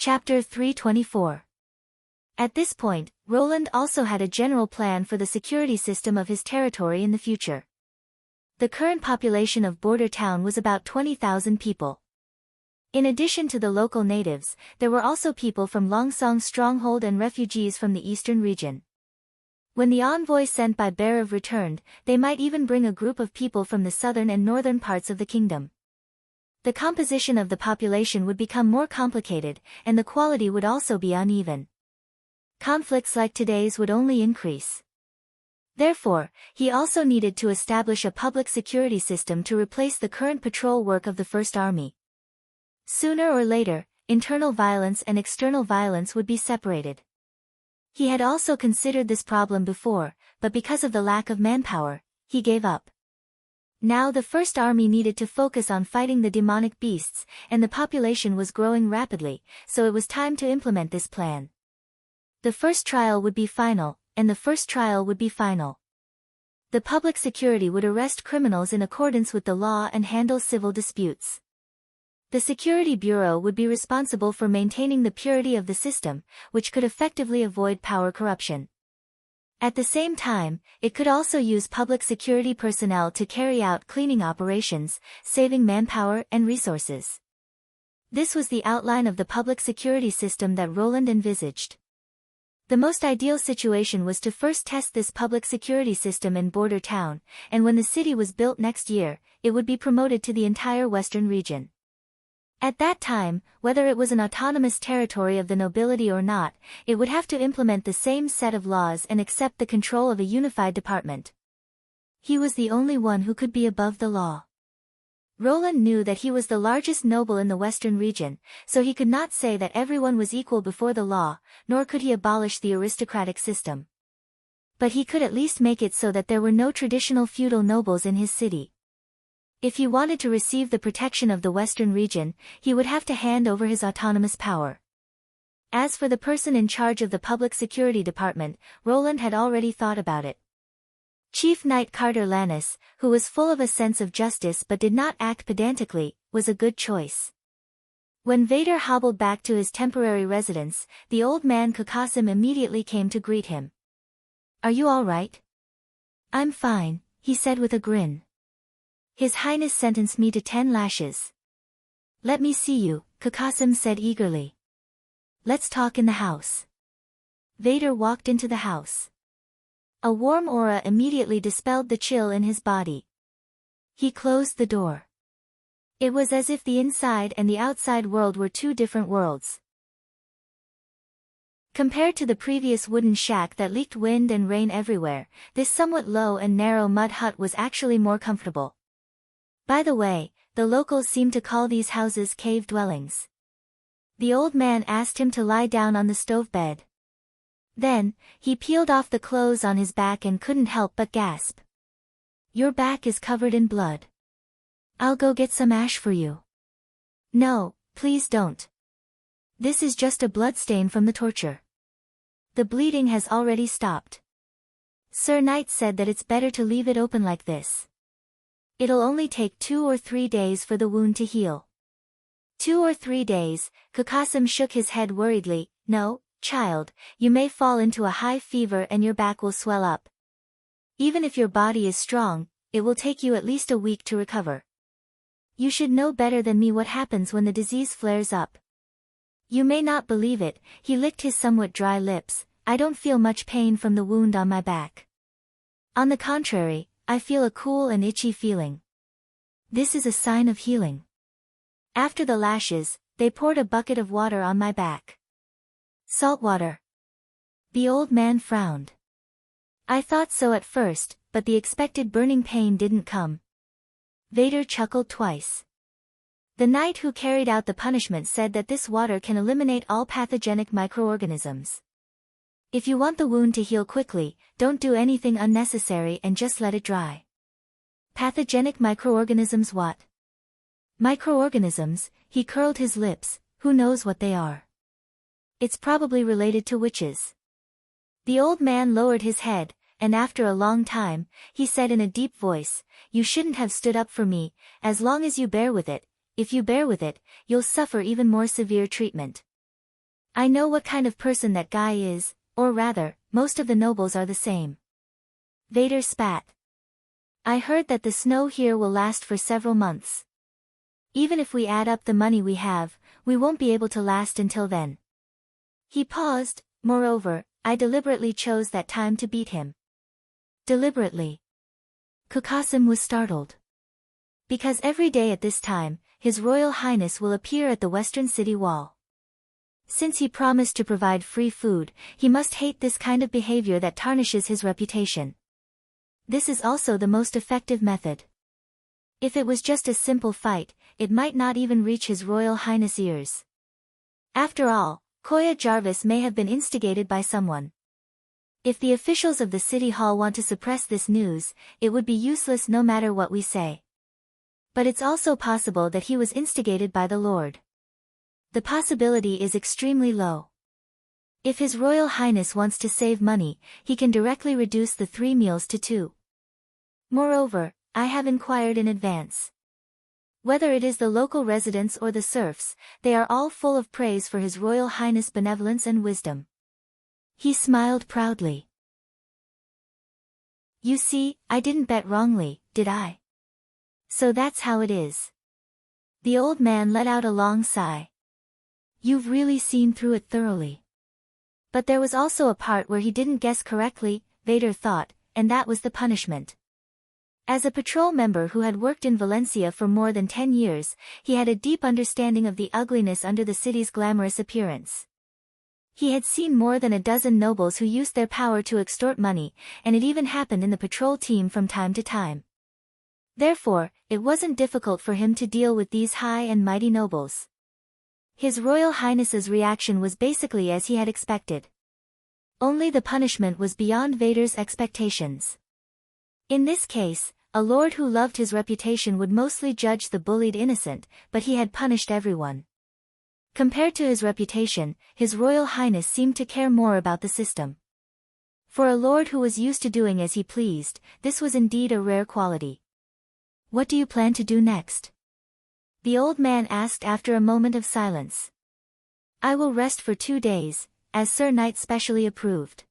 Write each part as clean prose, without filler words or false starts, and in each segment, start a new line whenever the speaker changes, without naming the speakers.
Chapter 324. At this point, Roland also had a general plan for the security system of his territory in the future. The current population of Border Town was about 20,000 people. In addition to the local natives, there were also people from Longsong's stronghold and refugees from the eastern region. When the envoy sent by Barav returned, they might even bring a group of people from the southern and northern parts of the kingdom. The composition of the population would become more complicated, and the quality would also be uneven. Conflicts like today's would only increase. Therefore, he also needed to establish a public security system to replace the current patrol work of the First Army. Sooner or later, internal violence and external violence would be separated. He had also considered this problem before, but because of the lack of manpower, he gave up. Now the First Army needed to focus on fighting the demonic beasts, and the population was growing rapidly, so it was time to implement this plan. The first trial would be final, and the first trial would be final. The public security would arrest criminals in accordance with the law and handle civil disputes. The Security Bureau would be responsible for maintaining the purity of the system, which could effectively avoid power corruption. At the same time, it could also use public security personnel to carry out cleaning operations, saving manpower and resources. This was the outline of the public security system that Roland envisaged. The most ideal situation was to first test this public security system in Border Town, and when the city was built next year, it would be promoted to the entire western region. At that time, whether it was an autonomous territory of the nobility or not, it would have to implement the same set of laws and accept the control of a unified department. He was the only one who could be above the law. Roland knew that he was the largest noble in the western region, so he could not say that everyone was equal before the law, nor could he abolish the aristocratic system. But he could at least make it so that there were no traditional feudal nobles in his city. If he wanted to receive the protection of the western region, he would have to hand over his autonomous power. As for the person in charge of the public security department, Roland had already thought about it. Chief Knight Carter Lannis, who was full of a sense of justice but did not act pedantically, was a good choice. When Vader hobbled back to his temporary residence, the old man Kakasim immediately came to greet him. "Are you all right?" "I'm fine," he said with a grin. "His Highness sentenced me to 10 lashes. "Let me see you," Kakasim said eagerly. "Let's talk in the house." Vader walked into the house. A warm aura immediately dispelled the chill in his body. He closed the door. It was as if the inside and the outside world were two different worlds. Compared to the previous wooden shack that leaked wind and rain everywhere, this somewhat low and narrow mud hut was actually more comfortable. By the way, the locals seem to call these houses cave dwellings. The old man asked him to lie down on the stove bed. Then, he peeled off the clothes on his back and couldn't help but gasp. "Your back is covered in blood. I'll go get some ash for you." "No, please don't. This is just a blood stain from the torture. The bleeding has already stopped." Sir Knight said that it's better to leave it open like this. It'll only take 2 or 3 days for the wound to heal. 2 or 3 days, Kakasim shook his head worriedly. "No, child, you may fall into a high fever and your back will swell up. Even if your body is strong, it will take you at least a week to recover. You should know better than me what happens when the disease flares up." "You may not believe it," he licked his somewhat dry lips. "I don't feel much pain from the wound on my back. On the contrary, I feel a cool and itchy feeling. This is a sign of healing." After the lashes, they poured a bucket of water on my back. "Salt water." The old man frowned. "I thought so at first, but the expected burning pain didn't come." Vader chuckled twice. The knight who carried out the punishment said that this water can eliminate all pathogenic microorganisms. If you want the wound to heal quickly, don't do anything unnecessary and just let it dry. "Pathogenic microorganisms what?" "Microorganisms," he curled his lips, "who knows what they are? It's probably related to witches." The old man lowered his head, and after a long time, he said in a deep voice, "You shouldn't have stood up for me. As long as you bear with it, if you bear with it, you'll suffer even more severe treatment." I know what kind of person that guy is, or rather, most of the nobles are the same. Vader spat. I heard that the snow here will last for several months. Even if we add up the money we have, we won't be able to last until then. He paused. Moreover, I deliberately chose that time to beat him. Deliberately. Kukasim was startled. Because every day at this time, His Royal Highness will appear at the western city wall. Since he promised to provide free food, he must hate this kind of behavior that tarnishes his reputation. This is also the most effective method. If it was just a simple fight, it might not even reach His Royal Highness' ears. After all, Koya Jarvis may have been instigated by someone. If the officials of the City Hall want to suppress this news, it would be useless no matter what we say. But it's also possible that he was instigated by the Lord. The possibility is extremely low. If His Royal Highness wants to save money, he can directly reduce the 3 meals to 2. Moreover, I have inquired in advance. Whether it is the local residents or the serfs, they are all full of praise for His Royal Highness' benevolence and wisdom. He smiled proudly. You see, I didn't bet wrongly, did I? So that's how it is. The old man let out a long sigh. You've really seen through it thoroughly. But there was also a part where he didn't guess correctly, Vader thought, and that was the punishment. As a patrol member who had worked in Valencia for more than 10 years, he had a deep understanding of the ugliness under the city's glamorous appearance. He had seen more than a dozen nobles who used their power to extort money, and it even happened in the patrol team from time to time. Therefore, it wasn't difficult for him to deal with these high and mighty nobles. His Royal Highness's reaction was basically as he had expected. Only the punishment was beyond Vader's expectations. In this case, a lord who loved his reputation would mostly judge the bullied innocent, but he had punished everyone. Compared to his reputation, His Royal Highness seemed to care more about the system. For a lord who was used to doing as he pleased, this was indeed a rare quality. What do you plan to do next? The old man asked after a moment of silence. I will rest for 2 days, as Sir Knight specially approved.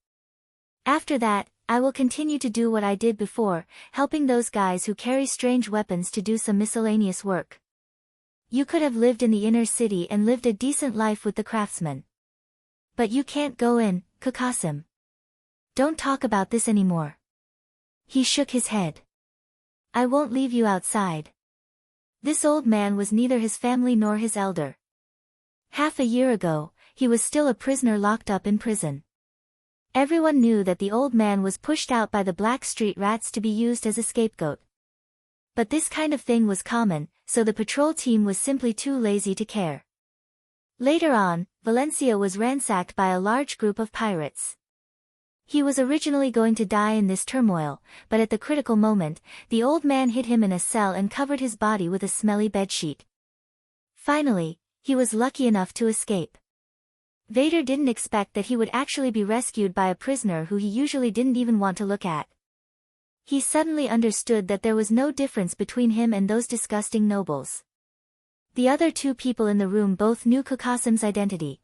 After that, I will continue to do what I did before, helping those guys who carry strange weapons to do some miscellaneous work. You could have lived in the inner city and lived a decent life with the craftsmen. But you can't go in, Kukasim. Don't talk about this anymore. He shook his head. I won't leave you outside. This old man was neither his family nor his elder. Half a year ago, he was still a prisoner locked up in prison. Everyone knew that the old man was pushed out by the black street rats to be used as a scapegoat. But this kind of thing was common, so the patrol team was simply too lazy to care. Later on, Valencia was ransacked by a large group of pirates. He was originally going to die in this turmoil, but at the critical moment, the old man hid him in a cell and covered his body with a smelly bedsheet. Finally, he was lucky enough to escape. Vader didn't expect that he would actually be rescued by a prisoner who he usually didn't even want to look at. He suddenly understood that there was no difference between him and those disgusting nobles. The other 2 people in the room both knew Kukasim's identity.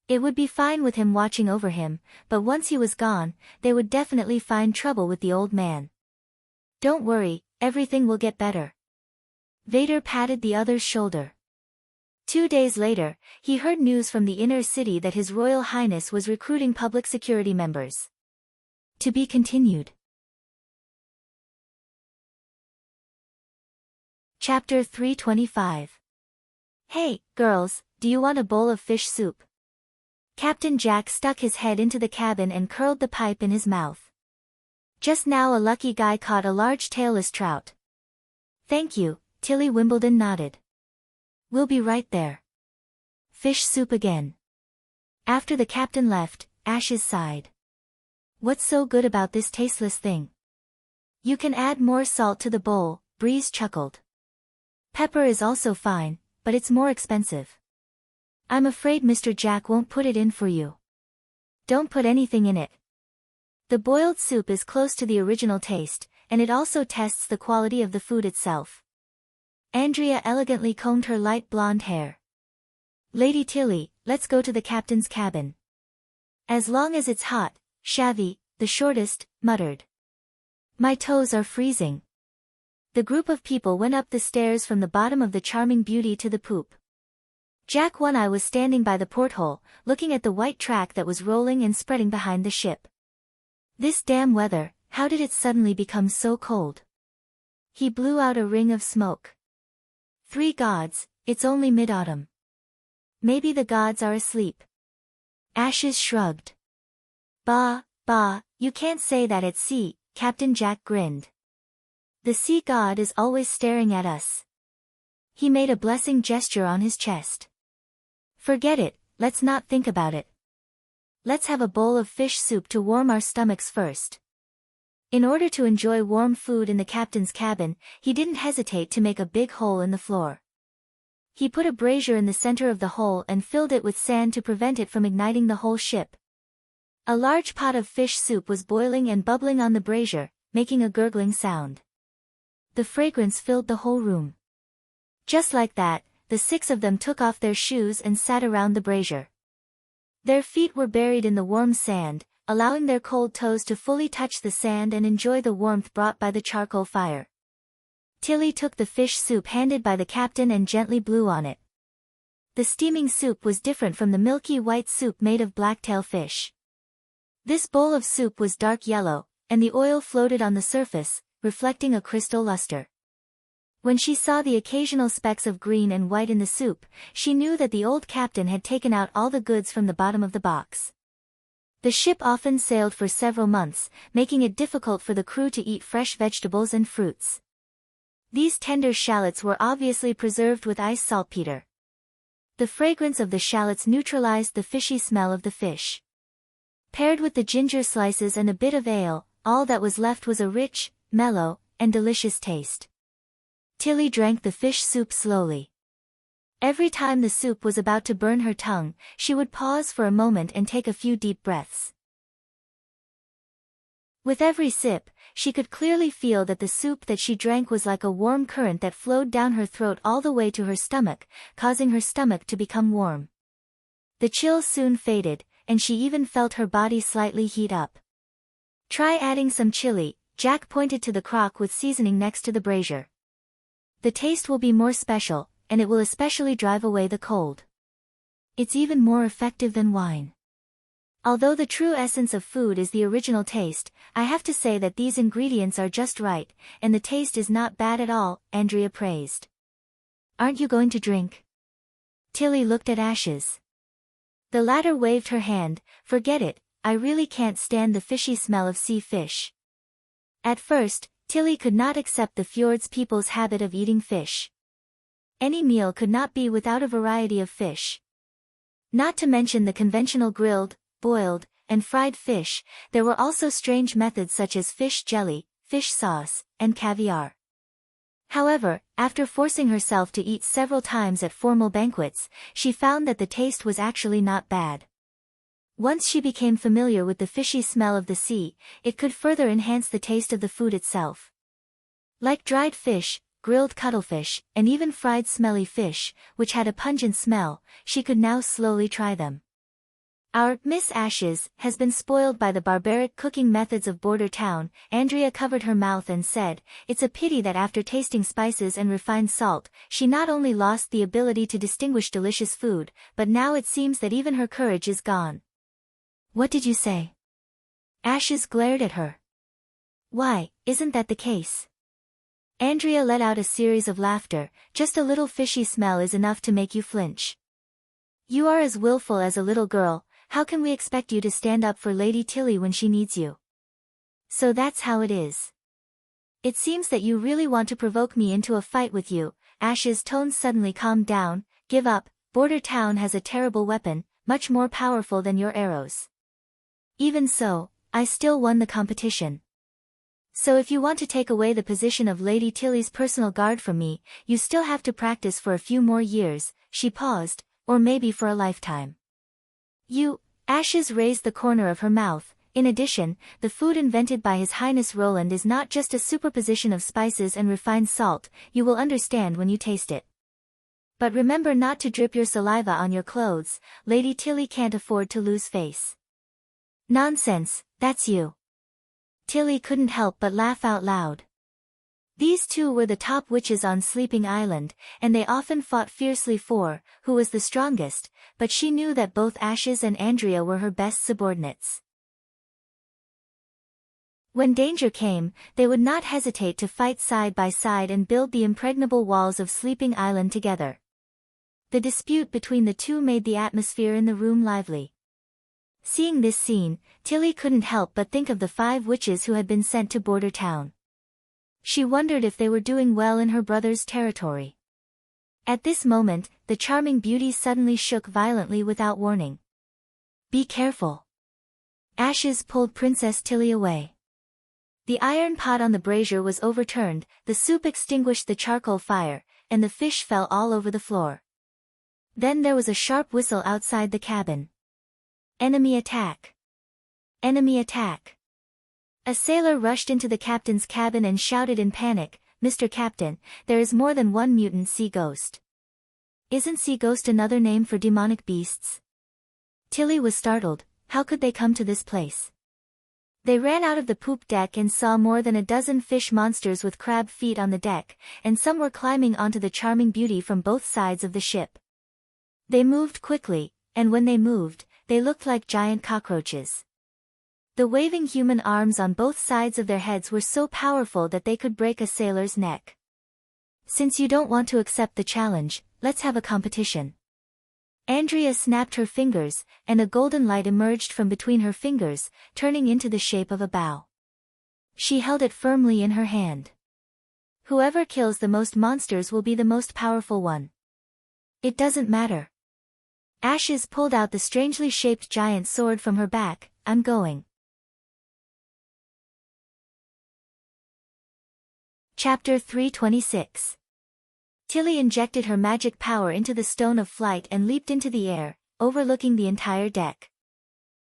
It would be fine with him watching over him, but once he was gone, they would definitely find trouble with the old man. Don't worry, everything will get better. Vader patted the other's shoulder. 2 days later, he heard news from the inner city that His Royal Highness was recruiting public security members. To be continued. Chapter 325. Hey, girls, do you want a bowl of fish soup? Captain Jack stuck his head into the cabin and curled the pipe in his mouth. Just now a lucky guy caught a large tailless trout. Thank you, Tilly Wimbledon nodded. We'll be right there. Fish soup again. After the captain left, Ashes sighed. What's so good about this tasteless thing? You can add more salt to the bowl, Breeze chuckled. Pepper is also fine, but it's more expensive. I'm afraid Mr. Jack won't put it in for you. Don't put anything in it. The boiled soup is close to the original taste, and it also tests the quality of the food itself. Andrea elegantly combed her light blonde hair. Lady Tilly, let's go to the captain's cabin. As long as it's hot, Shavy, the shortest, muttered. My toes are freezing. The group of people went up the stairs from the bottom of the Charming Beauty to the poop. Jack One Eye was standing by the porthole, looking at the white track that was rolling and spreading behind the ship. This damn weather, how did it suddenly become so cold? He blew out a ring of smoke. Three gods, it's only mid-autumn. Maybe the gods are asleep. Ashes shrugged. Bah, you can't say that at sea, Captain Jack grinned. The sea god is always staring at us. He made a blessing gesture on his chest. Forget it, let's not think about it. Let's have a bowl of fish soup to warm our stomachs first. In order to enjoy warm food in the captain's cabin, he didn't hesitate to make a big hole in the floor. He put a brazier in the center of the hole and filled it with sand to prevent it from igniting the whole ship. A large pot of fish soup was boiling and bubbling on the brazier, making a gurgling sound. The fragrance filled the whole room. Just like that, the six of them took off their shoes and sat around the brazier. Their feet were buried in the warm sand, allowing their cold toes to fully touch the sand and enjoy the warmth brought by the charcoal fire. Tilly took the fish soup handed by the captain and gently blew on it. The steaming soup was different from the milky white soup made of blacktail fish. This bowl of soup was dark yellow, and the oil floated on the surface, reflecting a crystal luster. When she saw the occasional specks of green and white in the soup, she knew that the old captain had taken out all the goods from the bottom of the box. The ship often sailed for several months, making it difficult for the crew to eat fresh vegetables and fruits. These tender shallots were obviously preserved with ice saltpeter. The fragrance of the shallots neutralized the fishy smell of the fish. Paired with the ginger slices and a bit of ale, all that was left was a rich, mellow, and delicious taste. Tilly drank the fish soup slowly. Every time the soup was about to burn her tongue, she would pause for a moment and take a few deep breaths. With every sip, she could clearly feel that the soup that she drank was like a warm current that flowed down her throat all the way to her stomach, causing her stomach to become warm. The chill soon faded, and she even felt her body slightly heat up. Try adding some chili, Jack pointed to the crock with seasoning next to the brazier. The taste will be more special, and it will especially drive away the cold. It's even more effective than wine. Although the true essence of food is the original taste, I have to say that these ingredients are just right, and the taste is not bad at all, Andrea praised. Aren't you going to drink? Tilly looked at Ashes. The latter waved her hand. Forget it, I really can't stand the fishy smell of sea fish. At first, Tilly could not accept the fjord's people's habit of eating fish. Any meal could not be without a variety of fish. Not to mention the conventional grilled, boiled, and fried fish, there were also strange methods such as fish jelly, fish sauce, and caviar. However, after forcing herself to eat several times at formal banquets, she found that the taste was actually not bad. Once she became familiar with the fishy smell of the sea, it could further enhance the taste of the food itself. Like dried fish, grilled cuttlefish, and even fried smelly fish, which had a pungent smell, she could now slowly try them. Our Miss Ashes has been spoiled by the barbaric cooking methods of Border Town. Andrea covered her mouth and said, it's a pity that after tasting spices and refined salt, she not only lost the ability to distinguish delicious food, but now it seems that even her courage is gone. What did you say? Ashes glared at her. Why, isn't that the case? Andrea let out a series of laughter. Just a little fishy smell is enough to make you flinch. You are as willful as a little girl. How can we expect you to stand up for Lady Tilly when she needs you? So that's how it is. It seems that you really want to provoke me into a fight with you. Ash's tone suddenly calmed down. Give up, Border Town has a terrible weapon, much more powerful than your arrows. Even so, I still won the competition. So if you want to take away the position of Lady Tilly's personal guard from me, you still have to practice for a few more years. She paused, or maybe for a lifetime. Ashes raised the corner of her mouth. In addition, the food invented by His Highness Roland is not just a superposition of spices and refined salt, you will understand when you taste it. But remember not to drip your saliva on your clothes, Lady Tilly can't afford to lose face. Nonsense, that's you. Tilly couldn't help but laugh out loud. These two were the top witches on Sleeping Island, and they often fought fiercely for who was the strongest, but she knew that both Ashes and Andrea were her best subordinates. When danger came, they would not hesitate to fight side by side and build the impregnable walls of Sleeping Island together. The dispute between the two made the atmosphere in the room lively. Seeing this scene, Tilly couldn't help but think of the 5 witches who had been sent to Border Town. She wondered if they were doing well in her brother's territory. At this moment, the charming beauty suddenly shook violently without warning. "Be careful." Ashes pulled Princess Tilly away. The iron pot on the brazier was overturned, the soup extinguished the charcoal fire, and the fish fell all over the floor. Then there was a sharp whistle outside the cabin. Enemy attack! Enemy attack! A sailor rushed into the captain's cabin and shouted in panic, "Mr. Captain, there is more than one mutant sea ghost." "Isn't sea ghost another name for demonic beasts?" Tilly was startled. How could they come to this place? They ran out of the poop deck and saw more than a dozen fish monsters with crab feet on the deck, and some were climbing onto the charming beauty from both sides of the ship. They moved quickly, and when they moved, they looked like giant cockroaches. The waving human arms on both sides of their heads were so powerful that they could break a sailor's neck. "Since you don't want to accept the challenge, let's have a competition." Andrea snapped her fingers, and a golden light emerged from between her fingers, turning into the shape of a bow. She held it firmly in her hand. "Whoever kills the most monsters will be the most powerful one." "It doesn't matter." Ashes pulled out the strangely shaped giant sword from her back. "I'm going." Chapter 326. Tilly injected her magic power into the stone of flight and leaped into the air, overlooking the entire deck.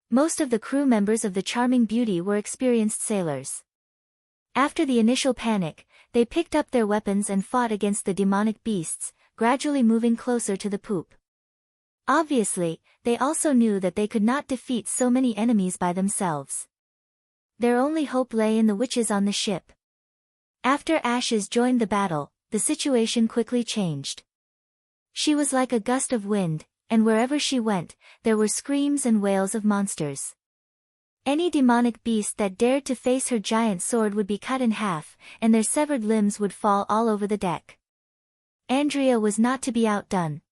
Most of the crew members of the Charming Beauty were experienced sailors. After the initial panic, they picked up their weapons and fought against the demonic beasts, gradually moving closer to the poop. Obviously, they also knew that they could not defeat so many enemies by themselves. Their only hope lay in the witches on the ship. After Ashes joined the battle, the situation quickly changed. She was like a gust of wind, and wherever she went, there were screams and wails of monsters. Any demonic beast that dared to face her giant sword would be cut in half, and their severed limbs would fall all over the deck. Andrea was not to be outdone.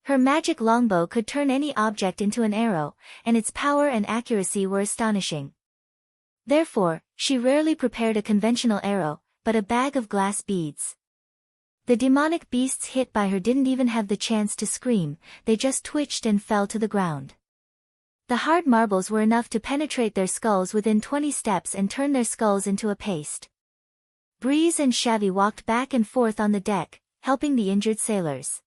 Her magic longbow could turn any object into an arrow, and its power and accuracy were astonishing. Therefore, she rarely prepared a conventional arrow, but a bag of glass beads. The demonic beasts hit by her didn't even have the chance to scream, they just twitched and fell to the ground. The hard marbles were enough to penetrate their skulls within 20 steps and turn their skulls into a paste. Breeze and Shabby walked back and forth on the deck, helping the injured sailors.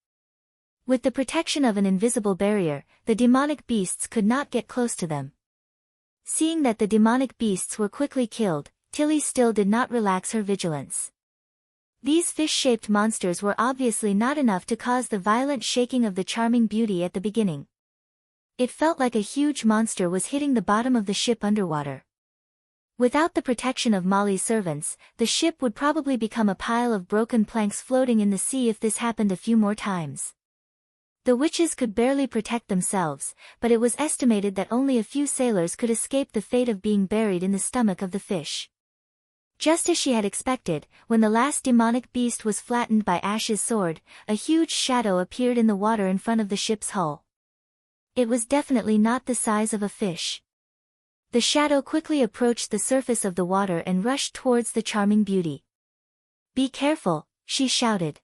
With the protection of an invisible barrier, the demonic beasts could not get close to them. Seeing that the demonic beasts were quickly killed, Tilly still did not relax her vigilance. These fish-shaped monsters were obviously not enough to cause the violent shaking of the Charming Beauty at the beginning. It felt like a huge monster was hitting the bottom of the ship underwater. Without the protection of Molly's servants, the ship would probably become a pile of broken planks floating in the sea if this happened a few more times. The witches could barely protect themselves, but it was estimated that only a few sailors could escape the fate of being buried in the stomach of the fish. Just as she had expected, when the last demonic beast was flattened by Ash's sword, a huge shadow appeared in the water in front of the ship's hull. It was definitely not the size of a fish. The shadow quickly approached the surface of the water and rushed towards the Charming Beauty. "Be careful," she shouted.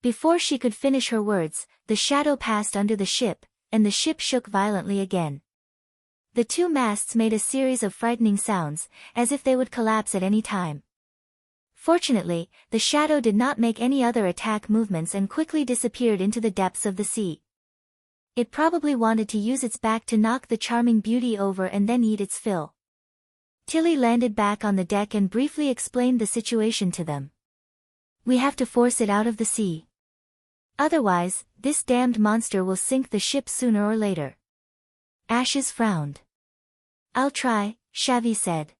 Before she could finish her words, the shadow passed under the ship, and the ship shook violently again. The two masts made a series of frightening sounds, as if they would collapse at any time. Fortunately, the shadow did not make any other attack movements and quickly disappeared into the depths of the sea. It probably wanted to use its back to knock the Charming Beauty over and then eat its fill. Tilly landed back on the deck and briefly explained the situation to them. "We have to force it out of the sea." Otherwise, this damned monster will sink the ship sooner or later. Ashes frowned. I'll try, Shavi said.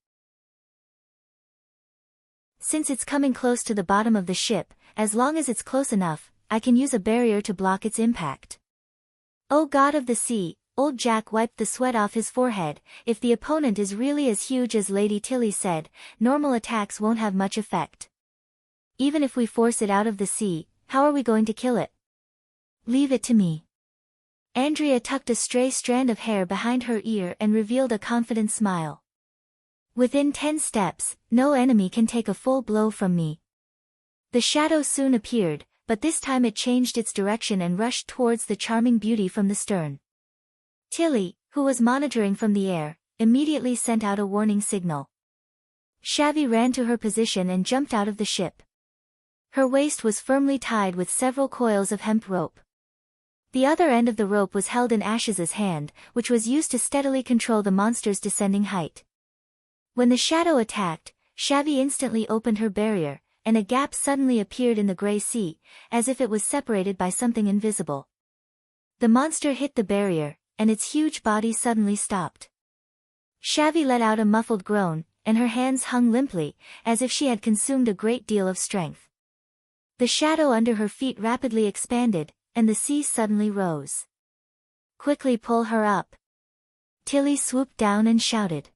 Since it's coming close to the bottom of the ship, as long as it's close enough, I can use a barrier to block its impact. Oh God of the sea, old Jack wiped the sweat off his forehead. If the opponent is really as huge as Lady Tilly said, normal attacks won't have much effect. Even if we force it out of the sea, how are we going to kill it? Leave it to me. Andrea tucked a stray strand of hair behind her ear and revealed a confident smile. Within 10 steps, no enemy can take a full blow from me. The shadow soon appeared, but this time it changed its direction and rushed towards the charming beauty from the stern. Tilly, who was monitoring from the air, immediately sent out a warning signal. Shavi ran to her position and jumped out of the ship. Her waist was firmly tied with several coils of hemp rope. The other end of the rope was held in Ash's hand, which was used to steadily control the monster's descending height. When the shadow attacked, Shavi instantly opened her barrier, and a gap suddenly appeared in the gray sea, as if it was separated by something invisible. The monster hit the barrier, and its huge body suddenly stopped. Shavi let out a muffled groan, and her hands hung limply, as if she had consumed a great deal of strength. The shadow under her feet rapidly expanded, and the sea suddenly rose. Quickly pull her up. Tilly swooped down and shouted.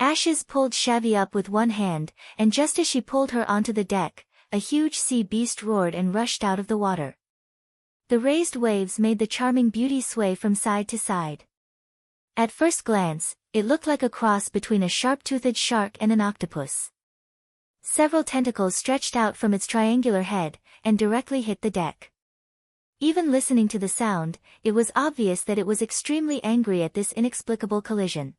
Ashes pulled Shavi up with one hand, and just as she pulled her onto the deck, a huge sea beast roared and rushed out of the water. The raised waves made the charming beauty sway from side to side. At first glance, it looked like a cross between a sharp-toothed shark and an octopus. Several tentacles stretched out from its triangular head, and directly hit the deck. Even listening to the sound, it was obvious that it was extremely angry at this inexplicable collision.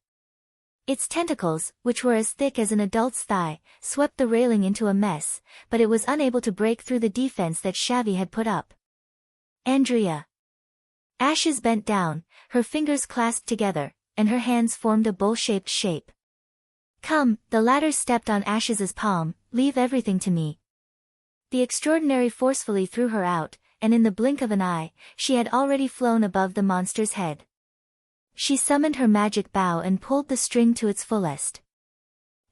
Its tentacles, which were as thick as an adult's thigh, swept the railing into a mess, but it was unable to break through the defense that Shavi had put up. Andrea. Ashes bent down, her fingers clasped together, and her hands formed a bowl-shaped shape. Come, the latter stepped on Ash's palm, leave everything to me. The extraordinary forcefully threw her out, and in the blink of an eye, she had already flown above the monster's head. She summoned her magic bow and pulled the string to its fullest.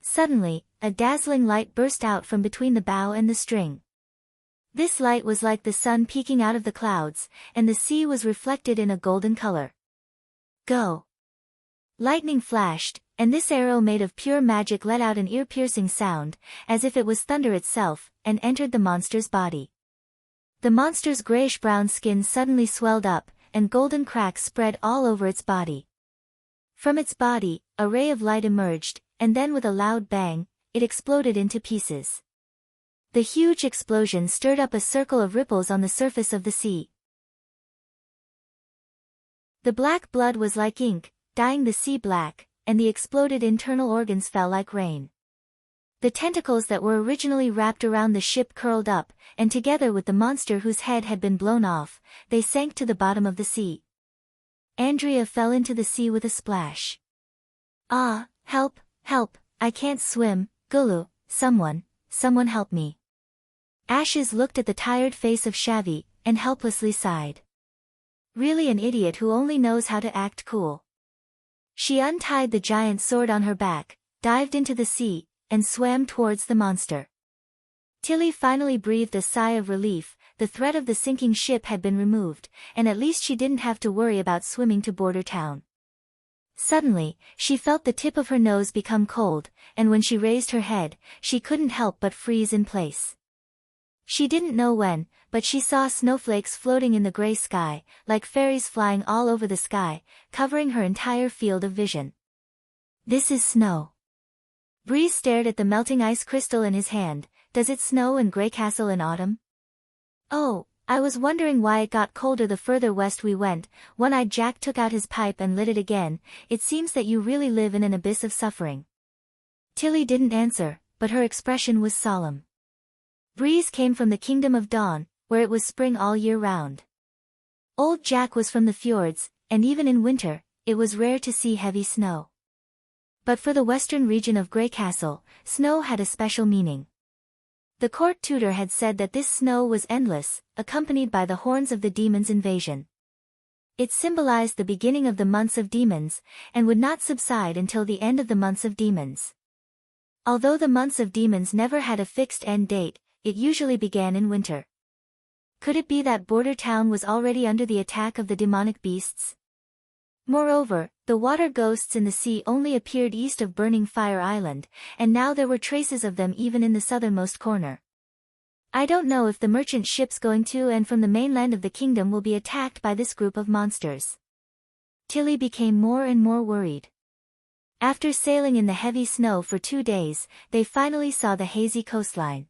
Suddenly, a dazzling light burst out from between the bow and the string. This light was like the sun peeking out of the clouds, and the sea was reflected in a golden color. Go! Lightning flashed, and this arrow made of pure magic let out an ear-piercing sound, as if it was thunder itself, and entered the monster's body. The monster's grayish-brown skin suddenly swelled up, and golden cracks spread all over its body. From its body, a ray of light emerged, and then with a loud bang, it exploded into pieces. The huge explosion stirred up a circle of ripples on the surface of the sea. The black blood was like ink, dyeing the sea black, and the exploded internal organs fell like rain. The tentacles that were originally wrapped around the ship curled up, and together with the monster whose head had been blown off, they sank to the bottom of the sea. Andrea fell into the sea with a splash. Ah, help, help, I can't swim, Gulu, someone help me. Ashes looked at the tired face of Shavi, and helplessly sighed. Really an idiot who only knows how to act cool. She untied the giant sword on her back, dived into the sea, and swam towards the monster. Tilly finally breathed a sigh of relief. The threat of the sinking ship had been removed, and at least she didn't have to worry about swimming to Border Town. Suddenly, she felt the tip of her nose become cold, and when she raised her head, she couldn't help but freeze in place. She didn't know when, but she saw snowflakes floating in the gray sky, like fairies flying all over the sky, covering her entire field of vision. This is snow. Breeze stared at the melting ice crystal in his hand. Does it snow in Grey Castle in autumn? Oh, I was wondering why it got colder the further west we went. One-eyed Jack took out his pipe and lit it again. It seems that you really live in an abyss of suffering. Tilly didn't answer, but her expression was solemn. Breeze came from the Kingdom of Dawn, where it was spring all year round. Old Jack was from the fjords, and even in winter, it was rare to see heavy snow. But for the western region of Grey Castle, snow had a special meaning. The court tutor had said that this snow was endless, accompanied by the horns of the demons' invasion. It symbolized the beginning of the months of demons, and would not subside until the end of the months of demons. Although the months of demons never had a fixed end date, it usually began in winter. Could it be that Border Town was already under the attack of the demonic beasts? Moreover, the water ghosts in the sea only appeared east of Burning Fire Island, and now there were traces of them even in the southernmost corner. I don't know if the merchant ships going to and from the mainland of the kingdom will be attacked by this group of monsters. Tilly became more and more worried. After sailing in the heavy snow for 2 days, they finally saw the hazy coastline.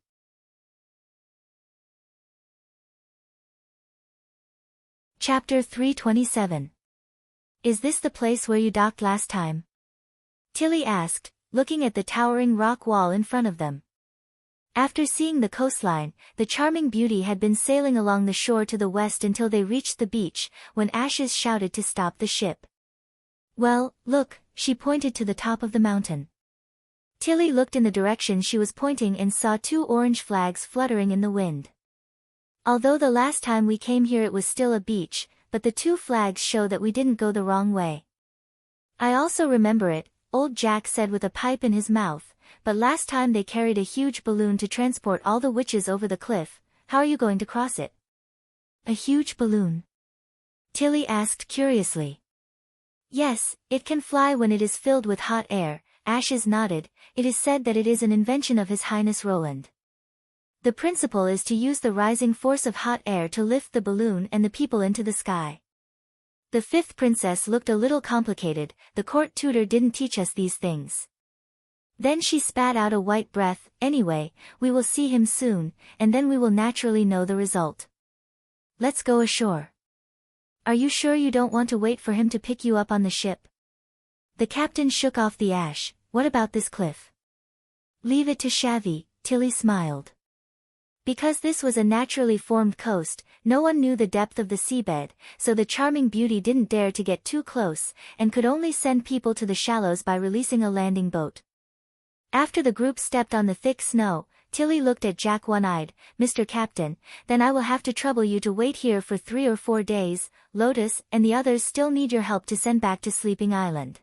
Chapter 327. Is this the place where you docked last time? Tilly asked, looking at the towering rock wall in front of them. After seeing the coastline, the charming beauty had been sailing along the shore to the west until they reached the beach, when Ashes shouted to stop the ship. Well, look, she pointed to the top of the mountain. Tilly looked in the direction she was pointing and saw 2 orange flags fluttering in the wind. Although the last time we came here it was still a beach, but the 2 flags show that we didn't go the wrong way. I also remember it, old Jack said with a pipe in his mouth, but last time they carried a huge balloon to transport all the witches over the cliff. How are you going to cross it? A huge balloon? Tilly asked curiously. Yes, it can fly when it is filled with hot air, Ashes nodded. It is said that it is an invention of His Highness Roland. The principle is to use the rising force of hot air to lift the balloon and the people into the sky. The 5th princess looked a little complicated. The court tutor didn't teach us these things. Then she spat out a white breath. Anyway, we will see him soon, and then we will naturally know the result. Let's go ashore. Are you sure you don't want to wait for him to pick you up on the ship? The captain shook off the ash. What about this cliff? Leave it to Shavy, Tilly smiled. Because this was a naturally formed coast, no one knew the depth of the seabed, so the charming beauty didn't dare to get too close, and could only send people to the shallows by releasing a landing boat. After the group stepped on the thick snow, Tilly looked at Jack one-eyed. Mr. Captain, then I will have to trouble you to wait here for 3 or 4 days. Lotus and the others still need your help to send back to Sleeping Island.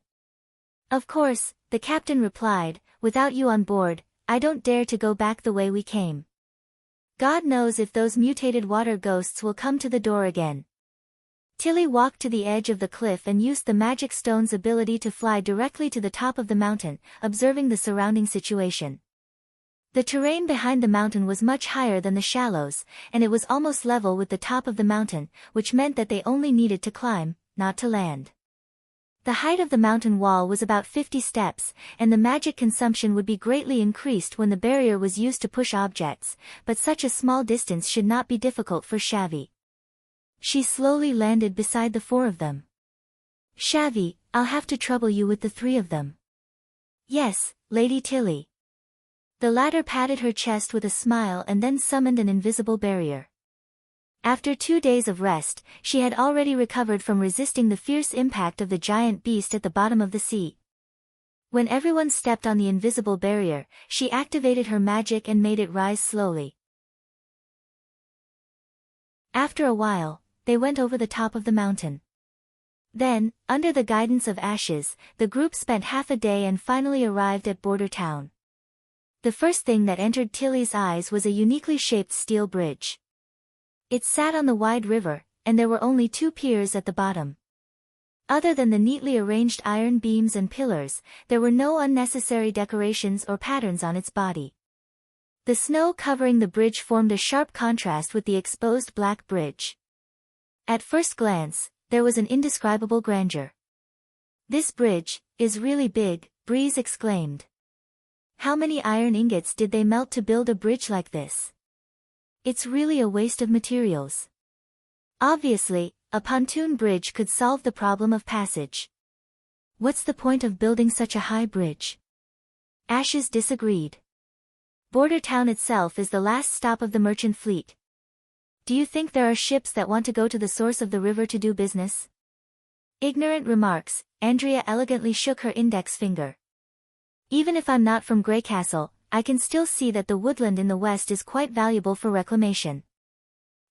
Of course, the captain replied, without you on board, I don't dare to go back the way we came. God knows if those mutated water ghosts will come to the door again. Tilly walked to the edge of the cliff and used the magic stone's ability to fly directly to the top of the mountain, observing the surrounding situation. The terrain behind the mountain was much higher than the shallows, and it was almost level with the top of the mountain, which meant that they only needed to climb, not to land. The height of the mountain wall was about 50 steps, and the magic consumption would be greatly increased when the barrier was used to push objects, but such a small distance should not be difficult for Shavy. She slowly landed beside the 4 of them. Shavy, I'll have to trouble you with the 3 of them. Yes, Lady Tilly. The latter patted her chest with a smile and then summoned an invisible barrier. After 2 days of rest, she had already recovered from resisting the fierce impact of the giant beast at the bottom of the sea. When everyone stepped on the invisible barrier, she activated her magic and made it rise slowly. After a while, they went over the top of the mountain. Then, under the guidance of Ashes, the group spent half a day and finally arrived at Border Town. The first thing that entered Tilly's eyes was a uniquely shaped steel bridge. It sat on the wide river, and there were only 2 piers at the bottom. Other than the neatly arranged iron beams and pillars, there were no unnecessary decorations or patterns on its body. The snow covering the bridge formed a sharp contrast with the exposed black bridge. At first glance, there was an indescribable grandeur. This bridge is really big, Breeze exclaimed. How many iron ingots did they melt to build a bridge like this? It's really a waste of materials. Obviously, a pontoon bridge could solve the problem of passage. What's the point of building such a high bridge? Ashes disagreed. Border Town itself is the last stop of the merchant fleet. Do you think there are ships that want to go to the source of the river to do business? Ignorant remarks, Andrea elegantly shook her index finger. Even if I'm not from Grey Castle, I can still see that the woodland in the west is quite valuable for reclamation.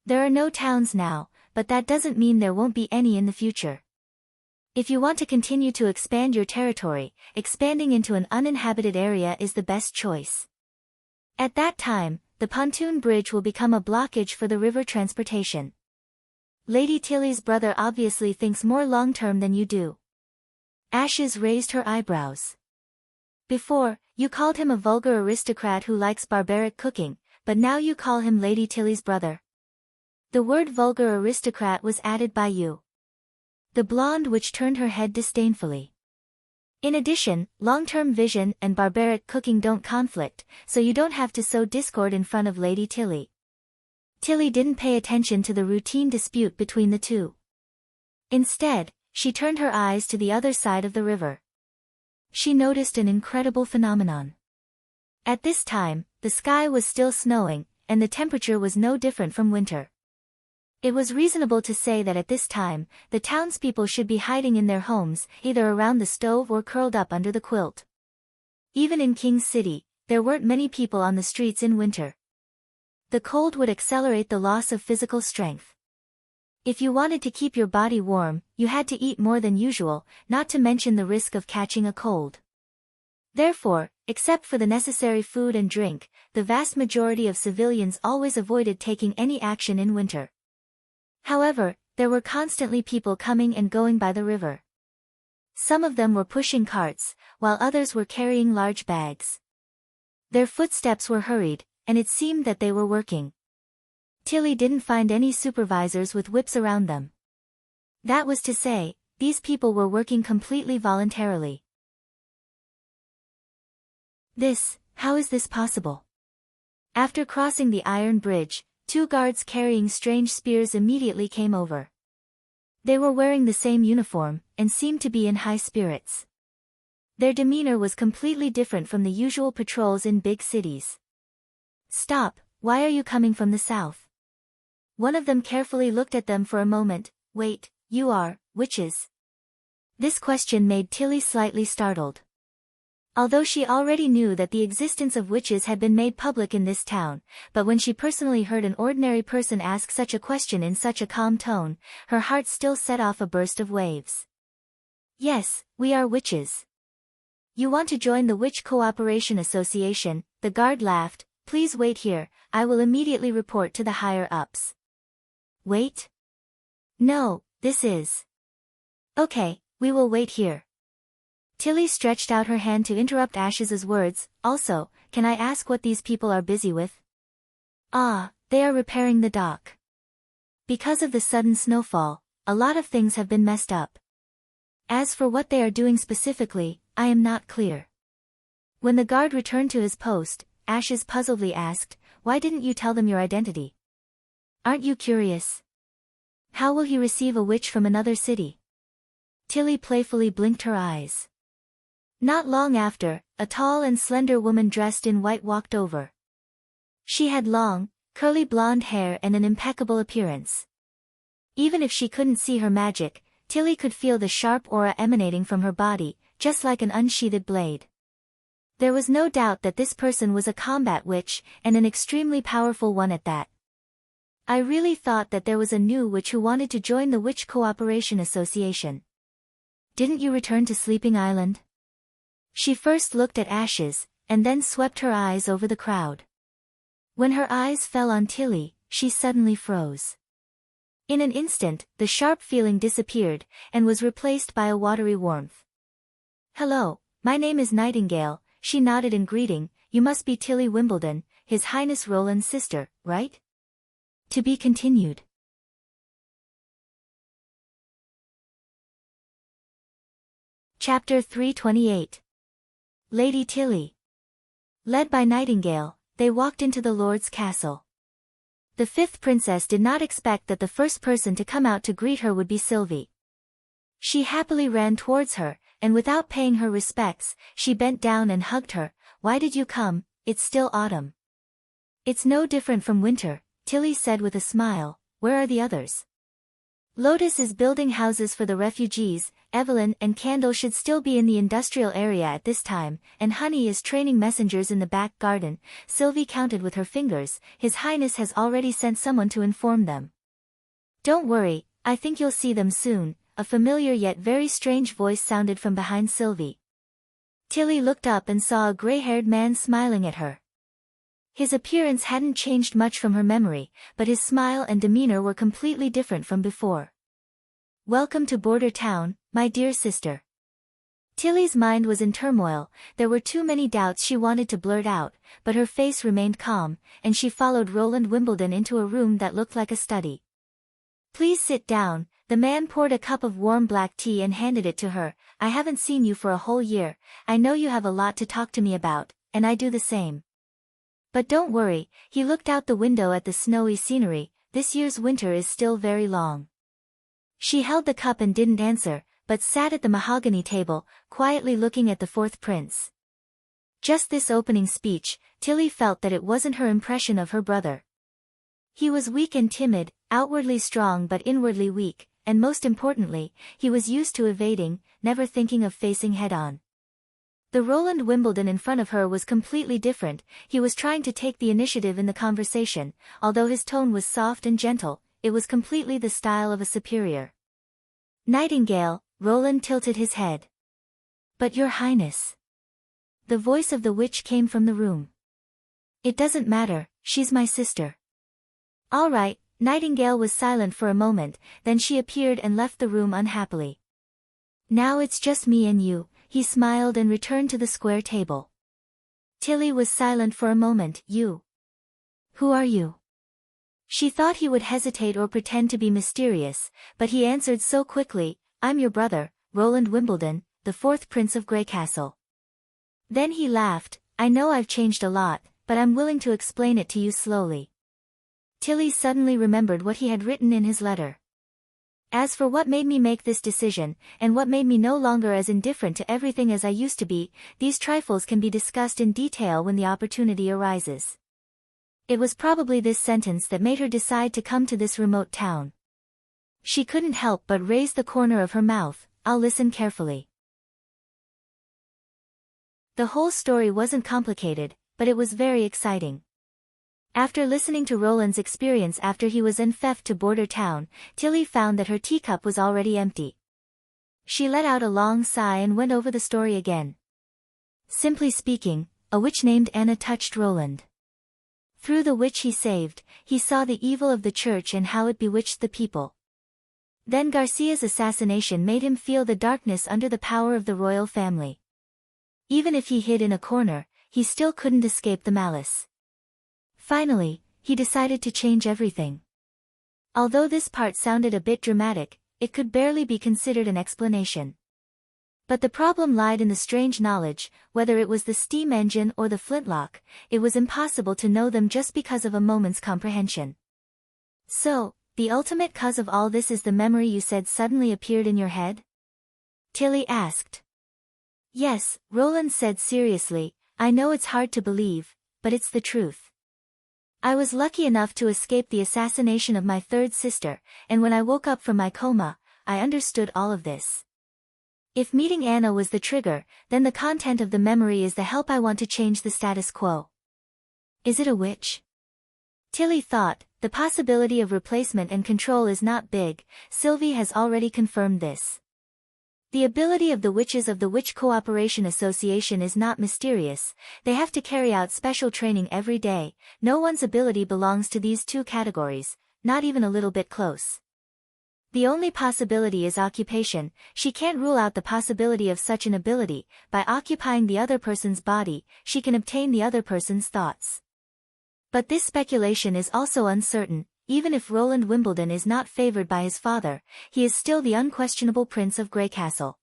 There are no towns now, but that doesn't mean there won't be any in the future. If you want to continue to expand your territory, expanding into an uninhabited area is the best choice. At that time, the pontoon bridge will become a blockage for the river transportation. Lady Tilly's brother obviously thinks more long-term than you do. Ashes raised her eyebrows. Before, you called him a vulgar aristocrat who likes barbaric cooking, but now you call him Lady Tilly's brother. The word vulgar aristocrat was added by you. The blonde witch turned her head disdainfully. In addition, long-term vision and barbaric cooking don't conflict, so you don't have to sow discord in front of Lady Tilly. Tilly didn't pay attention to the routine dispute between the two. Instead, she turned her eyes to the other side of the river. She noticed an incredible phenomenon. At this time, the sky was still snowing, and the temperature was no different from winter. It was reasonable to say that at this time, the townspeople should be hiding in their homes, either around the stove or curled up under the quilt. Even in King's City, there weren't many people on the streets in winter. The cold would accelerate the loss of physical strength. If you wanted to keep your body warm, you had to eat more than usual, not to mention the risk of catching a cold. Therefore, except for the necessary food and drink, the vast majority of civilians always avoided taking any action in winter. However, there were constantly people coming and going by the river. Some of them were pushing carts, while others were carrying large bags. Their footsteps were hurried, and it seemed that they were working. Tilly didn't find any supervisors with whips around them. That was to say, these people were working completely voluntarily. How is this possible? After crossing the iron bridge, 2 guards carrying strange spears immediately came over. They were wearing the same uniform, and seemed to be in high spirits. Their demeanor was completely different from the usual patrols in big cities. "Stop, why are you coming from the south?" One of them carefully looked at them for a moment. "Wait, you are witches?" This question made Tilly slightly startled. Although she already knew that the existence of witches had been made public in this town, but when she personally heard an ordinary person ask such a question in such a calm tone, her heart still set off a burst of waves. "Yes, we are witches." "You want to join the Witch Cooperation Association?" The guard laughed. "Please wait here, I will immediately report to the higher-ups." "Wait?" "No, this is." "Okay, we will wait here." Tilly stretched out her hand to interrupt Ash's words. "Also, can I ask what these people are busy with?" "Ah, they are repairing the dock. Because of the sudden snowfall, a lot of things have been messed up. As for what they are doing specifically, I am not clear." When the guard returned to his post, Ashes puzzledly asked, "Why didn't you tell them your identity? Aren't you curious? How will he receive a witch from another city?" Tilly playfully blinked her eyes. Not long after, a tall and slender woman dressed in white walked over. She had long, curly blonde hair and an impeccable appearance. Even if she couldn't see her magic, Tilly could feel the sharp aura emanating from her body, just like an unsheathed blade. There was no doubt that this person was a combat witch, and an extremely powerful one at that. "I really thought that there was a new witch who wanted to join the Witch Cooperation Association. Didn't you return to Sleeping Island?" She first looked at Ashes, and then swept her eyes over the crowd. When her eyes fell on Tilly, she suddenly froze. In an instant, the sharp feeling disappeared, and was replaced by a watery warmth. "Hello, my name is Nightingale," she nodded in greeting. "You must be Tilly Wimbledon, His Highness Roland's sister, right?" To be continued. Chapter 328. Lady Tilly. Led by Nightingale, they walked into the Lord's castle. The 5th princess did not expect that the first person to come out to greet her would be Sylvie. She happily ran towards her, and without paying her respects, she bent down and hugged her. "Why did you come? It's still autumn." "It's no different from winter," Tilly said with a smile. "Where are the others?" "Lotus is building houses for the refugees," Evelyn and Candle should still be in the industrial area at this time, and Honey is training messengers in the back garden. Sylvie counted with her fingers. His Highness has already sent someone to inform them. Don't worry, I think you'll see them soon. A familiar yet very strange voice sounded from behind Sylvie. Tilly looked up and saw a gray-haired man smiling at her. His appearance hadn't changed much from her memory, but his smile and demeanor were completely different from before. Welcome to Border Town, my dear sister. Tilly's mind was in turmoil. There were too many doubts she wanted to blurt out, but her face remained calm, and she followed Roland Wimbledon into a room that looked like a study. Please sit down. The man poured a cup of warm black tea and handed it to her. I haven't seen you for a whole year. I know you have a lot to talk to me about, and I do the same. But don't worry, he looked out the window at the snowy scenery. This year's winter is still very long. She held the cup and didn't answer, but sat at the mahogany table, quietly looking at the fourth prince. Just this opening speech, Tilly felt that it wasn't her impression of her brother. He was weak and timid, outwardly strong but inwardly weak, and most importantly, he was used to evading, never thinking of facing head-on. The Roland Wimbledon in front of her was completely different. He was trying to take the initiative in the conversation. Although his tone was soft and gentle, it was completely the style of a superior. Nightingale, Roland tilted his head. But your highness. The voice of the witch came from the room. It doesn't matter, she's my sister. All right. Nightingale was silent for a moment, then she appeared and left the room unhappily. Now it's just me and you, he smiled and returned to the square table. Tilly was silent for a moment. You? Who are you? She thought he would hesitate or pretend to be mysterious, but he answered so quickly, I'm your brother, Roland Wimbledon, the fourth Prince of Greycastle. Then he laughed, I know I've changed a lot, but I'm willing to explain it to you slowly. Tilly suddenly remembered what he had written in his letter. As for what made me make this decision, and what made me no longer as indifferent to everything as I used to be, these trifles can be discussed in detail when the opportunity arises. It was probably this sentence that made her decide to come to this remote town. She couldn't help but raise the corner of her mouth. I'll listen carefully. The whole story wasn't complicated, but it was very exciting. After listening to Roland's experience after he was entheft to Border Town, Tilly found that her teacup was already empty. She let out a long sigh and went over the story again. Simply speaking, a witch named Anna touched Roland. Through the witch he saved, he saw the evil of the church and how it bewitched the people. Then Garcia's assassination made him feel the darkness under the power of the royal family. Even if he hid in a corner, he still couldn't escape the malice. Finally, he decided to change everything. Although this part sounded a bit dramatic, it could barely be considered an explanation. But the problem lied in the strange knowledge, whether it was the steam engine or the flintlock, it was impossible to know them just because of a moment's comprehension. So, the ultimate cause of all this is the memory you said suddenly appeared in your head? Tilly asked. Yes, Roland said seriously, I know it's hard to believe, but it's the truth. I was lucky enough to escape the assassination of my third sister, and when I woke up from my coma, I understood all of this. If meeting Anna was the trigger, then the content of the memory is the help I want to change the status quo. Is it a witch? Tilly thought, the possibility of replacement and control is not big. Sylvie has already confirmed this. The ability of the witches of the Witch Cooperation Association is not mysterious. They have to carry out special training every day. No one's ability belongs to these two categories, not even a little bit close. The only possibility is occupation. She can't rule out the possibility of such an ability. By occupying the other person's body, she can obtain the other person's thoughts. But this speculation is also uncertain. Even if Roland Wimbledon is not favored by his father, he is still the unquestionable Prince of Greycastle.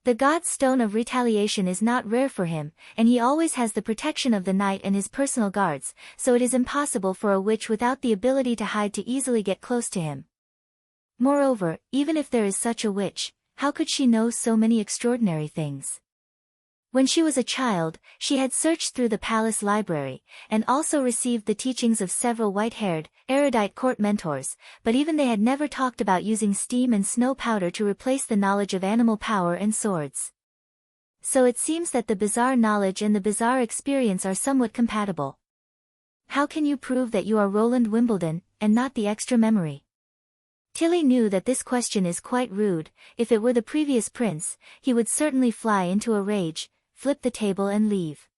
The God's Stone of Retaliation is not rare for him, and he always has the protection of the knight and his personal guards, so it is impossible for a witch without the ability to hide to easily get close to him. Moreover, even if there is such a witch, how could she know so many extraordinary things? When she was a child, she had searched through the palace library, and also received the teachings of several white-haired, erudite court mentors, but even they had never talked about using steam and snow powder to replace the knowledge of animal power and swords. So it seems that the bizarre knowledge and the bizarre experience are somewhat compatible. How can you prove that you are Roland Wimbledon, and not the extra memory? Tilly knew that this question is quite rude. If it were the previous prince, he would certainly fly into a rage, flip the table and leave.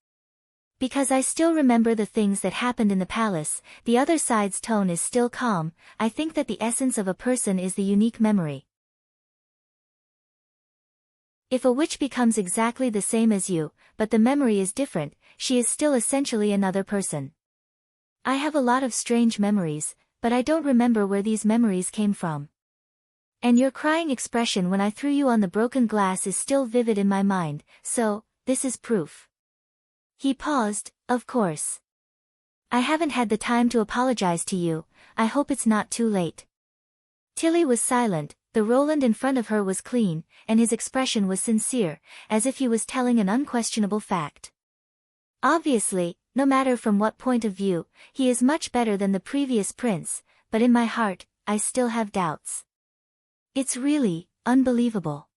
Because I still remember the things that happened in the palace, the other side's tone is still calm. I think that the essence of a person is the unique memory. If a witch becomes exactly the same as you, but the memory is different, she is still essentially another person. I have a lot of strange memories, but I don't remember where these memories came from. And your crying expression when I threw you on the broken glass is still vivid in my mind, so, this is proof. He paused. Of course. I haven't had the time to apologize to you. I hope it's not too late. Tilly was silent. The Roland in front of her was clean, and his expression was sincere, as if he was telling an unquestionable fact. Obviously, no matter from what point of view, he is much better than the previous prince, but in my heart, I still have doubts. It's really unbelievable.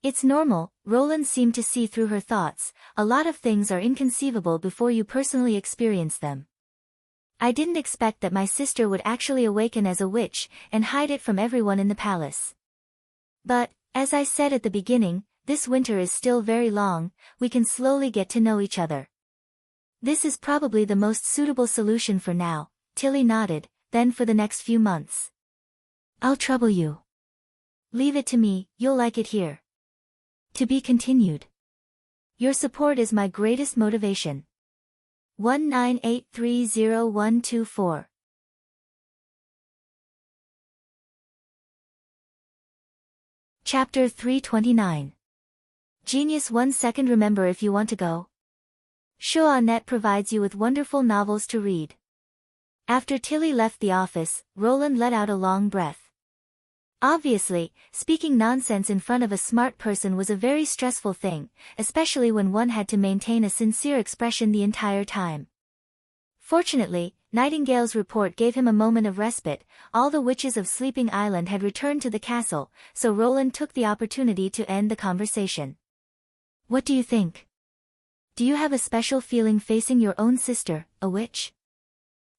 It's normal. Roland seemed to see through her thoughts. A lot of things are inconceivable before you personally experience them. I didn't expect that my sister would actually awaken as a witch and hide it from everyone in the palace. But, as I said at the beginning, this winter is still very long. We can slowly get to know each other. This is probably the most suitable solution for now. Tilly nodded. Then for the next few months, I'll trouble you. Leave it to me. You'll like it here. To be continued. Your support is my greatest motivation. 198300124. Chapter 329. Genius 1 second. Remember, if you want to go. Shaw.net provides you with wonderful novels to read. After Tilly left the office, Roland let out a long breath. Obviously, speaking nonsense in front of a smart person was a very stressful thing, especially when one had to maintain a sincere expression the entire time. Fortunately, Nightingale's report gave him a moment of respite. All the witches of Sleeping Island had returned to the castle, so Roland took the opportunity to end the conversation. What do you think? Do you have a special feeling facing your own sister, a witch?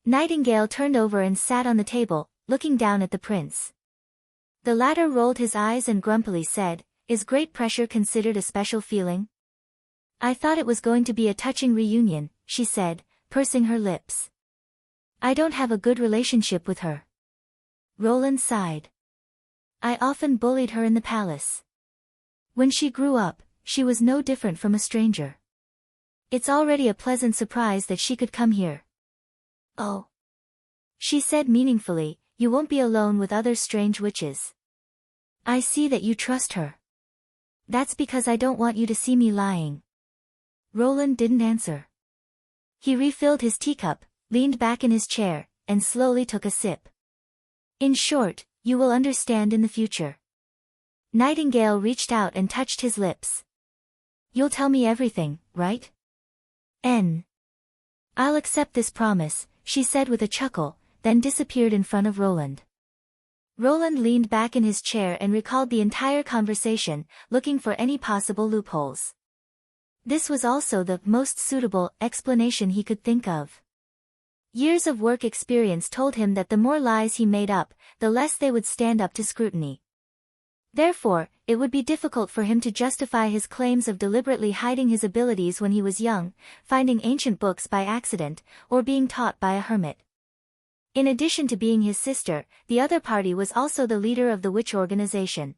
Nightingale turned over and sat on the table, looking down at the prince. The latter rolled his eyes and grumpily said, "Is great pressure considered a special feeling?" "I thought it was going to be a touching reunion," she said, pursing her lips. "I don't have a good relationship with her." Roland sighed. "I often bullied her in the palace. When she grew up, she was no different from a stranger. It's already a pleasant surprise that she could come here." "Oh," she said meaningfully, "you won't be alone with other strange witches. I see that you trust her." "That's because I don't want you to see me lying." Roland didn't answer. He refilled his teacup, leaned back in his chair, and slowly took a sip. "In short, you will understand in the future." Nightingale reached out and touched his lips. "You'll tell me everything, right?" "I'll accept this promise," she said with a chuckle, then disappeared in front of Roland. Roland leaned back in his chair and recalled the entire conversation, looking for any possible loopholes. This was also the most suitable explanation he could think of. Years of work experience told him that the more lies he made up, the less they would stand up to scrutiny. Therefore, it would be difficult for him to justify his claims of deliberately hiding his abilities when he was young, finding ancient books by accident, or being taught by a hermit. In addition to being his sister, the other party was also the leader of the witch organization.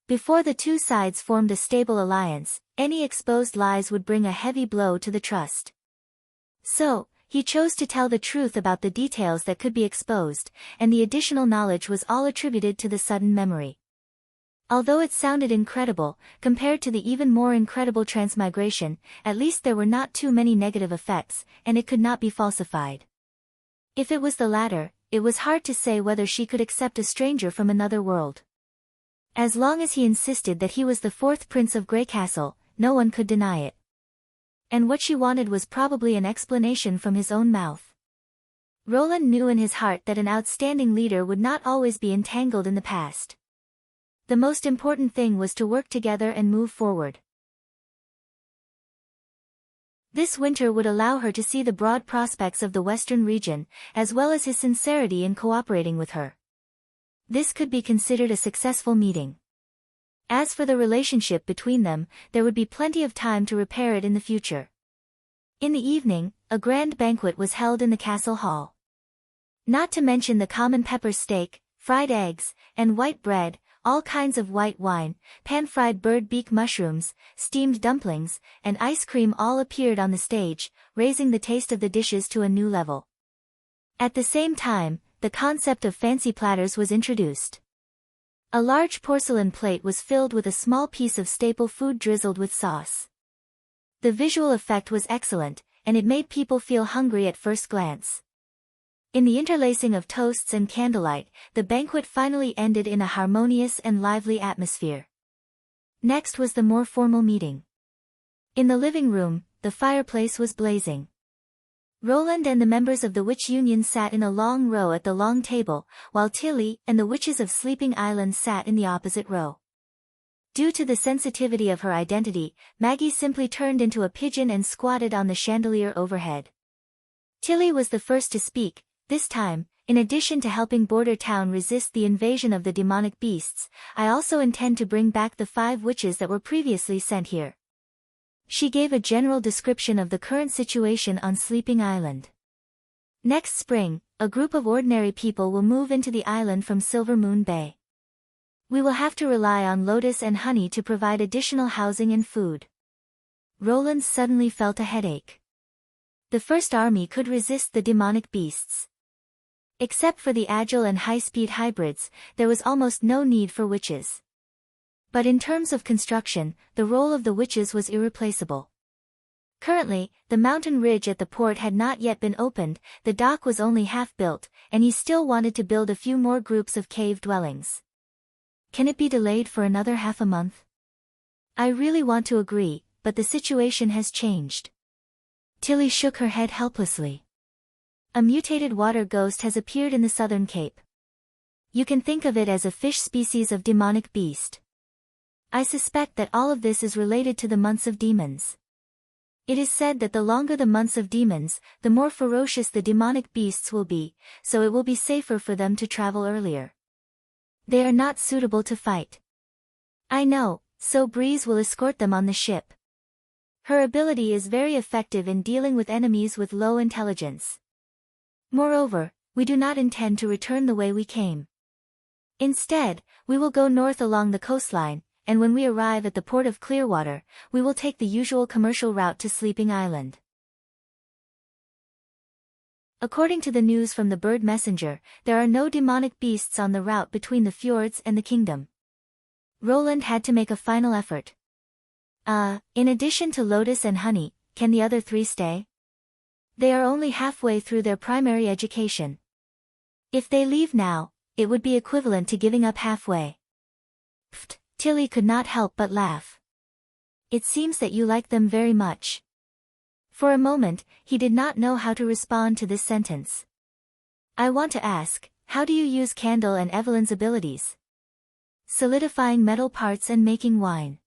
Before the two sides formed a stable alliance, any exposed lies would bring a heavy blow to the trust. So, he chose to tell the truth about the details that could be exposed, and the additional knowledge was all attributed to the sudden memory. Although it sounded incredible, compared to the even more incredible transmigration, at least there were not too many negative effects, and it could not be falsified. If it was the latter, it was hard to say whether she could accept a stranger from another world. As long as he insisted that he was the fourth prince of Greycastle, no one could deny it. And what she wanted was probably an explanation from his own mouth. Roland knew in his heart that an outstanding leader would not always be entangled in the past. The most important thing was to work together and move forward. This winter would allow her to see the broad prospects of the Western region, as well as his sincerity in cooperating with her. This could be considered a successful meeting. As for the relationship between them, there would be plenty of time to repair it in the future. In the evening, a grand banquet was held in the castle hall. Not to mention the common pepper steak, fried eggs, and white bread, all kinds of white wine, pan-fried bird beak mushrooms, steamed dumplings, and ice cream all appeared on the stage, raising the taste of the dishes to a new level. At the same time, the concept of fancy platters was introduced. A large porcelain plate was filled with a small piece of staple food drizzled with sauce. The visual effect was excellent, and it made people feel hungry at first glance. In the interlacing of toasts and candlelight, the banquet finally ended in a harmonious and lively atmosphere. Next was the more formal meeting. In the living room, the fireplace was blazing. Roland and the members of the Witch Union sat in a long row at the long table, while Tilly and the witches of Sleeping Island sat in the opposite row. Due to the sensitivity of her identity, Maggie simply turned into a pigeon and squatted on the chandelier overhead. Tilly was the first to speak. This time, in addition to helping Border Town resist the invasion of the demonic beasts, I also intend to bring back the 5 witches that were previously sent here. She gave a general description of the current situation on Sleeping Island. Next spring, a group of ordinary people will move into the island from Silver Moon Bay. We will have to rely on Lotus and Honey to provide additional housing and food. Roland suddenly felt a headache. The first army could resist the demonic beasts. Except for the agile and high-speed hybrids, there was almost no need for witches. But in terms of construction, the role of the witches was irreplaceable. Currently, the mountain ridge at the port had not yet been opened, the dock was only half built, and he still wanted to build a few more groups of cave dwellings. Can it be delayed for another half a month? I really want to agree, but the situation has changed. Tilly shook her head helplessly. A mutated water ghost has appeared in the southern cape. You can think of it as a fish species of demonic beast. I suspect that all of this is related to the months of demons. It is said that the longer the months of demons, the more ferocious the demonic beasts will be, so it will be safer for them to travel earlier. They are not suitable to fight. I know, so Breeze will escort them on the ship. Her ability is very effective in dealing with enemies with low intelligence. Moreover, we do not intend to return the way we came. Instead, we will go north along the coastline, and when we arrive at the port of Clearwater, we will take the usual commercial route to Sleeping Island. According to the news from the bird messenger, there are no demonic beasts on the route between the fjords and the kingdom. Roland had to make a final effort. In addition to Lotus and Honey, can the other 3 stay? They are only halfway through their primary education. If they leave now, it would be equivalent to giving up halfway. Pfft, Tilly could not help but laugh. It seems that you like them very much. For a moment, he did not know how to respond to this sentence. I want to ask, how do you use Candle and Evelyn's abilities? Solidifying metal parts and making wine.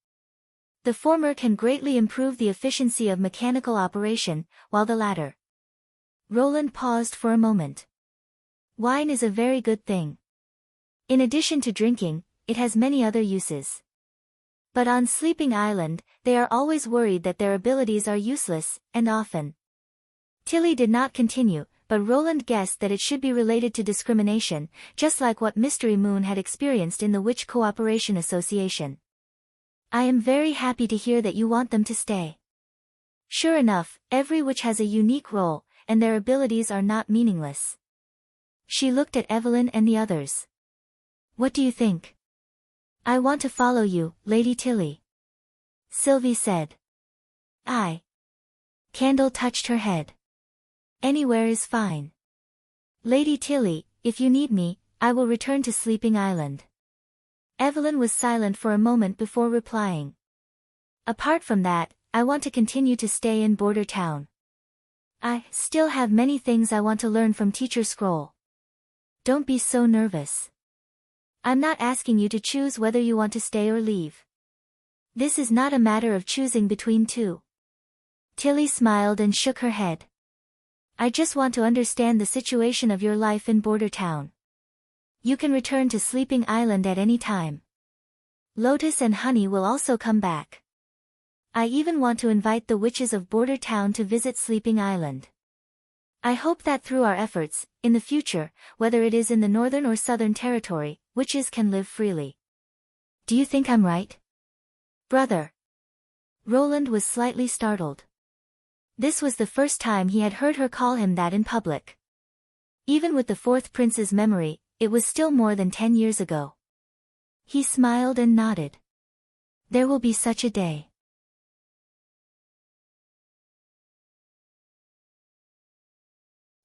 The former can greatly improve the efficiency of mechanical operation, while the latter. Roland paused for a moment. Wine is a very good thing. In addition to drinking, it has many other uses. But on Sleeping Island, they are always worried that their abilities are useless, and often. Tilly did not continue, but Roland guessed that it should be related to discrimination, just like what Mystery Moon had experienced in the Witch Cooperation Association. I am very happy to hear that you want them to stay. Sure enough, every witch has a unique role, and their abilities are not meaningless. She looked at Evelyn and the others. What do you think? I want to follow you, Lady Tilly. Sylvie said. Candle touched her head. Anywhere is fine. Lady Tilly, if you need me, I will return to Sleeping Island. Evelyn was silent for a moment before replying. Apart from that, I want to continue to stay in Border Town. I still have many things I want to learn from Teacher Scroll. Don't be so nervous. I'm not asking you to choose whether you want to stay or leave. This is not a matter of choosing between two. Tilly smiled and shook her head. I just want to understand the situation of your life in Border Town. You can return to Sleeping Island at any time. Lotus and Honey will also come back. I even want to invite the witches of Border Town to visit Sleeping Island. I hope that through our efforts, in the future, whether it is in the Northern or Southern Territory, witches can live freely. Do you think I'm right? Brother. Roland was slightly startled. This was the first time he had heard her call him that in public. Even with the fourth prince's memory, it was still more than 10 years ago. He smiled and nodded. There will be such a day.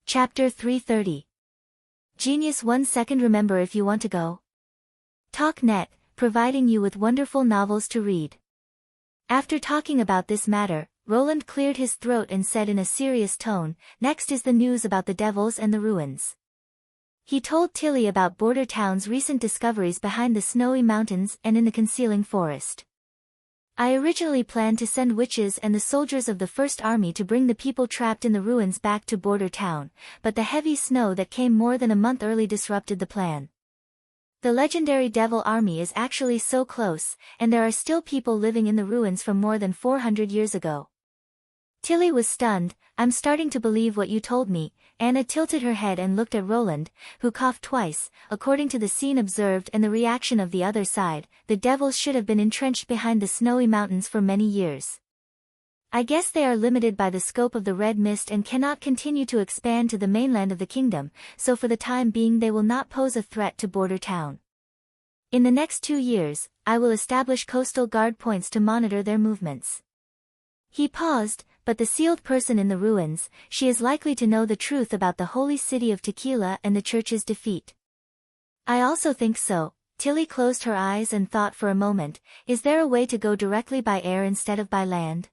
Chapter 330. Genius 1 second. Remember, if you want to go. TalkNet, providing you with wonderful novels to read. After talking about this matter, Roland cleared his throat and said in a serious tone, next is the news about the devils and the ruins. He told Tilly about Border Town's recent discoveries behind the snowy mountains and in the concealing forest. I originally planned to send witches and the soldiers of the First Army to bring the people trapped in the ruins back to Border Town, but the heavy snow that came more than a month early disrupted the plan. The legendary Devil Army is actually so close, and there are still people living in the ruins from more than 400 years ago. Tilly was stunned. I'm starting to believe what you told me. Anna tilted her head and looked at Roland, who coughed twice. According to the scene observed and the reaction of the other side, the devils should have been entrenched behind the snowy mountains for many years. I guess they are limited by the scope of the red mist and cannot continue to expand to the mainland of the kingdom, so for the time being they will not pose a threat to Border Town. In the next 2 years, I will establish coastal guard points to monitor their movements. He paused, but the sealed person in the ruins, she is likely to know the truth about the holy city of Tequila and the church's defeat. I also think so. Tilly closed her eyes and thought for a moment, is there a way to go directly by air instead of by land?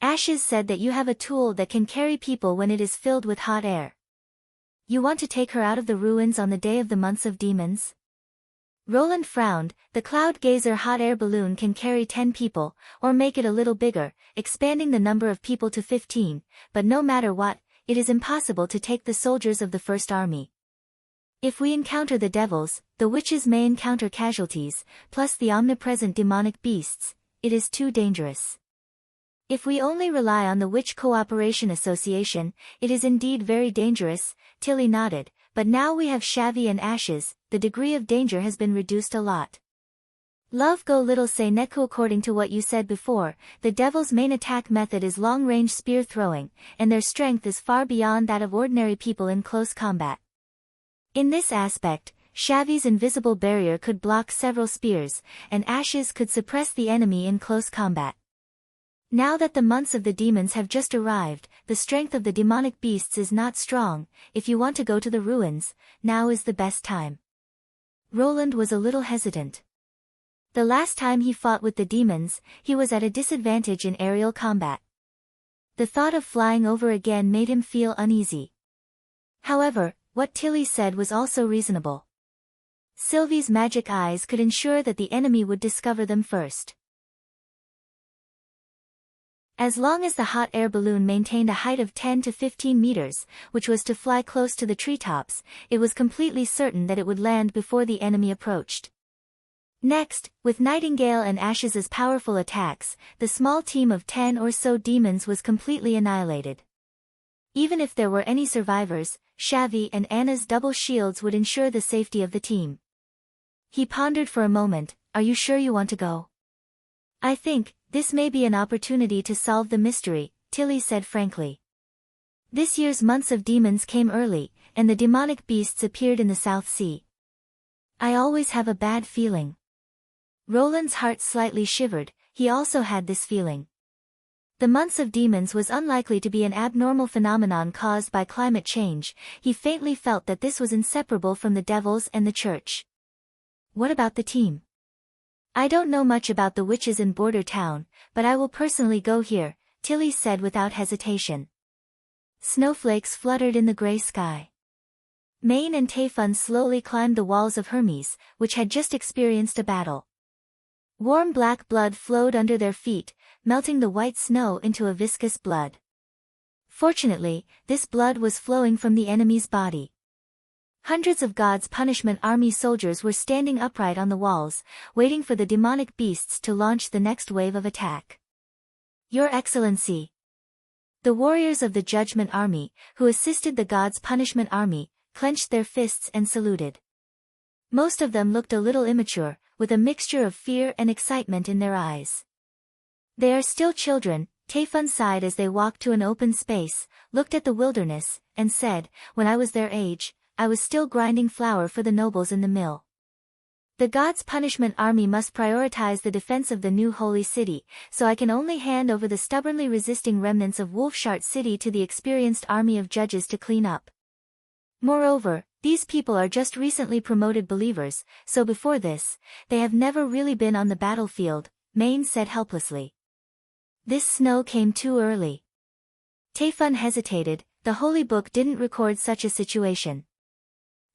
Ashes said that you have a tool that can carry people when it is filled with hot air. You want to take her out of the ruins on the day of the months of demons? Roland frowned. The Cloud Gazer hot air balloon can carry 10 people, or make it a little bigger, expanding the number of people to 15, but no matter what, it is impossible to take the soldiers of the First Army. If we encounter the devils, the witches may encounter casualties, plus the omnipresent demonic beasts. It is too dangerous. If we only rely on the Witch Cooperation Association, it is indeed very dangerous. Tilly nodded. But now we have Shavy and Ashes, the degree of danger has been reduced a lot. Love go little say Neku. According to what you said before, the devil's main attack method is long-range spear throwing, and their strength is far beyond that of ordinary people in close combat. In this aspect, Shavy's invisible barrier could block several spears, and Ashes could suppress the enemy in close combat. Now that the months of the demons have just arrived, the strength of the demonic beasts is not strong. If you want to go to the ruins, now is the best time. Roland was a little hesitant. The last time he fought with the demons, he was at a disadvantage in aerial combat. The thought of flying over again made him feel uneasy. However, what Tilly said was also reasonable. Sylvie's magic eyes could ensure that the enemy would discover them first. As long as the hot air balloon maintained a height of 10 to 15 meters, which was to fly close to the treetops, it was completely certain that it would land before the enemy approached. Next, with Nightingale and Ashes as powerful attacks, the small team of 10 or so demons was completely annihilated. Even if there were any survivors, Shavy and Anna's double shields would ensure the safety of the team. He pondered for a moment. Are you sure you want to go? I think this may be an opportunity to solve the mystery, Tilly said frankly. This year's months of demons came early, and the demonic beasts appeared in the South Sea. I always have a bad feeling. Roland's heart slightly shivered. He also had this feeling. The months of demons was unlikely to be an abnormal phenomenon caused by climate change. He faintly felt that this was inseparable from the devils and the church. What about the team? I don't know much about the witches in Border Town, but I will personally go here, Tilly said without hesitation. Snowflakes fluttered in the gray sky. Maine and Tayfun slowly climbed the walls of Hermes, which had just experienced a battle. Warm black blood flowed under their feet, melting the white snow into a viscous blood. Fortunately, this blood was flowing from the enemy's body. Hundreds of God's punishment army soldiers were standing upright on the walls, waiting for the demonic beasts to launch the next wave of attack. Your Excellency. The warriors of the Judgment Army, who assisted the God's punishment army, clenched their fists and saluted. Most of them looked a little immature, with a mixture of fear and excitement in their eyes. They are still children, Tayfun sighed as they walked to an open space, looked at the wilderness, and said, when I was their age, I was still grinding flour for the nobles in the mill. The God's punishment army must prioritize the defense of the new holy city, so I can only hand over the stubbornly resisting remnants of Wolfshart City to the experienced army of judges to clean up. Moreover, these people are just recently promoted believers, so before this, they have never really been on the battlefield, Maine said helplessly. This snow came too early. Tayfun hesitated. The Holy Book didn't record such a situation.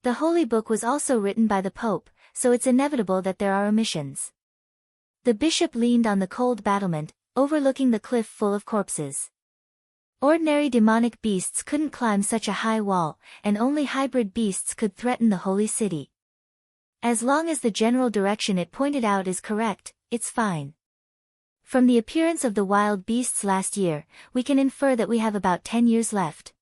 The Holy Book was also written by the Pope, so it's inevitable that there are omissions. The bishop leaned on the cold battlement, overlooking the cliff full of corpses. Ordinary demonic beasts couldn't climb such a high wall, and only hybrid beasts could threaten the holy city. As long as the general direction it pointed out is correct, it's fine. From the appearance of the wild beasts last year, we can infer that we have about 10 years left.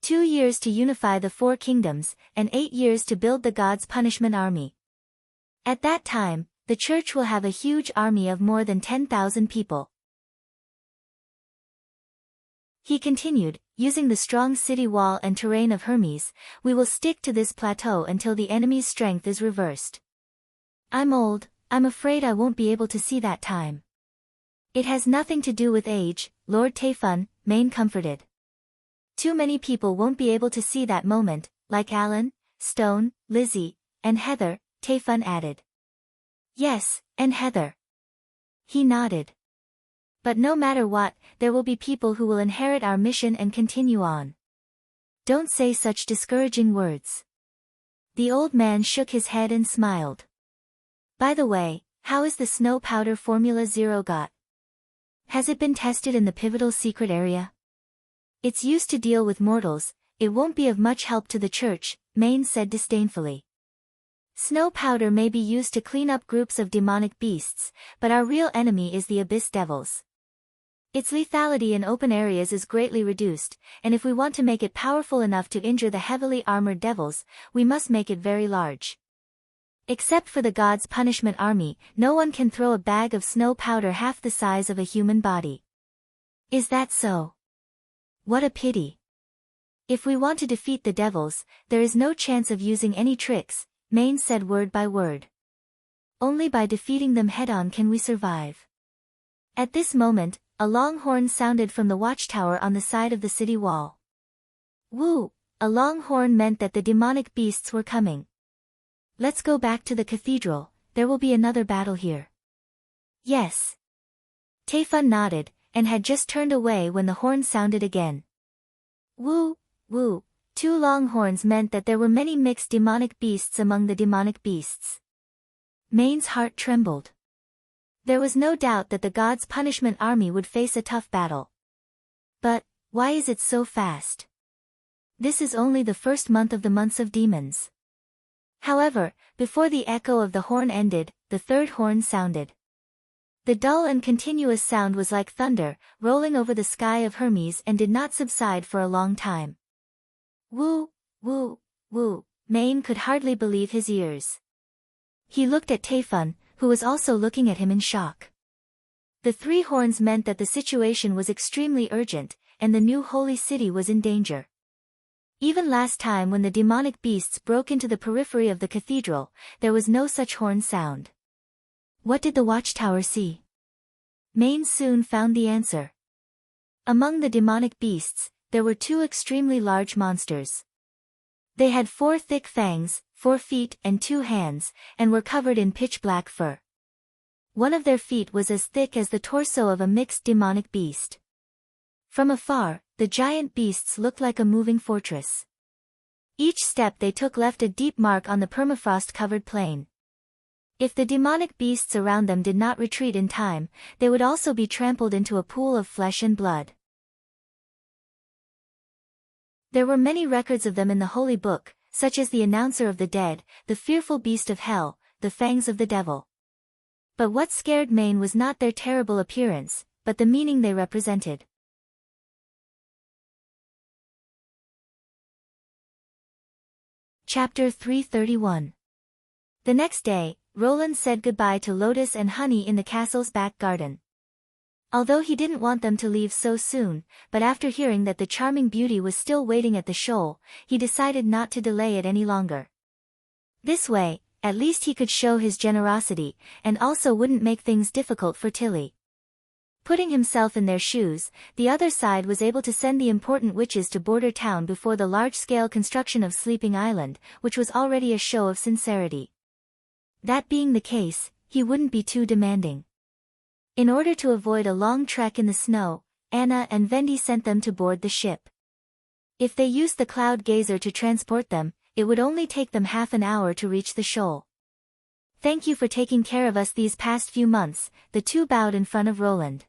2 years to unify the 4 kingdoms, and 8 years to build the God's punishment army. At that time, the church will have a huge army of more than 10,000 people. He continued, using the strong city wall and terrain of Hermes, we will stick to this plateau until the enemy's strength is reversed. I'm old, I'm afraid I won't be able to see that time. It has nothing to do with age, Lord Tayfun, Maine comforted. Too many people won't be able to see that moment, like Alan, Stone, Lizzie, and Heather, Tayfun added. Yes, and Heather. He nodded. But no matter what, there will be people who will inherit our mission and continue on. Don't say such discouraging words. The old man shook his head and smiled. By the way, how is the snow powder Formula Zero got? Has it been tested in the pivotal secret area? It's used to deal with mortals, it won't be of much help to the church, Maine said disdainfully. Snow powder may be used to clean up groups of demonic beasts, but our real enemy is the abyss devils. Its lethality in open areas is greatly reduced, and if we want to make it powerful enough to injure the heavily armored devils, we must make it very large. Except for the God's punishment army, no one can throw a bag of snow powder half the size of a human body. Is that so? What a pity. If we want to defeat the devils, there is no chance of using any tricks, Maine said word by word. Only by defeating them head-on can we survive. At this moment, a long horn sounded from the watchtower on the side of the city wall. Woo! A long horn meant that the demonic beasts were coming. Let's go back to the cathedral, there will be another battle here. Yes. Tayfun nodded, and had just turned away when the horn sounded again. Woo, woo, 2 long horns meant that there were many mixed demonic beasts among the demonic beasts. Maine's heart trembled. There was no doubt that the God's punishment army would face a tough battle. But, why is it so fast? This is only the first month of the months of demons. However, before the echo of the horn ended, the 3rd horn sounded. The dull and continuous sound was like thunder, rolling over the sky of Hermes and did not subside for a long time. Woo, woo, woo, Maine could hardly believe his ears. He looked at Tayfun, who was also looking at him in shock. The 3 horns meant that the situation was extremely urgent, and the new holy city was in danger. Even last time when the demonic beasts broke into the periphery of the cathedral, there was no such horn sound. What did the watchtower see? Maine soon found the answer. Among the demonic beasts, there were 2 extremely large monsters. They had 4 thick fangs, 4 feet and 2 hands, and were covered in pitch-black fur. One of their feet was as thick as the torso of a mixed demonic beast. From afar, the giant beasts looked like a moving fortress. Each step they took left a deep mark on the permafrost-covered plain. If the demonic beasts around them did not retreat in time, they would also be trampled into a pool of flesh and blood. There were many records of them in the Holy Book, such as the Announcer of the Dead, the Fearful Beast of Hell, the Fangs of the Devil. But what scared Maine was not their terrible appearance, but the meaning they represented. Chapter 331. The next day, Roland said goodbye to Lotus and Honey in the castle's back garden. Although he didn't want them to leave so soon, but after hearing that the charming beauty was still waiting at the shoal, he decided not to delay it any longer. This way, at least he could show his generosity, and also wouldn't make things difficult for Tilly. Putting himself in their shoes, the other side was able to send the important witches to Border Town before the large-scale construction of Sleeping Island, which was already a show of sincerity. That being the case, he wouldn't be too demanding. In order to avoid a long trek in the snow, Anna and Vendi sent them to board the ship. If they used the Cloud Gazer to transport them, it would only take them half an hour to reach the shoal. "Thank you for taking care of us these past few months," the two bowed in front of Roland.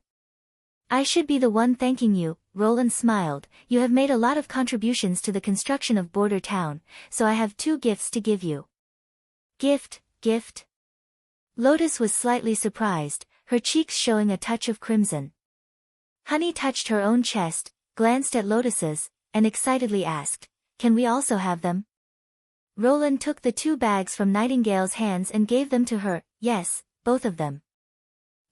"I should be the one thanking you," Roland smiled. "You have made a lot of contributions to the construction of Border Town, so I have 2 gifts to give you." Gift? Lotus was slightly surprised, her cheeks showing a touch of crimson. Honey touched her own chest, glanced at Lotus's, and excitedly asked, "Can we also have them?" Roland took the 2 bags from Nightingale's hands and gave them to her. "Yes, both of them."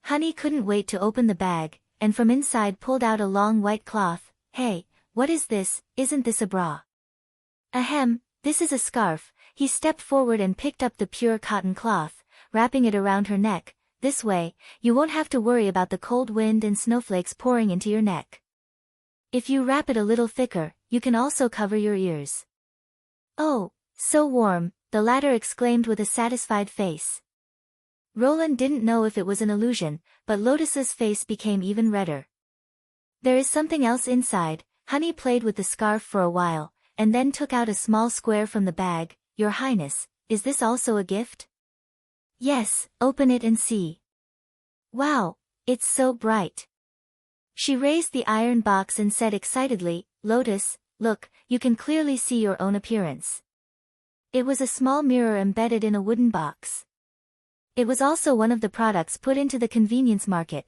Honey couldn't wait to open the bag, and from inside pulled out a long white cloth. "Hey, what is this? Isn't this a bra?" "Ahem, this is a scarf." He stepped forward and picked up the pure cotton cloth, wrapping it around her neck. "This way, you won't have to worry about the cold wind and snowflakes pouring into your neck. If you wrap it a little thicker, you can also cover your ears." "Oh, so warm," the latter exclaimed with a satisfied face. Roland didn't know if it was an illusion, but Lotus's face became even redder. "There is something else inside." Honey played with the scarf for a while, and then took out a small square from the bag. "Your Highness, is this also a gift?" "Yes, open it and see." "Wow, it's so bright." She raised the iron box and said excitedly, "Lotus, look, you can clearly see your own appearance." It was a small mirror embedded in a wooden box. It was also one of the products put into the convenience market.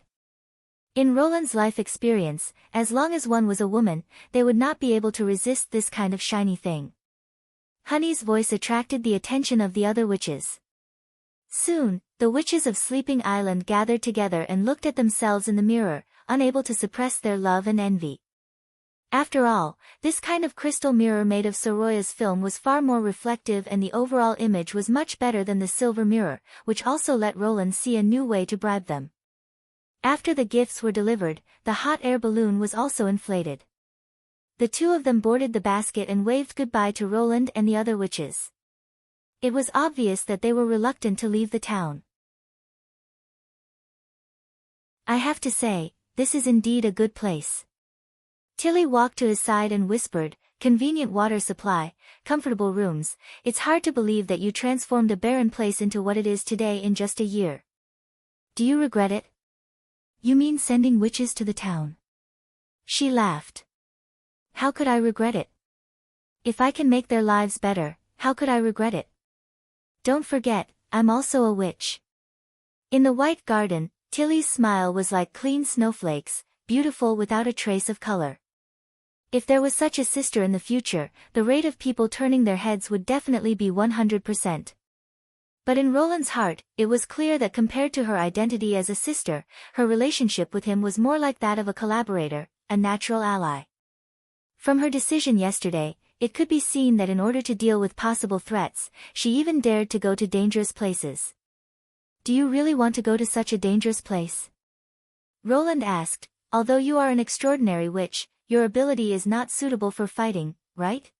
In Roland's life experience, as long as one was a woman, they would not be able to resist this kind of shiny thing. Honey's voice attracted the attention of the other witches. Soon, the witches of Sleeping Island gathered together and looked at themselves in the mirror, unable to suppress their love and envy. After all, this kind of crystal mirror made of Soroya's film was far more reflective, and the overall image was much better than the silver mirror, which also let Roland see a new way to bribe them. After the gifts were delivered, the hot air balloon was also inflated. The 2 of them boarded the basket and waved goodbye to Roland and the other witches. It was obvious that they were reluctant to leave the town. "I have to say, this is indeed a good place." Tilly walked to his side and whispered, "Convenient water supply, comfortable rooms. It's hard to believe that you transformed a barren place into what it is today in just a year. Do you regret it?" "You mean sending witches to the town?" She laughed. "How could I regret it? If I can make their lives better, how could I regret it? Don't forget, I'm also a witch." In the white garden, Tilly's smile was like clean snowflakes, beautiful without a trace of color. If there was such a sister in the future, the rate of people turning their heads would definitely be 100%. But in Roland's heart, it was clear that compared to her identity as a sister, her relationship with him was more like that of a collaborator, a natural ally. From her decision yesterday, it could be seen that in order to deal with possible threats, she even dared to go to dangerous places. "Do you really want to go to such a dangerous place?" Roland asked. "Although you are an extraordinary witch, your ability is not suitable for fighting, right?"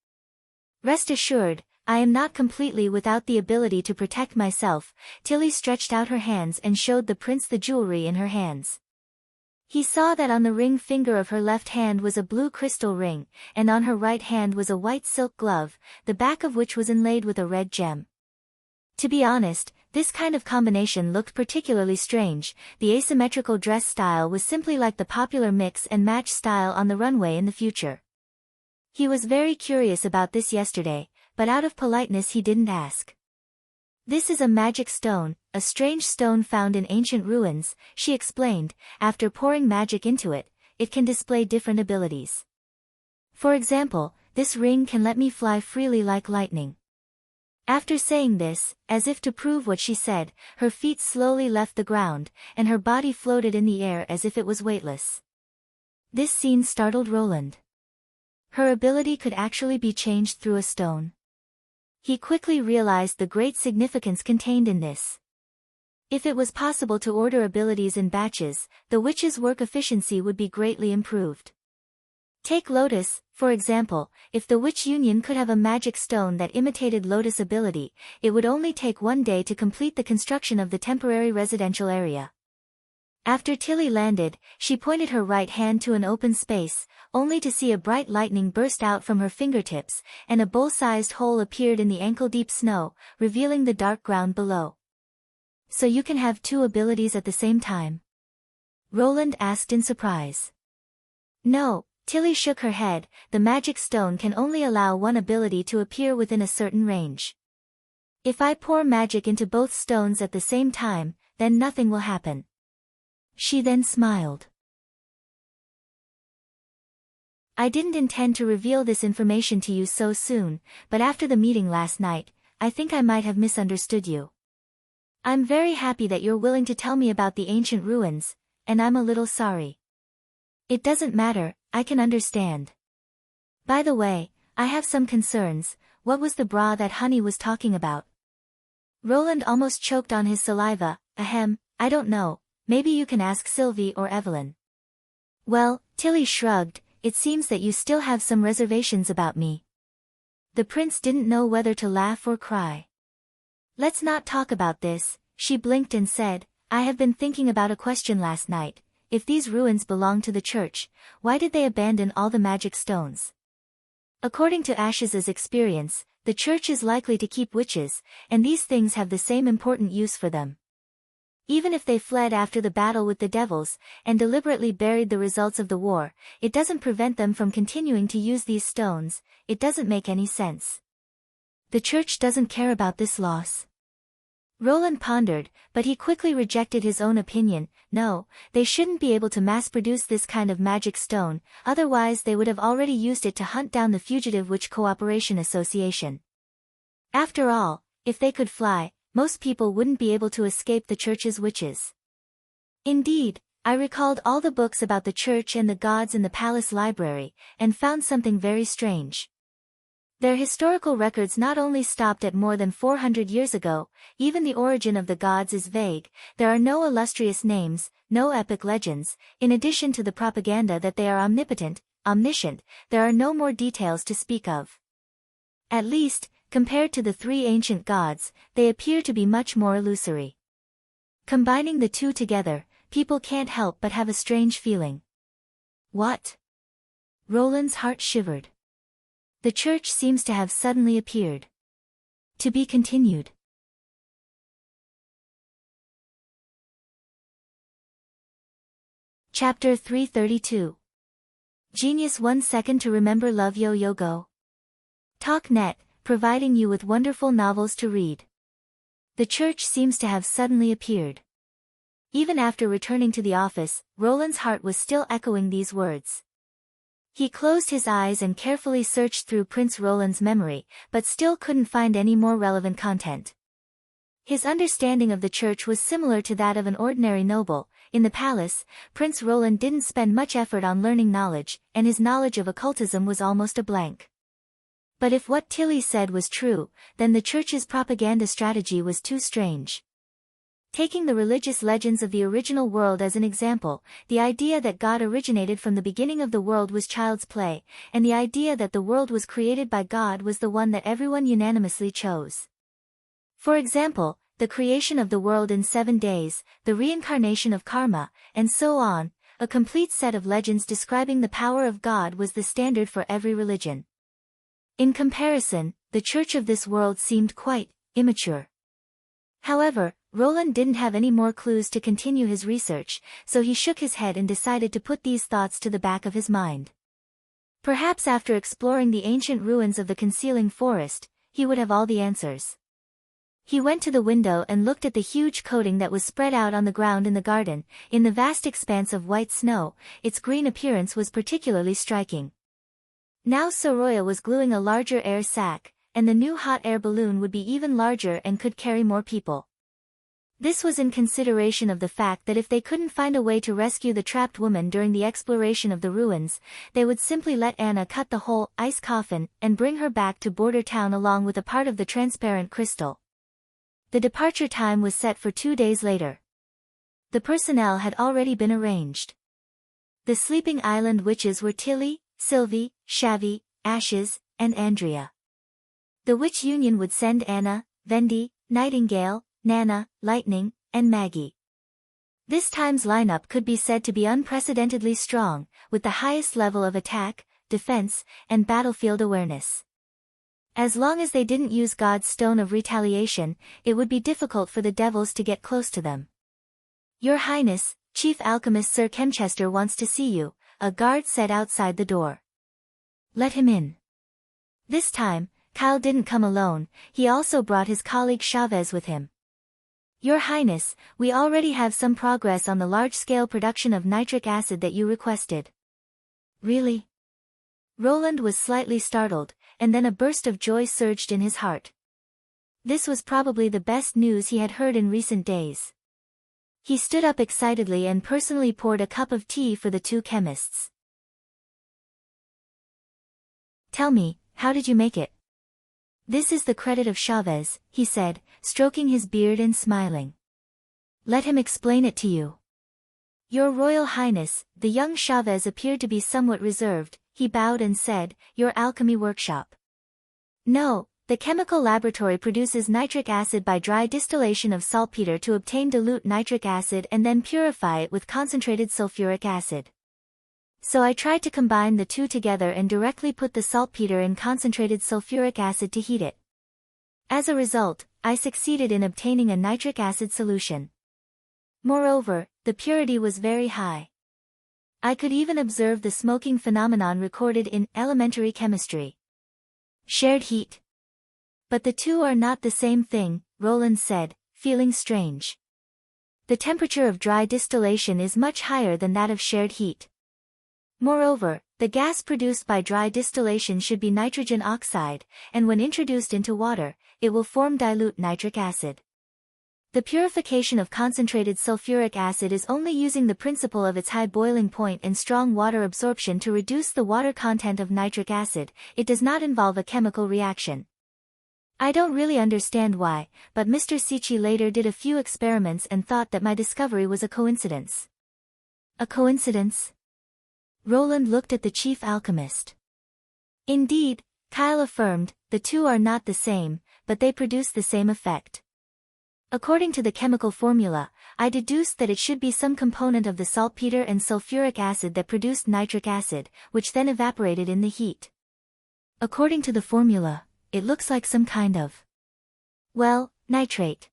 "Rest assured, I am not completely without the ability to protect myself. Tilly stretched out her hands and showed the prince the jewelry in her hands. He saw that on the ring finger of her left hand was a blue crystal ring, and on her right hand was a white silk glove, the back of which was inlaid with a red gem. To be honest, this kind of combination looked particularly strange. The asymmetrical dress style was simply like the popular mix and match style on the runway in the future. He was very curious about this yesterday, but out of politeness he didn't ask. This is a magic stone, a strange stone found in ancient ruins, she explained. After pouring magic into it, it can display different abilities. For example, this ring can let me fly freely like lightning. After saying this, as if to prove what she said, her feet slowly left the ground, and her body floated in the air as if it was weightless. This scene startled Roland. Her ability could actually be changed through a stone. He quickly realized the great significance contained in this. If it was possible to order abilities in batches, the witch's work efficiency would be greatly improved. Take Lotus, for example. If the witch union could have a magic stone that imitated Lotus ability, it would only take 1 day to complete the construction of the temporary residential area. After Tilly landed, she pointed her right hand to an open space, only to see a bright lightning burst out from her fingertips, and a bowl-sized hole appeared in the ankle-deep snow, revealing the dark ground below. So you can have 2 abilities at the same time? Roland asked in surprise. No, Tilly shook her head. The magic stone can only allow 1 ability to appear within a certain range. If I pour magic into both stones at the same time, then nothing will happen. She then smiled. I didn't intend to reveal this information to you so soon, but after the meeting last night, I think I might have misunderstood you. I'm very happy that you're willing to tell me about the ancient ruins, and I'm a little sorry. It doesn't matter, I can understand. By the way, I have some concerns. What was the bra that Honey was talking about? Roland almost choked on his saliva. Ahem, I don't know. Maybe you can ask Sylvie or Evelyn. Well, Tilly shrugged, it seems that you still have some reservations about me. The prince didn't know whether to laugh or cry. Let's not talk about this, she blinked and said, I have been thinking about a question last night. If these ruins belong to the church, why did they abandon all the magic stones? According to Ashes's experience, the church is likely to keep witches, and these things have the same important use for them. Even if they fled after the battle with the devils, and deliberately buried the results of the war, it doesn't prevent them from continuing to use these stones. It doesn't make any sense. The church doesn't care about this loss. Roland pondered, but he quickly rejected his own opinion. No, they shouldn't be able to mass-produce this kind of magic stone, otherwise they would have already used it to hunt down the Fugitive Witch Cooperation Association. After all, if they could fly, most people wouldn't be able to escape the church's witches. Indeed, I recalled all the books about the church and the gods in the palace library, and found something very strange. Their historical records not only stopped at more than 400 years ago, even the origin of the gods is vague. There are no illustrious names, no epic legends. In addition to the propaganda that they are omnipotent, omniscient, there are no more details to speak of. At least, compared to the 3 ancient gods, they appear to be much more illusory. Combining the 2 together, people can't help but have a strange feeling. What? Roland's heart shivered. The church seems to have suddenly appeared. To be continued. Chapter 332. Genius 1 second to remember love yo go. TalkNet, providing you with wonderful novels to read. The church seems to have suddenly appeared. Even after returning to the office, Roland's heart was still echoing these words. He closed his eyes and carefully searched through Prince Roland's memory, but still couldn't find any more relevant content. His understanding of the church was similar to that of an ordinary noble. In the palace, Prince Roland didn't spend much effort on learning knowledge, and his knowledge of occultism was almost a blank. But if what Tilly said was true, then the church's propaganda strategy was too strange. Taking the religious legends of the original world as an example, the idea that God originated from the beginning of the world was child's play, and the idea that the world was created by God was the one that everyone unanimously chose. For example, the creation of the world in 7 days, the reincarnation of karma, and so on, a complete set of legends describing the power of God was the standard for every religion. In comparison, the church of this world seemed quite immature. However, Roland didn't have any more clues to continue his research, so he shook his head and decided to put these thoughts to the back of his mind. Perhaps after exploring the ancient ruins of the concealing forest, he would have all the answers. He went to the window and looked at the huge coating that was spread out on the ground in the garden. In the vast expanse of white snow, its green appearance was particularly striking. Now Soroya was gluing a larger air sac, and the new hot air balloon would be even larger and could carry more people. This was in consideration of the fact that if they couldn't find a way to rescue the trapped woman during the exploration of the ruins, they would simply let Anna cut the whole ice coffin and bring her back to Border Town along with a part of the transparent crystal. The departure time was set for 2 days later. The personnel had already been arranged. The sleeping island witches were Tilly, Sylvie, Shavi, Ashes, and Andrea. The witch union would send Anna, Vendi, Nightingale, Nana, Lightning, and Maggie. This time's lineup could be said to be unprecedentedly strong, with the highest level of attack, defense, and battlefield awareness. As long as they didn't use God's stone of retaliation, it would be difficult for the devils to get close to them. "Your Highness, Chief Alchemist Sir Kemchester wants to see you," a guard said outside the door. "Let him in." This time, Kyle didn't come alone, he also brought his colleague Chavez with him. "Your Highness, we already have some progress on the large-scale production of nitric acid that you requested." "Really?" Roland was slightly startled, and then a burst of joy surged in his heart. This was probably the best news he had heard in recent days. He stood up excitedly and personally poured a cup of tea for the two chemists. "Tell me, how did you make it?" "This is the credit of Chavez," he said, stroking his beard and smiling. "Let him explain it to you." "Your Royal Highness," the young Chavez appeared to be somewhat reserved. He bowed and said, "Your alchemy workshop." "No, the chemical laboratory produces nitric acid by dry distillation of saltpeter to obtain dilute nitric acid and then purify it with concentrated sulfuric acid. So I tried to combine the two together and directly put the saltpeter in concentrated sulfuric acid to heat it. As a result, I succeeded in obtaining a nitric acid solution. Moreover, the purity was very high. I could even observe the smoking phenomenon recorded in elementary chemistry. Shared heat. But the two are not the same thing, Roland said, feeling strange. The temperature of dry distillation is much higher than that of shared heat. Moreover, the gas produced by dry distillation should be nitrogen oxide, and when introduced into water, it will form dilute nitric acid. The purification of concentrated sulfuric acid is only using the principle of its high boiling point and strong water absorption to reduce the water content of nitric acid. It does not involve a chemical reaction. I don't really understand why, but Mr. Sichi later did a few experiments and thought that my discovery was a coincidence. A coincidence? Roland looked at the chief alchemist. Indeed, Kyle affirmed, the two are not the same, but they produce the same effect. According to the chemical formula, I deduced that it should be some component of the saltpeter and sulfuric acid that produced nitric acid, which then evaporated in the heat. According to the formula, it looks like some kind of, well, nitrate.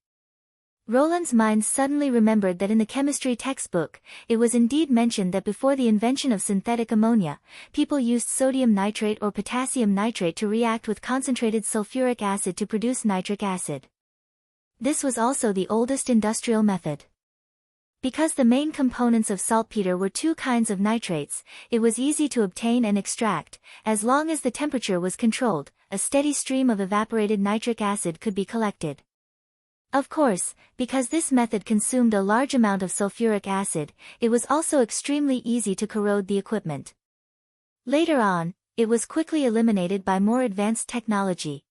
Roland's mind suddenly remembered that in the chemistry textbook, it was indeed mentioned that before the invention of synthetic ammonia, people used sodium nitrate or potassium nitrate to react with concentrated sulfuric acid to produce nitric acid. This was also the oldest industrial method. Because the main components of saltpeter were two kinds of nitrates, it was easy to obtain and extract. As long as the temperature was controlled, a steady stream of evaporated nitric acid could be collected. Of course, because this method consumed a large amount of sulfuric acid, it was also extremely easy to corrode the equipment. Later on, it was quickly eliminated by more advanced technology.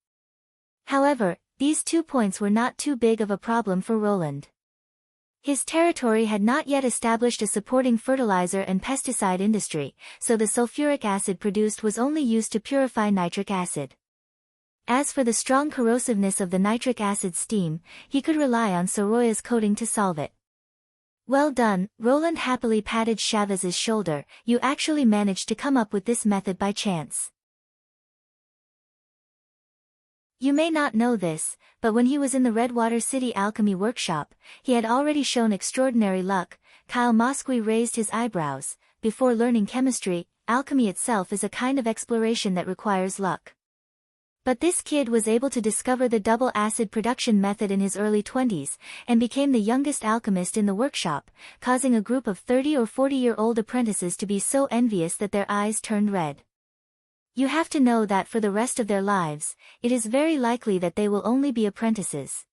However, these 2 points were not too big of a problem for Roland. His territory had not yet established a supporting fertilizer and pesticide industry, so the sulfuric acid produced was only used to purify nitric acid. As for the strong corrosiveness of the nitric acid steam, he could rely on Soroya's coating to solve it. Well done, Roland happily patted Chavez's shoulder, you actually managed to come up with this method by chance. You may not know this, but when he was in the Redwater City Alchemy Workshop, he had already shown extraordinary luck. Kyle Mosqui raised his eyebrows. Before learning chemistry, alchemy itself is a kind of exploration that requires luck. But this kid was able to discover the double acid production method in his early 20s, and became the youngest alchemist in the workshop, causing a group of 30 or 40-year-old apprentices to be so envious that their eyes turned red. You have to know that for the rest of their lives, it is very likely that they will only be apprentices.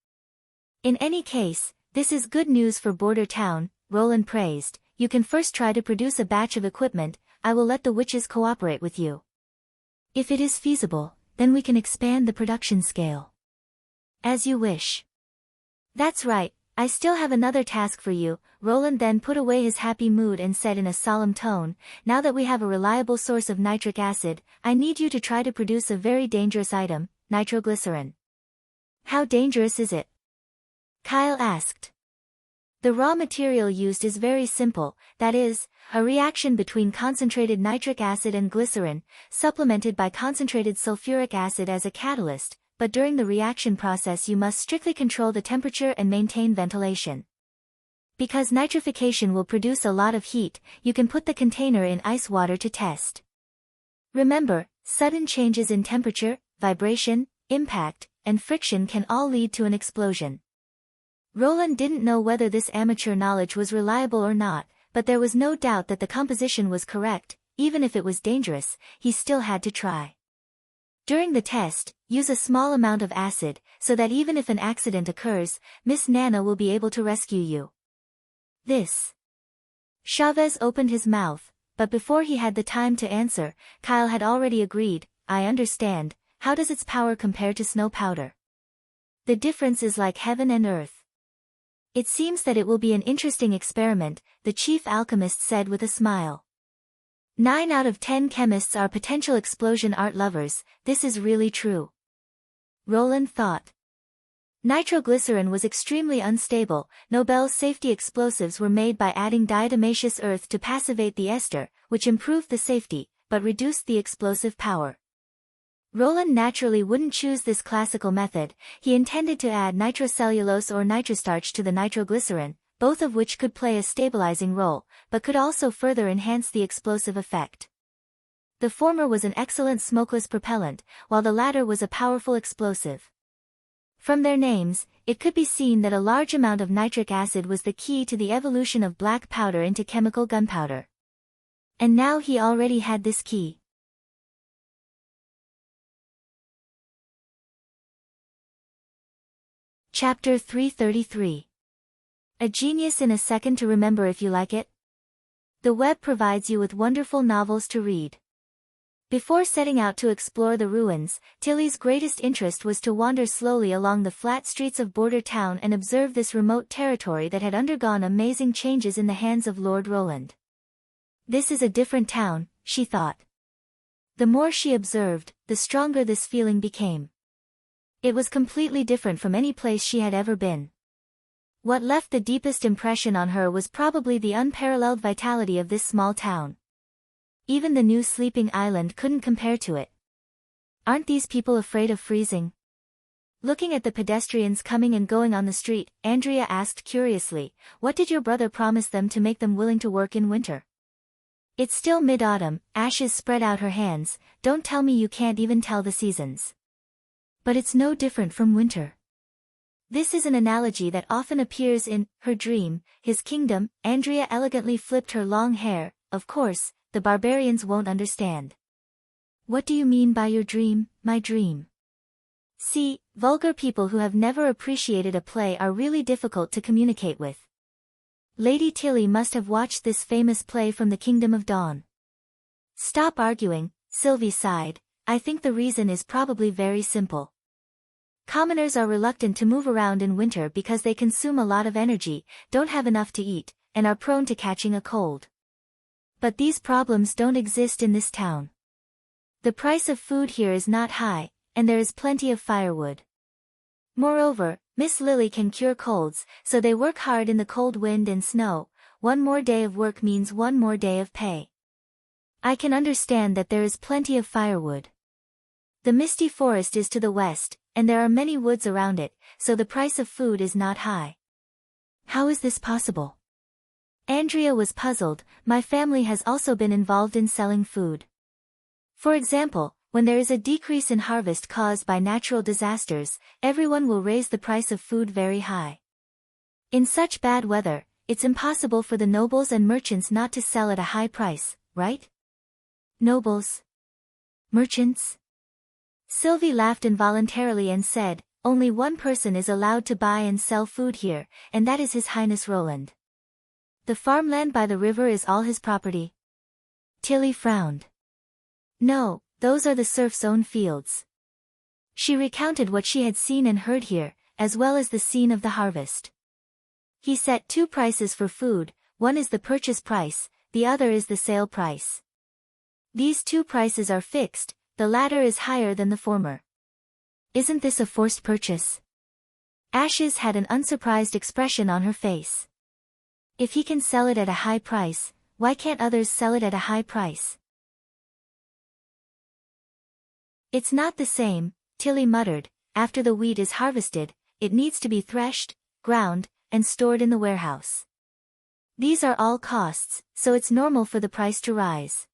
In any case, this is good news for Border Town, Roland praised. You can first try to produce a batch of equipment. I will let the witches cooperate with you. If it is feasible, then we can expand the production scale. As you wish. That's right, I still have another task for you. Roland then put away his happy mood and said in a solemn tone, now that we have a reliable source of nitric acid, I need you to try to produce a very dangerous item, nitroglycerin. How dangerous is it? Kyle asked. The raw material used is very simple, that is, a reaction between concentrated nitric acid and glycerin, supplemented by concentrated sulfuric acid as a catalyst, but during the reaction process you must strictly control the temperature and maintain ventilation. Because nitrification will produce a lot of heat, you can put the container in ice water to test. Remember, sudden changes in temperature, vibration, impact, and friction can all lead to an explosion. Roland didn't know whether this amateur knowledge was reliable or not, but there was no doubt that the composition was correct. Even if it was dangerous, he still had to try. During the test, use a small amount of acid, so that even if an accident occurs, Miss Nana will be able to rescue you. This. Chavez opened his mouth, but before he had the time to answer, Kyle had already agreed, I understand. How does its power compare to snow powder? The difference is like heaven and earth. It seems that it will be an interesting experiment, the chief alchemist said with a smile. 9 out of 10 chemists are potential explosion art lovers, this is really true. Roland thought. Nitroglycerin was extremely unstable. Nobel's safety explosives were made by adding diatomaceous earth to passivate the ester, which improved the safety, but reduced the explosive power. Roland naturally wouldn't choose this classical method. He intended to add nitrocellulose or nitrostarch to the nitroglycerin, both of which could play a stabilizing role, but could also further enhance the explosive effect. The former was an excellent smokeless propellant, while the latter was a powerful explosive. From their names, it could be seen that a large amount of nitric acid was the key to the evolution of black powder into chemical gunpowder. And now he already had this key. Chapter 333. A genius in a second to remember if you like it. The web provides you with wonderful novels to read. Before setting out to explore the ruins, Tilly's greatest interest was to wander slowly along the flat streets of Border Town and observe this remote territory that had undergone amazing changes in the hands of Lord Roland. This is a different town, she thought. The more she observed, the stronger this feeling became. It was completely different from any place she had ever been. What left the deepest impression on her was probably the unparalleled vitality of this small town. Even the new sleeping island couldn't compare to it. Aren't these people afraid of freezing? Looking at the pedestrians coming and going on the street, Andrea asked curiously, what did your brother promise them to make them willing to work in winter? It's still mid-autumn, Ashes spread out her hands, don't tell me you can't even tell the seasons. But it's no different from winter. This is an analogy that often appears in Her Dream, His Kingdom. Andrea elegantly flipped her long hair. Of course, the barbarians won't understand. What do you mean by your dream, my dream? See, vulgar people who have never appreciated a play are really difficult to communicate with. Lady Tilly must have watched this famous play from the Kingdom of Dawn. Stop arguing, Sylvie sighed. I think the reason is probably very simple. Commoners are reluctant to move around in winter because they consume a lot of energy, don't have enough to eat, and are prone to catching a cold. But these problems don't exist in this town. The price of food here is not high, and there is plenty of firewood. Moreover, Miss Lily can cure colds, so they work hard in the cold wind and snow. One more day of work means one more day of pay. I can understand that there is plenty of firewood. The misty forest is to the west, and there are many woods around it, so the price of food is not high. How is this possible? Andrea was puzzled. My family has also been involved in selling food. For example, when there is a decrease in harvest caused by natural disasters, everyone will raise the price of food very high. In such bad weather, it's impossible for the nobles and merchants not to sell at a high price, right? Nobles? Merchants? Sylvie laughed involuntarily and said, only one person is allowed to buy and sell food here, and that is His Highness Roland. The farmland by the river is all his property. Tilly frowned. No, those are the serfs' own fields. She recounted what she had seen and heard here, as well as the scene of the harvest. He set two prices for food, one is the purchase price, the other is the sale price. These two prices are fixed, the latter is higher than the former. Isn't this a forced purchase? Ashes had an unsurprised expression on her face. If he can sell it at a high price, why can't others sell it at a high price? It's not the same, Tilly muttered. After the wheat is harvested, it needs to be threshed, ground, and stored in the warehouse. These are all costs, so it's normal for the price to rise.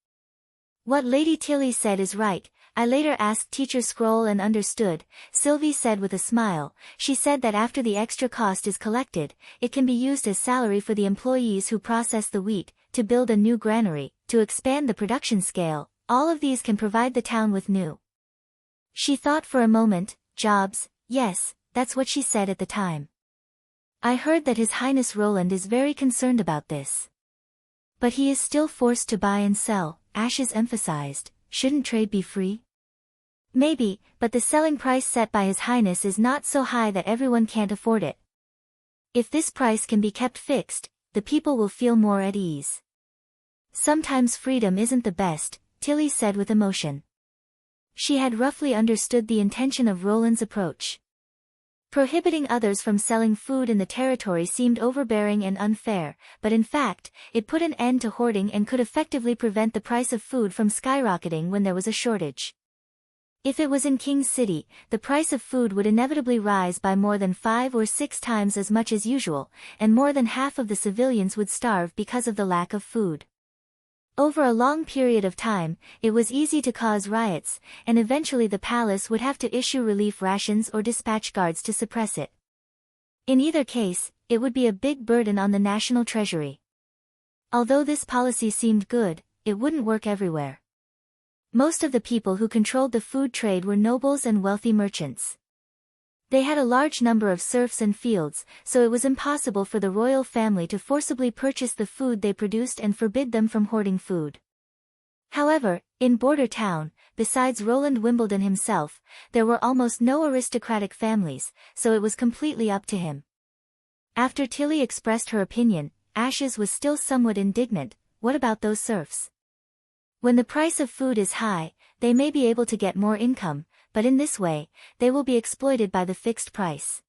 What Lady Tilly said is right. I later asked Teacher Scroll and understood, Sylvie said with a smile. She said that after the extra cost is collected, it can be used as salary for the employees who process the wheat, to build a new granary, to expand the production scale. All of these can provide the town with new. She thought for a moment, jobs. Yes, that's what she said at the time. I heard that His Highness Roland is very concerned about this. But he is still forced to buy and sell, Ashes emphasized. Shouldn't trade be free? Maybe, but the selling price set by His Highness is not so high that everyone can't afford it. If this price can be kept fixed, the people will feel more at ease. Sometimes freedom isn't the best, Tilly said with emotion. She had roughly understood the intention of Roland's approach. Prohibiting others from selling food in the territory seemed overbearing and unfair, but in fact, it put an end to hoarding and could effectively prevent the price of food from skyrocketing when there was a shortage. If it was in King's City, the price of food would inevitably rise by more than 5 or 6 times as much as usual, and more than half of the civilians would starve because of the lack of food. Over a long period of time, it was easy to cause riots, and eventually the palace would have to issue relief rations or dispatch guards to suppress it. In either case, it would be a big burden on the national treasury. Although this policy seemed good, it wouldn't work everywhere. Most of the people who controlled the food trade were nobles and wealthy merchants. They had a large number of serfs and fields, so it was impossible for the royal family to forcibly purchase the food they produced and forbid them from hoarding food. However, in Border Town, besides Roland Wimbledon himself, there were almost no aristocratic families, so it was completely up to him. After Tilly expressed her opinion, Ashes was still somewhat indignant. What about those serfs? When the price of food is high, they may be able to get more income, but in this way, they will be exploited by the fixed price.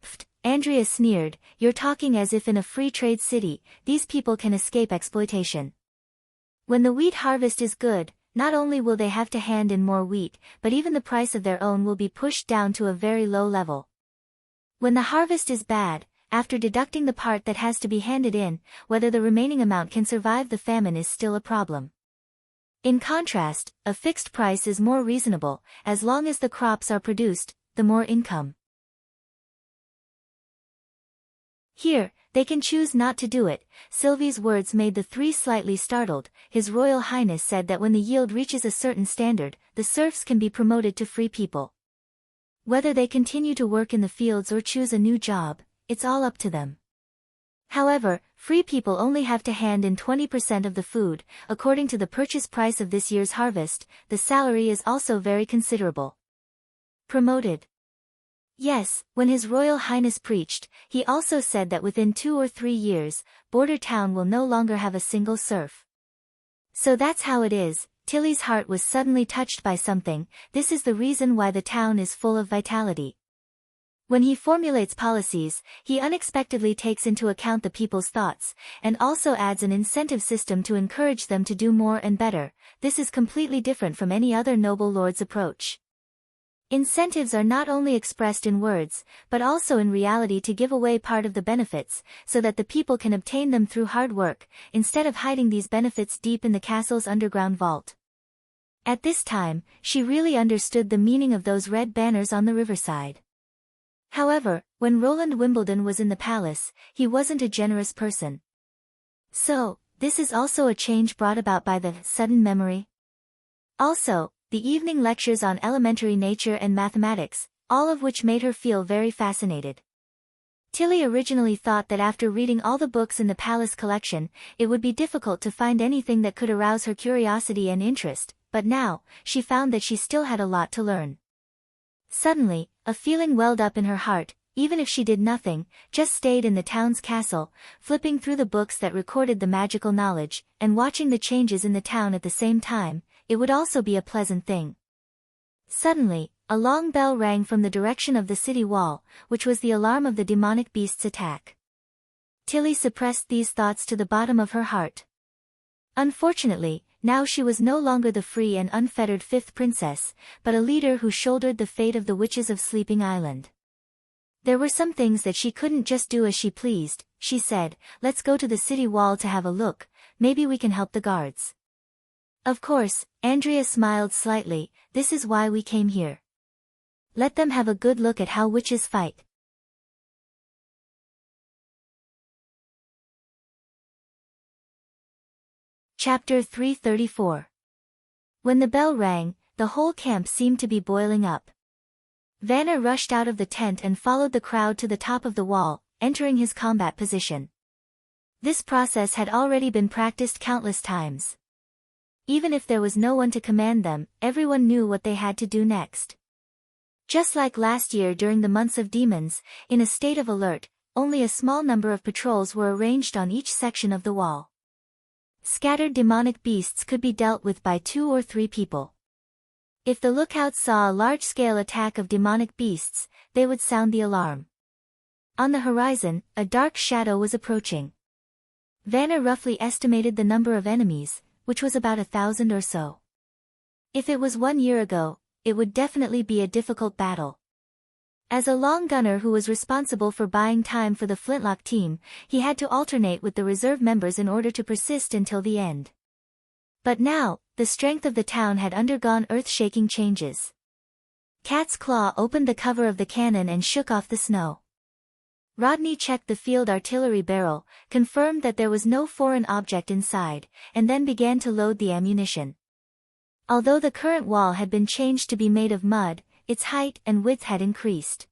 Pfft, Andrea sneered, you're talking as if in a free trade city, these people can escape exploitation. When the wheat harvest is good, not only will they have to hand in more wheat, but even the price of their own will be pushed down to a very low level. When the harvest is bad, after deducting the part that has to be handed in, whether the remaining amount can survive the famine is still a problem. In contrast, a fixed price is more reasonable. As long as the crops are produced, the more income. Here, they can choose not to do it. Sylvie's words made the three slightly startled. His Royal Highness said that when the yield reaches a certain standard, the serfs can be promoted to free people. Whether they continue to work in the fields or choose a new job, it's all up to them. However, free people only have to hand in 20% of the food. According to the purchase price of this year's harvest, the salary is also very considerable. Promoted. Yes, when His Royal Highness preached, he also said that within 2 or 3 years, Border Town will no longer have a single serf. So that's how it is. Tilly's heart was suddenly touched by something. This is the reason why the town is full of vitality. When he formulates policies, he unexpectedly takes into account the people's thoughts, and also adds an incentive system to encourage them to do more and better. This is completely different from any other noble lord's approach. Incentives are not only expressed in words, but also in reality to give away part of the benefits, so that the people can obtain them through hard work, instead of hiding these benefits deep in the castle's underground vault. At this time, she really understood the meaning of those red banners on the riverside. However, when Roland Wimbledon was in the palace, he wasn't a generous person. So, this is also a change brought about by the sudden memory. Also, the evening lectures on elementary nature and mathematics, all of which made her feel very fascinated. Tilly originally thought that after reading all the books in the palace collection, it would be difficult to find anything that could arouse her curiosity and interest, but now, she found that she still had a lot to learn. Suddenly, a feeling welled up in her heart. Even if she did nothing, just stayed in the town's castle, flipping through the books that recorded the magical knowledge, and watching the changes in the town at the same time, it would also be a pleasant thing. Suddenly, a long bell rang from the direction of the city wall, which was the alarm of the demonic beast's attack. Tilly suppressed these thoughts to the bottom of her heart. Unfortunately, now she was no longer the free and unfettered fifth princess, but a leader who shouldered the fate of the witches of Sleeping Island. There were some things that she couldn't just do as she pleased. She said, "Let's go to the city wall to have a look, maybe we can help the guards." Of course, Andrea smiled slightly. "This is why we came here. Let them have a good look at how witches fight." Chapter 334. When the bell rang, the whole camp seemed to be boiling up. Vanna rushed out of the tent and followed the crowd to the top of the wall, entering his combat position. This process had already been practiced countless times. Even if there was no one to command them, everyone knew what they had to do next. Just like last year during the months of demons, in a state of alert, only a small number of patrols were arranged on each section of the wall. Scattered demonic beasts could be dealt with by 2 or 3 people. If the lookouts saw a large-scale attack of demonic beasts, they would sound the alarm. On the horizon, a dark shadow was approaching. Vanna roughly estimated the number of enemies, which was about 1,000 or so. If it was 1 year ago, it would definitely be a difficult battle. As a long gunner who was responsible for buying time for the flintlock team, he had to alternate with the reserve members in order to persist until the end. But now, the strength of the town had undergone earth-shaking changes. Cat's Claw opened the cover of the cannon and shook off the snow. Rodney checked the field artillery barrel, confirmed that there was no foreign object inside, and then began to load the ammunition. Although the current wall had been changed to be made of mud, its height and width had increased.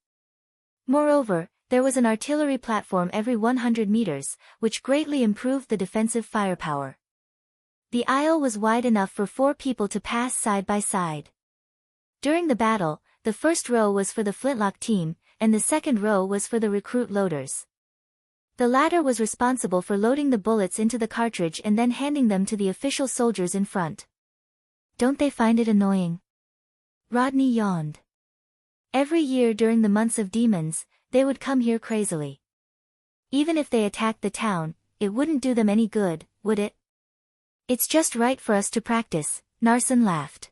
Moreover, there was an artillery platform every 100 meters, which greatly improved the defensive firepower. The aisle was wide enough for 4 people to pass side by side. During the battle, the first row was for the flintlock team, and the second row was for the recruit loaders. The latter was responsible for loading the bullets into the cartridge and then handing them to the official soldiers in front. "Don't they find it annoying?" Rodney yawned. Every year during the months of demons, they would come here crazily. Even if they attacked the town, it wouldn't do them any good, would it? "It's just right for us to practice," Narsen laughed.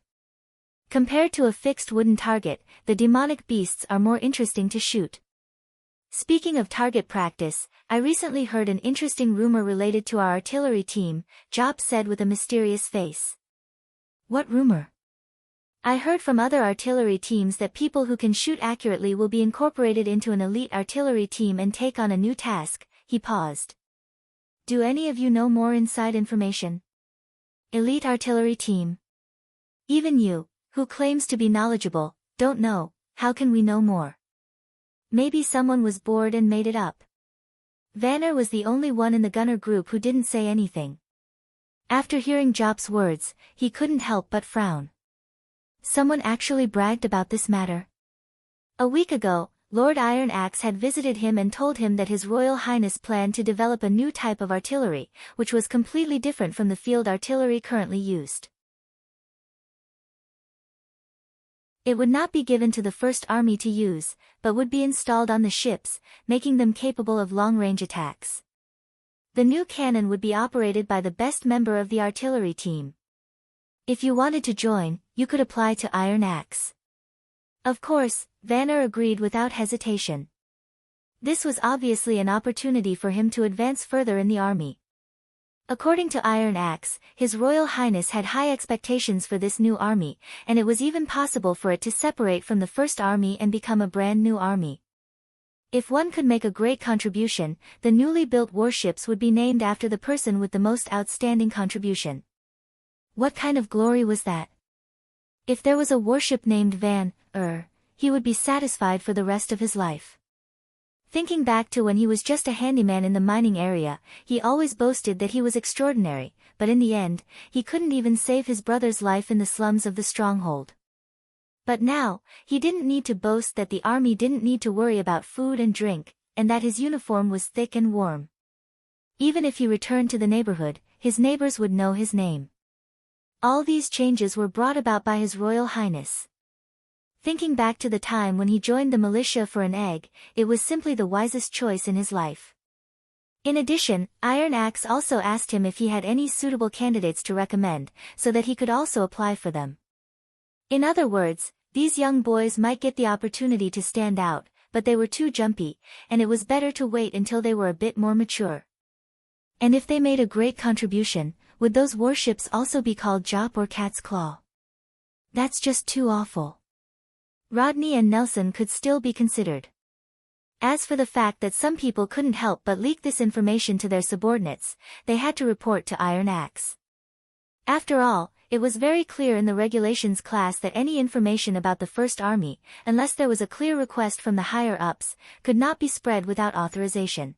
Compared to a fixed wooden target, the demonic beasts are more interesting to shoot. Speaking of target practice, I recently heard an interesting rumor related to our artillery team, Job said with a mysterious face. "What rumor?" "I heard from other artillery teams that people who can shoot accurately will be incorporated into an elite artillery team and take on a new task." He paused. "Do any of you know more inside information?" "Elite artillery team. Even you, who claims to be knowledgeable, don't know. How can we know more?" "Maybe someone was bored and made it up." Vanner was the only one in the gunner group who didn't say anything. After hearing Jop's words, he couldn't help but frown. Someone actually bragged about this matter. A week ago, Lord Iron Axe had visited him and told him that His Royal Highness planned to develop a new type of artillery, which was completely different from the field artillery currently used. It would not be given to the First Army to use, but would be installed on the ships, making them capable of long-range attacks. The new cannon would be operated by the best member of the artillery team. If you wanted to join, you could apply to Iron Axe. Of course, Vanner agreed without hesitation. This was obviously an opportunity for him to advance further in the army. According to Iron Axe, His Royal Highness had high expectations for this new army, and it was even possible for it to separate from the First Army and become a brand new army. If one could make a great contribution, the newly built warships would be named after the person with the most outstanding contribution. What kind of glory was that? If there was a warship named Van, he would be satisfied for the rest of his life. Thinking back to when he was just a handyman in the mining area, he always boasted that he was extraordinary, but in the end, he couldn't even save his brother's life in the slums of the stronghold. But now, he didn't need to boast that the army didn't need to worry about food and drink, and that his uniform was thick and warm. Even if he returned to the neighborhood, his neighbors would know his name. All these changes were brought about by His Royal Highness. Thinking back to the time when he joined the militia for an egg, it was simply the wisest choice in his life. In addition, Iron Axe also asked him if he had any suitable candidates to recommend, so that he could also apply for them. In other words, these young boys might get the opportunity to stand out, but they were too jumpy, and it was better to wait until they were a bit more mature. And if they made a great contribution, would those warships also be called Jop or Cat's Claw? That's just too awful. Rodney and Nelson could still be considered. As for the fact that some people couldn't help but leak this information to their subordinates, they had to report to Iron Axe. After all, it was very clear in the regulations class that any information about the First Army, unless there was a clear request from the higher-ups, could not be spread without authorization.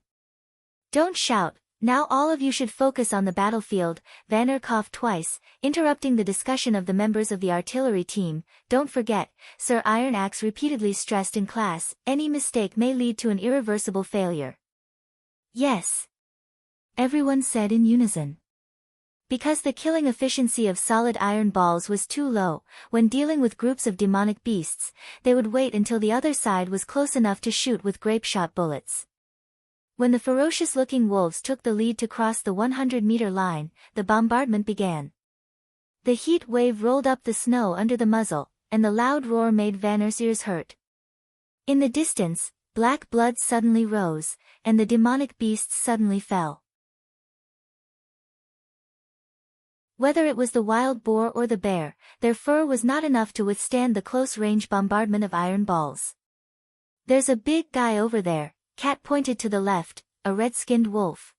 Don't shout, now all of you should focus on the battlefield, Vanner coughed twice, interrupting the discussion of the members of the artillery team. Don't forget, Sir Iron Axe repeatedly stressed in class, any mistake may lead to an irreversible failure. Yes. Everyone said in unison. Because the killing efficiency of solid iron balls was too low, when dealing with groups of demonic beasts, they would wait until the other side was close enough to shoot with grape-shot bullets. When the ferocious-looking wolves took the lead to cross the 100-meter line, the bombardment began. The heat wave rolled up the snow under the muzzle, and the loud roar made Vanner's ears hurt. In the distance, black blood suddenly rose, and the demonic beasts suddenly fell. Whether it was the wild boar or the bear, their fur was not enough to withstand the close-range bombardment of iron balls. "There's a big guy over there," Cat pointed to the left, a red-skinned wolf.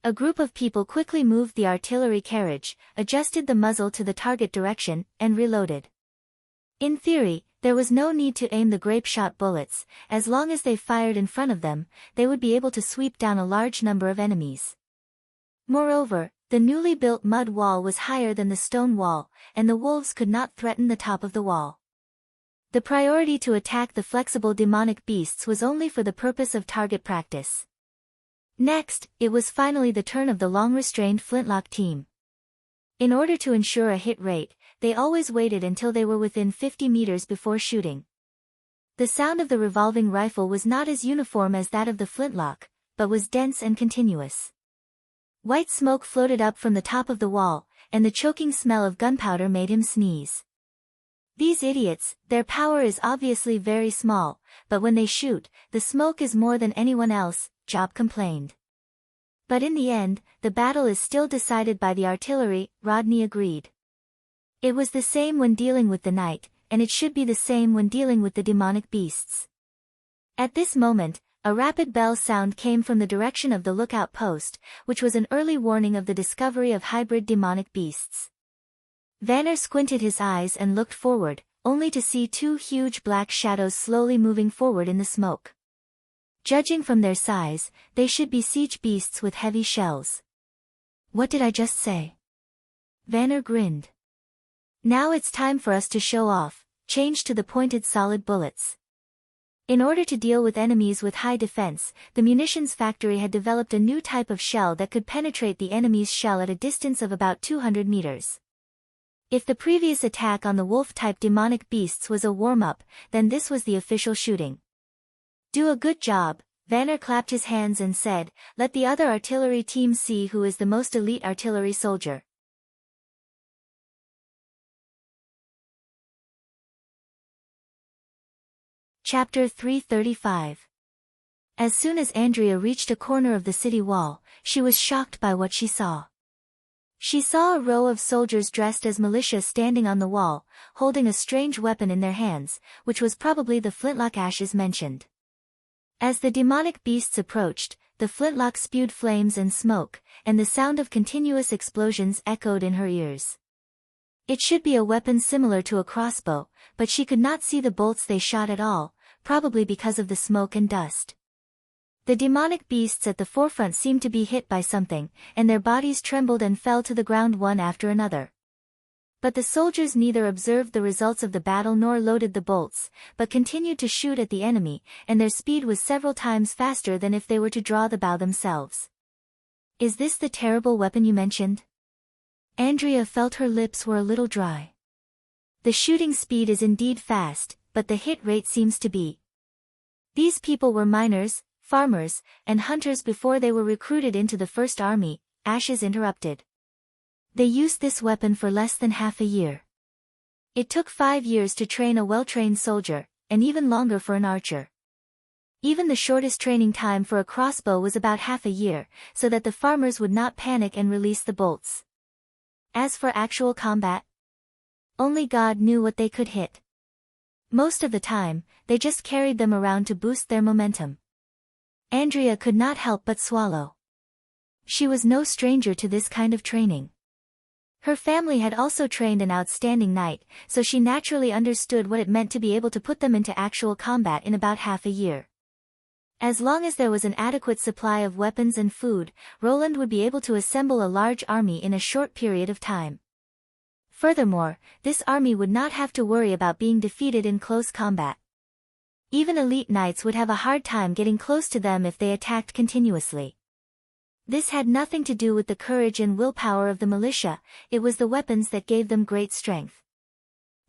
A group of people quickly moved the artillery carriage, adjusted the muzzle to the target direction, and reloaded. In theory, there was no need to aim the grape-shot bullets. As long as they fired in front of them, they would be able to sweep down a large number of enemies. Moreover, the newly built mud wall was higher than the stone wall, and the wolves could not threaten the top of the wall. The priority to attack the flexible demonic beasts was only for the purpose of target practice. Next, it was finally the turn of the long-restrained flintlock team. In order to ensure a hit rate, they always waited until they were within 50 meters before shooting. The sound of the revolving rifle was not as uniform as that of the flintlock, but was dense and continuous. White smoke floated up from the top of the wall, and the choking smell of gunpowder made him sneeze. "These idiots, their power is obviously very small, but when they shoot, the smoke is more than anyone else," Job complained. "But in the end, the battle is still decided by the artillery," Rodney agreed. It was the same when dealing with the knight, and it should be the same when dealing with the demonic beasts. At this moment, a rapid bell sound came from the direction of the lookout post, which was an early warning of the discovery of hybrid demonic beasts. Vanner squinted his eyes and looked forward, only to see two huge black shadows slowly moving forward in the smoke. Judging from their size, they should be siege beasts with heavy shells. "What did I just say?" Vanner grinned. "Now it's time for us to show off, change to the pointed solid bullets." In order to deal with enemies with high defense, the munitions factory had developed a new type of shell that could penetrate the enemy's shell at a distance of about 200 meters. If the previous attack on the wolf-type demonic beasts was a warm-up, then this was the official shooting. "Do a good job," Vanner clapped his hands and said, "Let the other artillery team see who is the most elite artillery soldier." Chapter 335. As soon as Andrea reached a corner of the city wall, she was shocked by what she saw. She saw a row of soldiers dressed as militia standing on the wall, holding a strange weapon in their hands, which was probably the flintlock Ashes mentioned. As the demonic beasts approached, the flintlock spewed flames and smoke, and the sound of continuous explosions echoed in her ears. It should be a weapon similar to a crossbow, but she could not see the bolts they shot at all, probably because of the smoke and dust. The demonic beasts at the forefront seemed to be hit by something, and their bodies trembled and fell to the ground one after another. But the soldiers neither observed the results of the battle nor loaded the bolts, but continued to shoot at the enemy, and their speed was several times faster than if they were to draw the bow themselves. "Is this the terrible weapon you mentioned?" Andrea felt her lips were a little dry. The shooting speed is indeed fast, but the hit rate seems to be. These people were miners, farmers, and hunters before they were recruited into the First Army, Ashes interrupted. They used this weapon for less than half a year. It took 5 years to train a well-trained soldier, and even longer for an archer. Even the shortest training time for a crossbow was about half a year, so that the farmers would not panic and release the bolts. As for actual combat, only God knew what they could hit. Most of the time, they just carried them around to boost their momentum. Andrea could not help but swallow. She was no stranger to this kind of training. Her family had also trained an outstanding knight, so she naturally understood what it meant to be able to put them into actual combat in about half a year. As long as there was an adequate supply of weapons and food, Roland would be able to assemble a large army in a short period of time. Furthermore, this army would not have to worry about being defeated in close combat. Even elite knights would have a hard time getting close to them if they attacked continuously. This had nothing to do with the courage and willpower of the militia, it was the weapons that gave them great strength.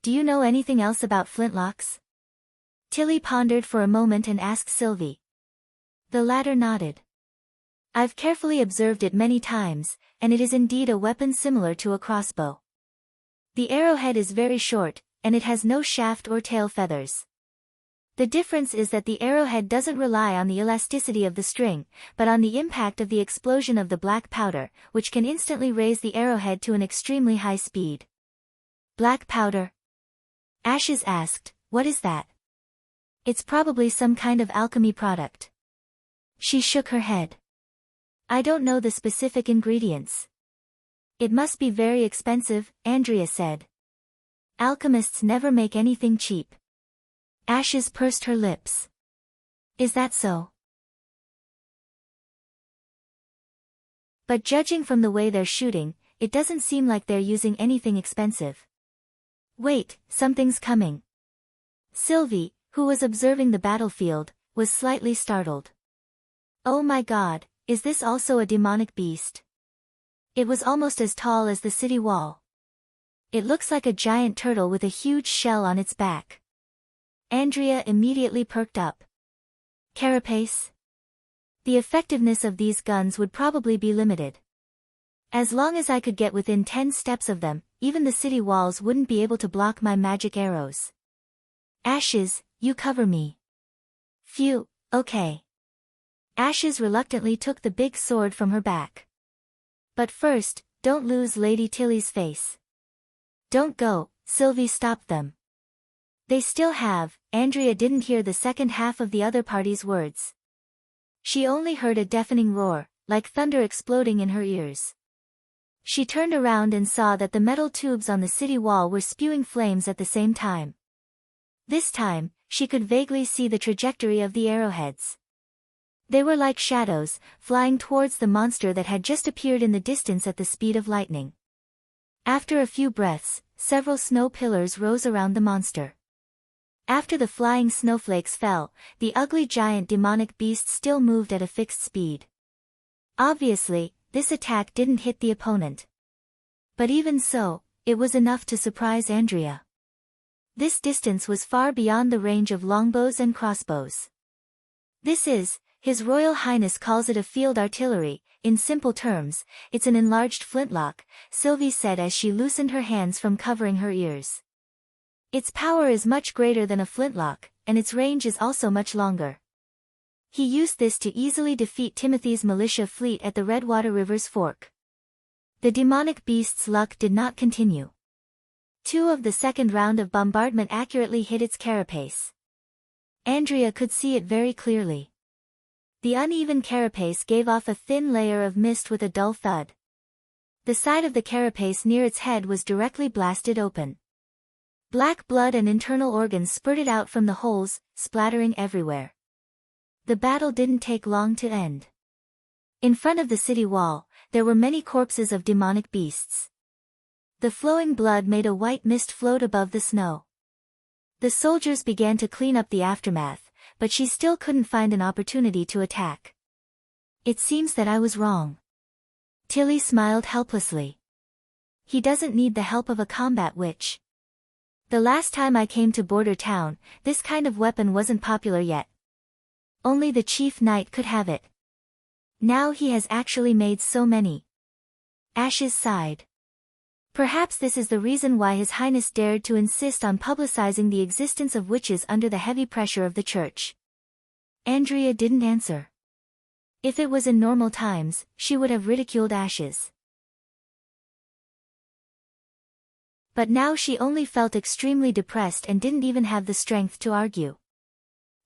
"Do you know anything else about flintlocks?" Tilly pondered for a moment and asked Sylvie. The latter nodded. "I've carefully observed it many times, and it is indeed a weapon similar to a crossbow. The arrowhead is very short, and it has no shaft or tail feathers. The difference is that the arrowhead doesn't rely on the elasticity of the string, but on the impact of the explosion of the black powder, which can instantly raise the arrowhead to an extremely high speed." "Black powder?" Ashes asked, "What is that?" "It's probably some kind of alchemy product." She shook her head. "I don't know the specific ingredients." "It must be very expensive," Andrea said. "Alchemists never make anything cheap." Ashes pursed her lips. "Is that so?" "But judging from the way they're shooting, it doesn't seem like they're using anything expensive." "Wait, something's coming." Sylvie, who was observing the battlefield, was slightly startled. "Oh my God, is this also a demonic beast?" It was almost as tall as the city wall. "It looks like a giant turtle with a huge shell on its back." Andrea immediately perked up. "Carapace?" The effectiveness of these guns would probably be limited. As long as I could get within 10 steps of them, even the city walls wouldn't be able to block my magic arrows. "Ashes, you cover me." "Phew, okay." Ashes reluctantly took the big sword from her back. "But first, don't lose Lady Tilly's face." "Don't go," Sylvie stopped them. "They still have." Andrea didn't hear the second half of the other party's words. She only heard a deafening roar, like thunder exploding in her ears. She turned around and saw that the metal tubes on the city wall were spewing flames at the same time. This time, she could vaguely see the trajectory of the arrowheads. They were like shadows, flying towards the monster that had just appeared in the distance at the speed of lightning. After a few breaths, several snow pillars rose around the monster. After the flying snowflakes fell, the ugly giant demonic beast still moved at a fixed speed. Obviously, this attack didn't hit the opponent. But even so, it was enough to surprise Andrea. This distance was far beyond the range of longbows and crossbows. This is, His Royal Highness calls it a field artillery. In simple terms, it's an enlarged flintlock, Sylvie said as she loosened her hands from covering her ears. Its power is much greater than a flintlock, and its range is also much longer. He used this to easily defeat Timothy's militia fleet at the Redwater River's fork. The demonic beast's luck did not continue. 2 of the second round of bombardment accurately hit its carapace. Andrea could see it very clearly. The uneven carapace gave off a thin layer of mist with a dull thud. The side of the carapace near its head was directly blasted open. Black blood and internal organs spurted out from the holes, splattering everywhere. The battle didn't take long to end. In front of the city wall, there were many corpses of demonic beasts. The flowing blood made a white mist float above the snow. The soldiers began to clean up the aftermath, but she still couldn't find an opportunity to attack. It seems that I was wrong. Tilly smiled helplessly. He doesn't need the help of a combat witch. The last time I came to Border Town, this kind of weapon wasn't popular yet. Only the chief knight could have it. Now he has actually made so many. Ashes sighed. Perhaps this is the reason why His Highness dared to insist on publicizing the existence of witches under the heavy pressure of the church. Andrea didn't answer. If it was in normal times, she would have ridiculed Ashes. But now she only felt extremely depressed and didn't even have the strength to argue.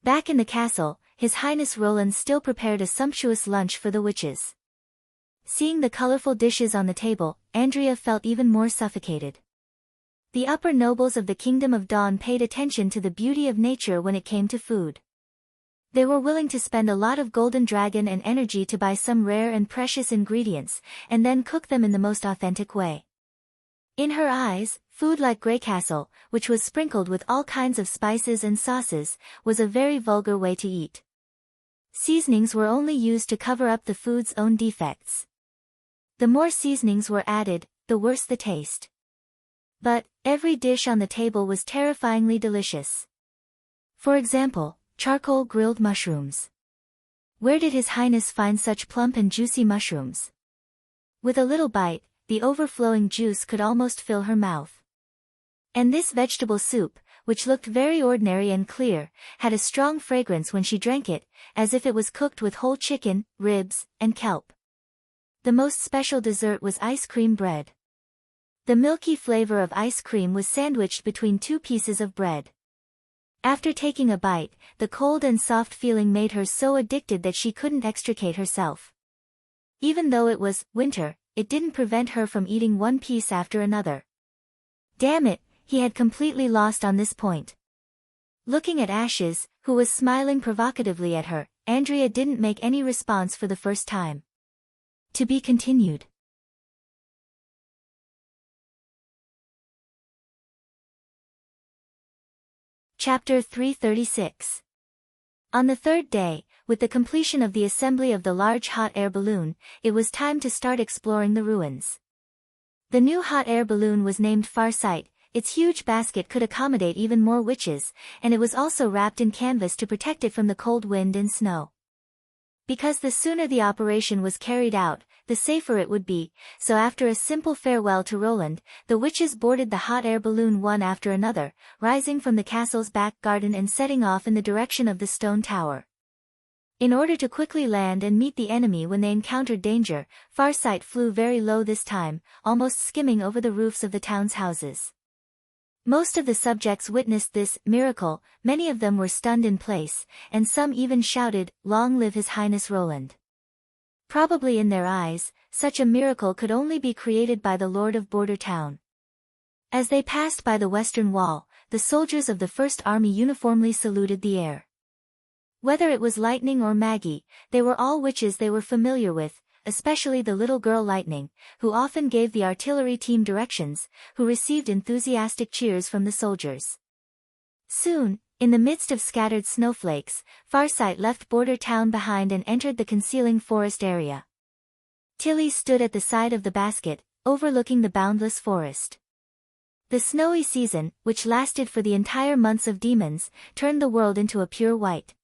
Back in the castle, His Highness Roland still prepared a sumptuous lunch for the witches. Seeing the colorful dishes on the table, Andrea felt even more suffocated. The upper nobles of the Kingdom of Dawn paid attention to the beauty of nature when it came to food. They were willing to spend a lot of golden dragon and energy to buy some rare and precious ingredients, and then cook them in the most authentic way. In her eyes, food like Greycastle, which was sprinkled with all kinds of spices and sauces, was a very vulgar way to eat. Seasonings were only used to cover up the food's own defects. The more seasonings were added, the worse the taste. But, every dish on the table was terrifyingly delicious. For example, charcoal grilled mushrooms. Where did His Highness find such plump and juicy mushrooms? With a little bite, the overflowing juice could almost fill her mouth. And this vegetable soup, which looked very ordinary and clear, had a strong fragrance when she drank it, as if it was cooked with whole chicken, ribs, and kelp. The most special dessert was ice cream bread. The milky flavor of ice cream was sandwiched between 2 pieces of bread. After taking a bite, the cold and soft feeling made her so addicted that she couldn't extricate herself. Even though it was winter, it didn't prevent her from eating one piece after another. Damn it! He had completely lost on this point. Looking at Ashes, who was smiling provocatively at her, Andrea didn't make any response for the first time. To be continued. Chapter 336. On the 3rd day, with the completion of the assembly of the large hot air balloon, it was time to start exploring the ruins. The new hot air balloon was named Farsight. Its huge basket could accommodate even more witches, and it was also wrapped in canvas to protect it from the cold wind and snow. Because the sooner the operation was carried out, the safer it would be, so after a simple farewell to Roland, the witches boarded the hot air balloon one after another, rising from the castle's back garden and setting off in the direction of the stone tower. In order to quickly land and meet the enemy when they encountered danger, Farsight flew very low this time, almost skimming over the roofs of the town's houses. Most of the subjects witnessed this miracle, many of them were stunned in place, and some even shouted, "Long live His Highness Roland." Probably in their eyes, such a miracle could only be created by the Lord of Border Town. As they passed by the western wall, the soldiers of the First Army uniformly saluted the air. Whether it was Lightning or Maggie, they were all witches they were familiar with, especially the little girl Lightning, who often gave the artillery team directions, who received enthusiastic cheers from the soldiers. Soon, In the midst of scattered snowflakes, Farsight left Border Town behind and entered the concealing forest area. Tilly stood at the side of the basket, overlooking the boundless forest. The snowy season, which lasted for the entire months of demons, turned the world into a pure white.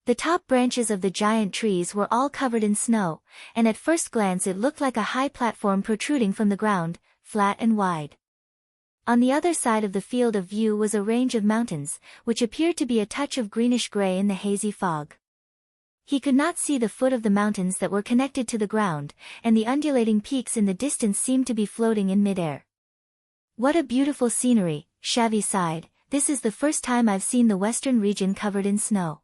The top branches of the giant trees were all covered in snow, and at first glance it looked like a high platform protruding from the ground, flat and wide. On the other side of the field of view was a range of mountains, which appeared to be a touch of greenish-gray in the hazy fog. He could not see the foot of the mountains that were connected to the ground, and the undulating peaks in the distance seemed to be floating in midair. "What a beautiful scenery," Shavi sighed. "This is the first time I've seen the western region covered in snow."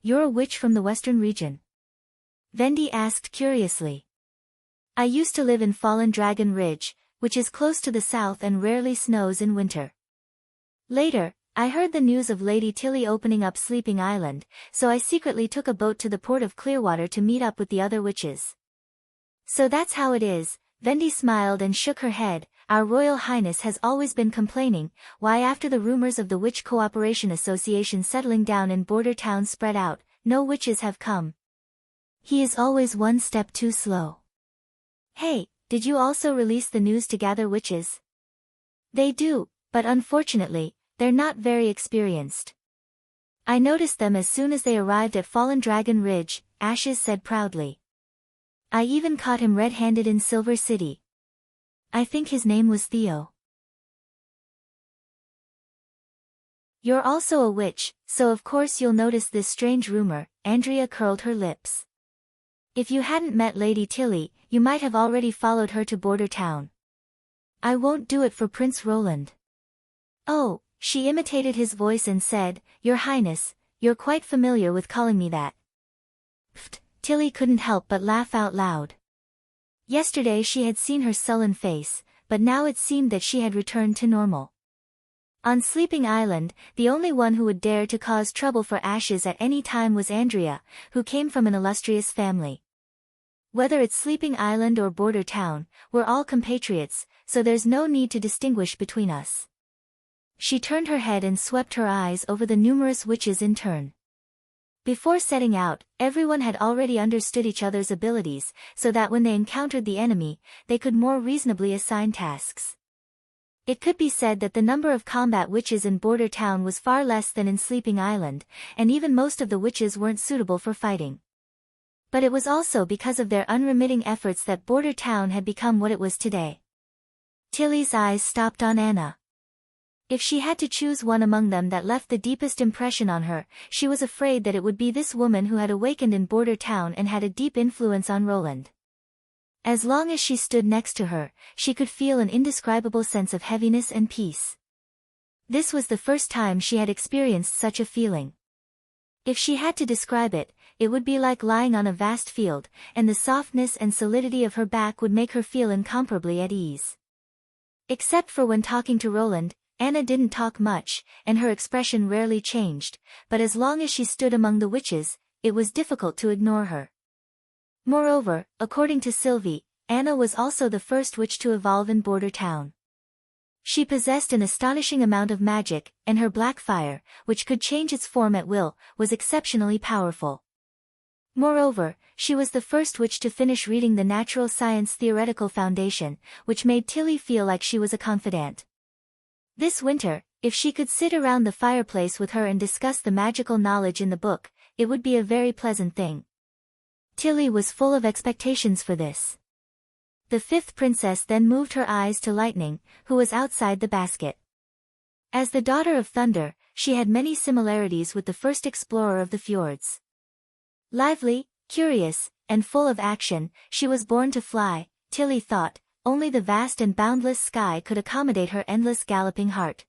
"You're a witch from the western region?" Vendi asked curiously. "I used to live in Fallen Dragon Ridge, which is close to the south and rarely snows in winter. Later, I heard the news of Lady Tilly opening up Sleeping Island, so I secretly took a boat to the port of Clearwater to meet up with the other witches." "So that's how it is," Vendi smiled and shook her head. "Our Royal Highness has always been complaining, why after the rumors of the Witch Cooperation Association settling down in Border Town spread out, no witches have come. He is always one step too slow." "Hey, did you also release the news to gather witches?" "They do, but unfortunately, they're not very experienced. I noticed them as soon as they arrived at Fallen Dragon Ridge," Ashes said proudly. "I even caught him red-handed in Silver City. I think his name was Theo." "You're also a witch, so of course you'll notice this strange rumor," Andrea curled her lips. "If you hadn't met Lady Tilly, you might have already followed her to Border Town." "I won't do it for Prince Roland." "Oh," she imitated his voice and said, "Your Highness, you're quite familiar with calling me that." Pfft, Tilly couldn't help but laugh out loud. Yesterday she had seen her sullen face, but now it seemed that she had returned to normal. On Sleeping Island, the only one who would dare to cause trouble for Ashes at any time was Andrea, who came from an illustrious family. "Whether it's Sleeping Island or Border Town, we're all compatriots, so there's no need to distinguish between us." She turned her head and swept her eyes over the numerous witches in turn. Before setting out, everyone had already understood each other's abilities, so that when they encountered the enemy, they could more reasonably assign tasks. It could be said that the number of combat witches in Border Town was far less than in Sleeping Island, and even most of the witches weren't suitable for fighting. But it was also because of their unremitting efforts that Border Town had become what it was today. Tilly's eyes stopped on Anna. If she had to choose one among them that left the deepest impression on her, she was afraid that it would be this woman who had awakened in Border Town and had a deep influence on Roland. As long as she stood next to her, she could feel an indescribable sense of heaviness and peace. This was the first time she had experienced such a feeling. If she had to describe it, it would be like lying on a vast field, and the softness and solidity of her back would make her feel incomparably at ease. Except for when talking to Roland, Anna didn't talk much, and her expression rarely changed, but as long as she stood among the witches, it was difficult to ignore her. Moreover, according to Sylvie, Anna was also the first witch to evolve in Border Town. She possessed an astonishing amount of magic, and her black fire, which could change its form at will, was exceptionally powerful. Moreover, she was the first witch to finish reading the Natural Science Theoretical Foundation, which made Tilly feel like she was a confidant. This winter, if she could sit around the fireplace with her and discuss the magical knowledge in the book, it would be a very pleasant thing. Tilly was full of expectations for this. The fifth princess then moved her eyes to Lightning, who was outside the basket. As the daughter of Thunder, she had many similarities with the first explorer of the fjords. Lively, curious, and full of action, she was born to fly, Tilly thought. Only the vast and boundless sky could accommodate her endless galloping heart.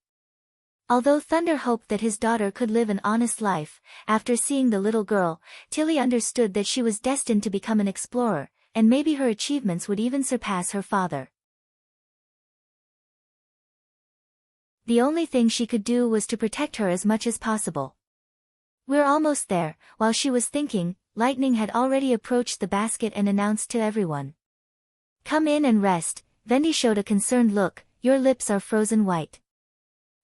Although Thunder hoped that his daughter could live an honest life, after seeing the little girl, Tilly understood that she was destined to become an explorer, and maybe her achievements would even surpass her father. The only thing she could do was to protect her as much as possible. "We're almost there." While she was thinking, Lightning had already approached the basket and announced to everyone. "Come in and rest." Vendi showed a concerned look. "Your lips are frozen white."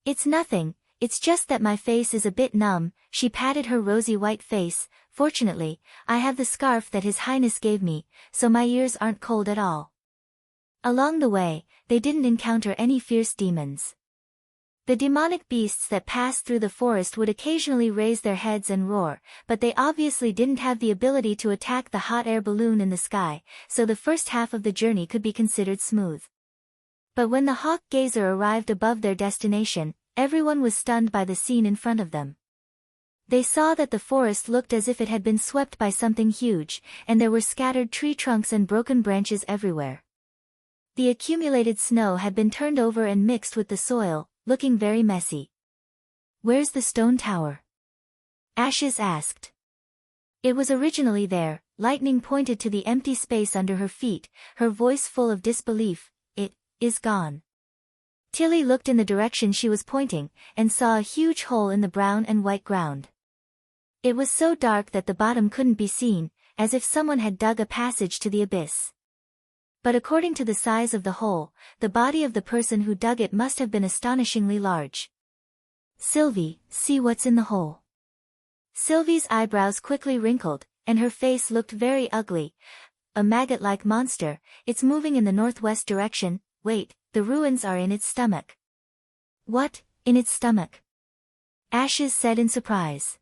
"It's nothing," it's just that my face is a bit numb." She patted her rosy white face. "Fortunately, I have the scarf that His Highness gave me, so my ears aren't cold at all." Along the way, they didn't encounter any fierce demons. The demonic beasts that passed through the forest would occasionally raise their heads and roar, but they obviously didn't have the ability to attack the hot air balloon in the sky, so the first half of the journey could be considered smooth. But when the hawk gazer arrived above their destination, everyone was stunned by the scene in front of them. They saw that the forest looked as if it had been swept by something huge, and there were scattered tree trunks and broken branches everywhere. The accumulated snow had been turned over and mixed with the soil, looking very messy. "Where's the stone tower?" Ashes asked. "It was originally there." Lightning pointed to the empty space under her feet, her voice full of disbelief. "It is gone." Tilly looked in the direction she was pointing, and saw a huge hole in the brown and white ground. It was so dark that the bottom couldn't be seen, as if someone had dug a passage to the abyss. But according to the size of the hole, the body of the person who dug it must have been astonishingly large. "Sylvie, see what's in the hole." Sylvie's eyebrows quickly wrinkled, and her face looked very ugly. "A maggot-like monster, it's moving in the northwest direction. Wait, the ruins are in its stomach." "What, in its stomach?" Ashes said in surprise.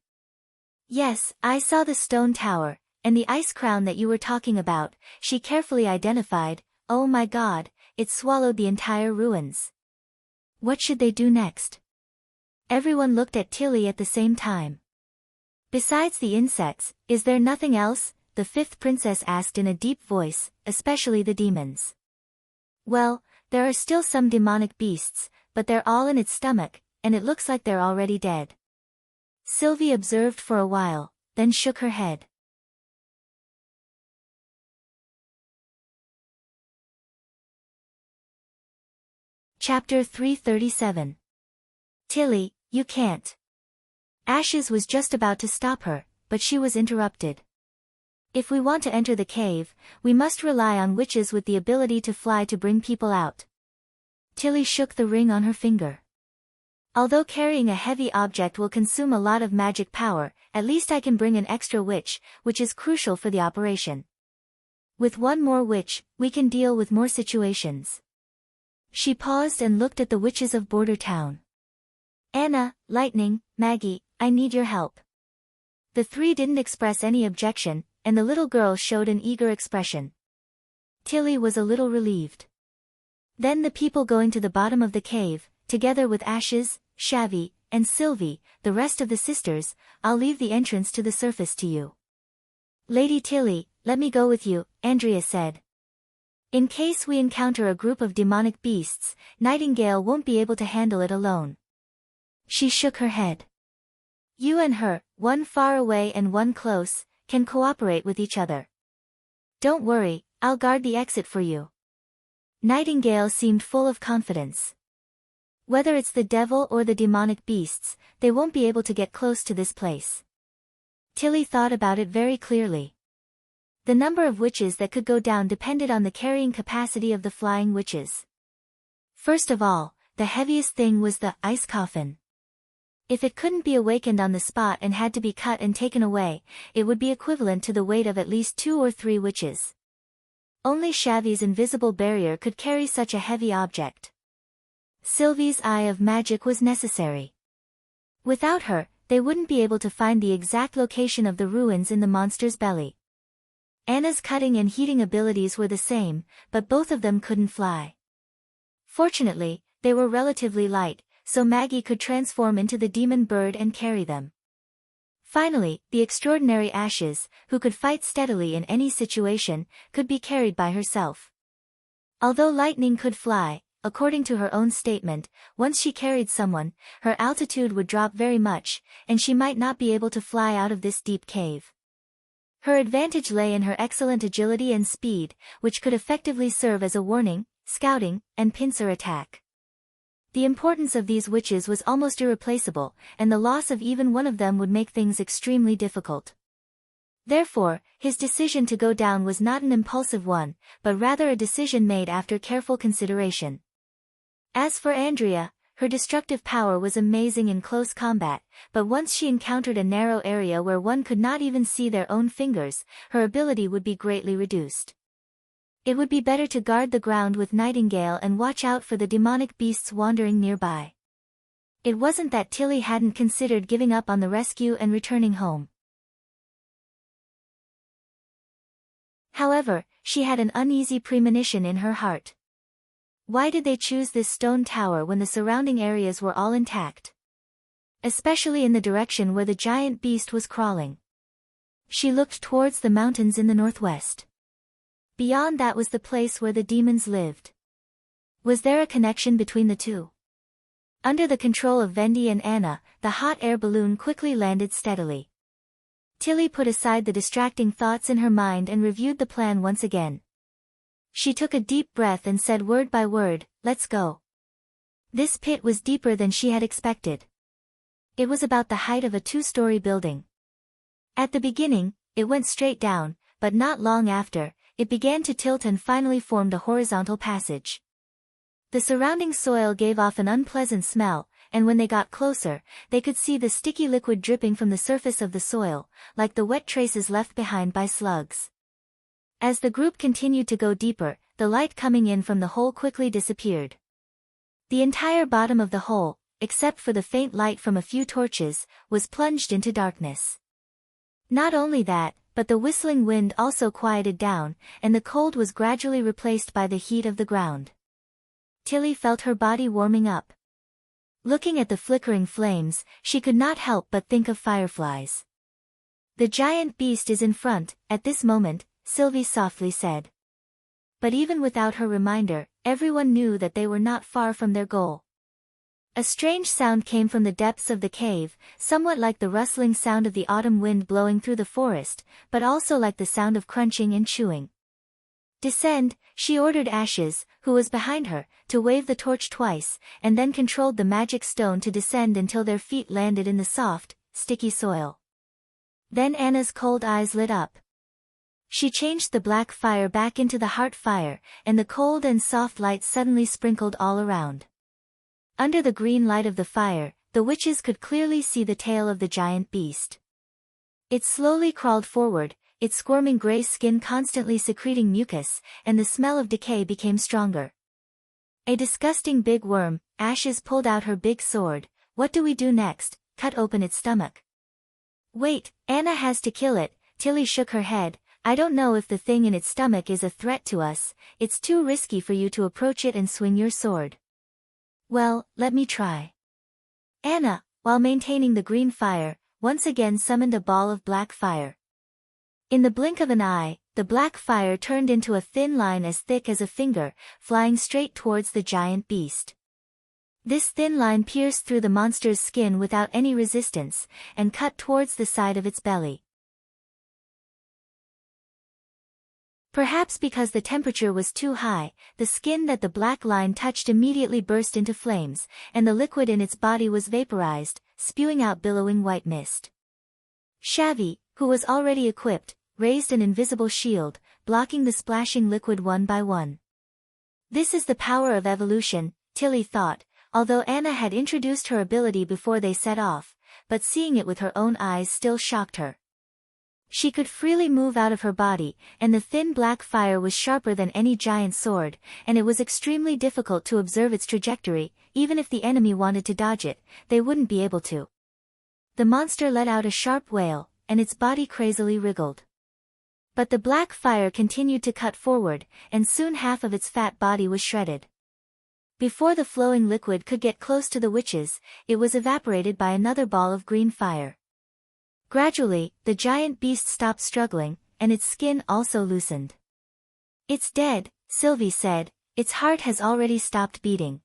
"Yes, I saw the stone tower, and the ice crown that you were talking about," she carefully identified. "Oh my God, it swallowed the entire ruins." What should they do next? Everyone looked at Tilly at the same time. "Besides the insects, is there nothing else?" the fifth princess asked in a deep voice, "especially the demons." "Well, there are still some demonic beasts, but they're all in its stomach, and it looks like they're already dead." Sylvie observed for a while, then shook her head. Chapter 337. "Tilly, you can't." Ashes was just about to stop her, but she was interrupted. "If we want to enter the cave, we must rely on witches with the ability to fly to bring people out." Tilly shook the ring on her finger. "Although carrying a heavy object will consume a lot of magic power, at least I can bring an extra witch, which is crucial for the operation. With one more witch, we can deal with more situations." She paused and looked at the witches of Border Town. "Anna, Lightning, Maggie, I need your help." The three didn't express any objection, and the little girl showed an eager expression. Tilly was a little relieved. Then the people going to the bottom of the cave, together with Ashes, Shavy, and Sylvie, the rest of the sisters, "I'll leave the entrance to the surface to you." "Lady Tilly, let me go with you," Andrea said. "In case we encounter a group of demonic beasts, Nightingale won't be able to handle it alone." She shook her head. "You and her, one far away and one close, can cooperate with each other. Don't worry, I'll guard the exit for you." Nightingale seemed full of confidence. "Whether it's the devil or the demonic beasts, they won't be able to get close to this place." Tilly thought about it very clearly. The number of witches that could go down depended on the carrying capacity of the flying witches. First of all, the heaviest thing was the ice coffin. If it couldn't be awakened on the spot and had to be cut and taken away, it would be equivalent to the weight of at least 2 or 3 witches. Only Shavy's invisible barrier could carry such a heavy object. Sylvie's eye of magic was necessary. Without her, they wouldn't be able to find the exact location of the ruins in the monster's belly. Anna's cutting and heating abilities were the same, but both of them couldn't fly. Fortunately, they were relatively light, so Maggie could transform into the demon bird and carry them. Finally, the extraordinary Ashes, who could fight steadily in any situation, could be carried by herself. Although Lightning could fly, according to her own statement, once she carried someone, her altitude would drop very much, and she might not be able to fly out of this deep cave. Her advantage lay in her excellent agility and speed, which could effectively serve as a warning, scouting, and pincer attack. The importance of these witches was almost irreplaceable, and the loss of even one of them would make things extremely difficult. Therefore, his decision to go down was not an impulsive one, but rather a decision made after careful consideration. As for Andrea, her destructive power was amazing in close combat, but once she encountered a narrow area where one could not even see their own fingers, her ability would be greatly reduced. It would be better to guard the ground with Nightingale and watch out for the demonic beasts wandering nearby. It wasn't that Tilly hadn't considered giving up on the rescue and returning home. However, she had an uneasy premonition in her heart. Why did they choose this stone tower when the surrounding areas were all intact? Especially in the direction where the giant beast was crawling. She looked towards the mountains in the northwest. Beyond that was the place where the demons lived. Was there a connection between the two? Under the control of Vendi and Anna, the hot air balloon quickly landed steadily. Tilly put aside the distracting thoughts in her mind and reviewed the plan once again. She took a deep breath and said word by word, "Let's go." This pit was deeper than she had expected. It was about the height of a 2-story building. At the beginning, it went straight down, but not long after, it began to tilt and finally formed a horizontal passage. The surrounding soil gave off an unpleasant smell, and when they got closer, they could see the sticky liquid dripping from the surface of the soil, like the wet traces left behind by slugs. As the group continued to go deeper, the light coming in from the hole quickly disappeared. The entire bottom of the hole, except for the faint light from a few torches, was plunged into darkness. Not only that, but the whistling wind also quieted down, and the cold was gradually replaced by the heat of the ground. Tilly felt her body warming up. Looking at the flickering flames, she could not help but think of fireflies. "The giant beast is in front," at this moment, Sylvie softly said. But even without her reminder, everyone knew that they were not far from their goal. A strange sound came from the depths of the cave, somewhat like the rustling sound of the autumn wind blowing through the forest, but also like the sound of crunching and chewing. "Descend," she ordered Ashes, who was behind her, to wave the torch twice, and then controlled the magic stone to descend until their feet landed in the soft, sticky soil. Then Anna's cold eyes lit up. She changed the black fire back into the heart fire, and the cold and soft light suddenly sprinkled all around. Under the green light of the fire, the witches could clearly see the tail of the giant beast. It slowly crawled forward, its squirming gray skin constantly secreting mucus, and the smell of decay became stronger. "A disgusting big worm," Ashes pulled out her big sword. "What do we do next? Cut open its stomach?" "Wait, Anna has to kill it," Tilly shook her head. "I don't know if the thing in its stomach is a threat to us. It's too risky for you to approach it and swing your sword." "Well, let me try." Anna, while maintaining the green fire, once again summoned a ball of black fire. In the blink of an eye, the black fire turned into a thin line as thick as a finger, flying straight towards the giant beast. This thin line pierced through the monster's skin without any resistance, and cut towards the side of its belly. Perhaps because the temperature was too high, the skin that the black line touched immediately burst into flames, and the liquid in its body was vaporized, spewing out billowing white mist. Shavi, who was already equipped, raised an invisible shield, blocking the splashing liquid one by one. This is the power of evolution, Tilly thought, although Anna had introduced her ability before they set off, but seeing it with her own eyes still shocked her. She could freely move out of her body, and the thin black fire was sharper than any giant sword, and it was extremely difficult to observe its trajectory. Even if the enemy wanted to dodge it, they wouldn't be able to. The monster let out a sharp wail, and its body crazily wriggled. But the black fire continued to cut forward, and soon half of its fat body was shredded. Before the flowing liquid could get close to the witches, it was evaporated by another ball of green fire. Gradually, the giant beast stopped struggling, and its skin also loosened. "It's dead," Sylvie said. "Its heart has already stopped beating."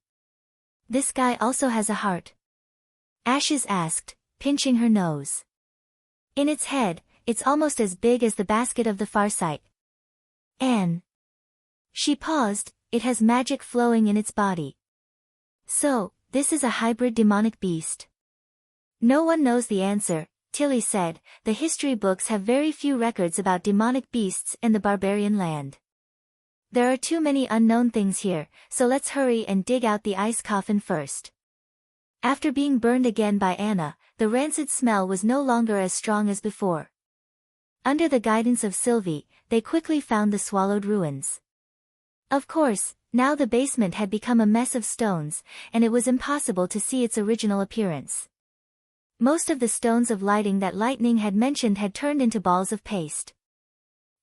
"This guy also has a heart?" Ashes asked, pinching her nose. "In its head, it's almost as big as the basket of the Farsight." "And?" She paused. "It has magic flowing in its body." "So, this is a hybrid demonic beast?" "No one knows the answer," Tilly said. "The history books have very few records about demonic beasts in the barbarian land. There are too many unknown things here, so let's hurry and dig out the ice coffin first." After being burned again by Anna, the rancid smell was no longer as strong as before. Under the guidance of Sylvie, they quickly found the swallowed ruins. Of course, now the basement had become a mess of stones, and it was impossible to see its original appearance. Most of the stones of lighting that Lightning had mentioned had turned into balls of paste.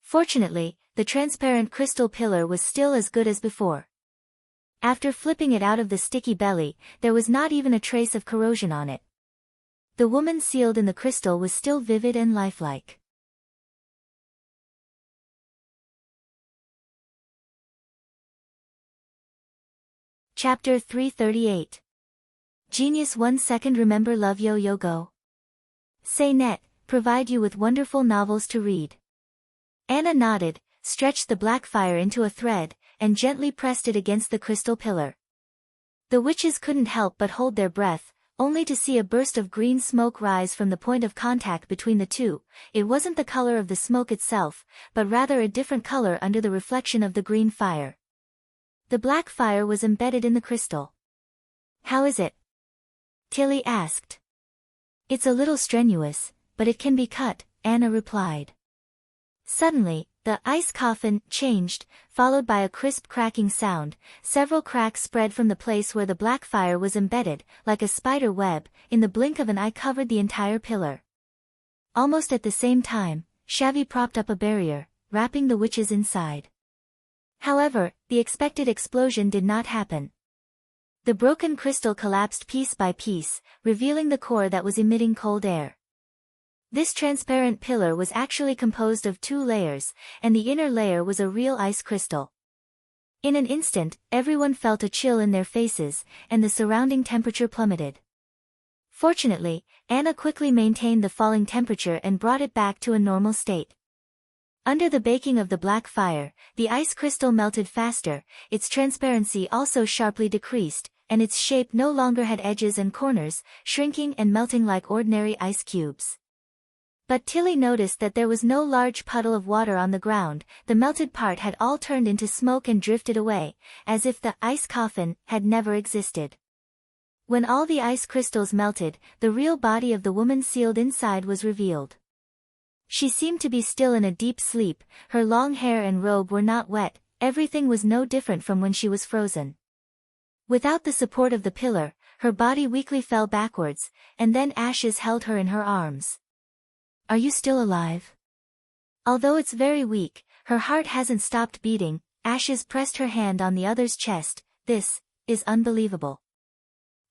Fortunately, the transparent crystal pillar was still as good as before. After flipping it out of the sticky belly, there was not even a trace of corrosion on it. The woman sealed in the crystal was still vivid and lifelike. Chapter 338. Genius 1 second. Remember love yo go. Say net, provide you with wonderful novels to read. Anna nodded, stretched the black fire into a thread, and gently pressed it against the crystal pillar. The witches couldn't help but hold their breath, only to see a burst of green smoke rise from the point of contact between the two. It wasn't the color of the smoke itself, but rather a different color under the reflection of the green fire. The black fire was embedded in the crystal. How is it? Tilly asked. It's a little strenuous, but it can be cut, Anna replied. Suddenly, the ice coffin changed, followed by a crisp cracking sound. Several cracks spread from the place where the black fire was embedded, like a spider web. In the blink of an eye covered the entire pillar. Almost at the same time, Shavy propped up a barrier, wrapping the witches inside. However, the expected explosion did not happen. The broken crystal collapsed piece by piece, revealing the core that was emitting cold air. This transparent pillar was actually composed of 2 layers, and the inner layer was a real ice crystal. In an instant, everyone felt a chill in their faces, and the surrounding temperature plummeted. Fortunately, Anna quickly maintained the falling temperature and brought it back to a normal state. Under the baking of the black fire, the ice crystal melted faster, its transparency also sharply decreased, and its shape no longer had edges and corners, shrinking and melting like ordinary ice cubes. But Tilly noticed that there was no large puddle of water on the ground. The melted part had all turned into smoke and drifted away, as if the ice coffin had never existed. When all the ice crystals melted, the real body of the woman sealed inside was revealed. She seemed to be still in a deep sleep, her long hair and robe were not wet, everything was no different from when she was frozen. Without the support of the pillar, her body weakly fell backwards, and then Ashes held her in her arms. Are you still alive? Although it's very weak, her heart hasn't stopped beating. Ashes pressed her hand on the other's chest. This is unbelievable.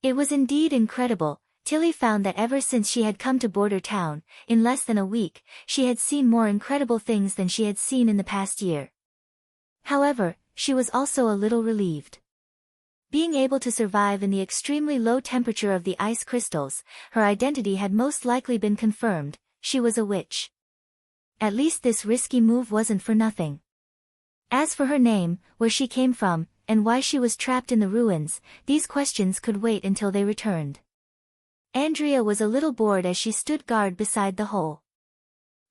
It was indeed incredible. Tilly found that ever since she had come to Border Town, in less than a week, she had seen more incredible things than she had seen in the past year. However, she was also a little relieved. Being able to survive in the extremely low temperature of the ice crystals, her identity had most likely been confirmed. She was a witch. At least this risky move wasn't for nothing. As for her name, where she came from, and why she was trapped in the ruins, these questions could wait until they returned. Andrea was a little bored as she stood guard beside the hole.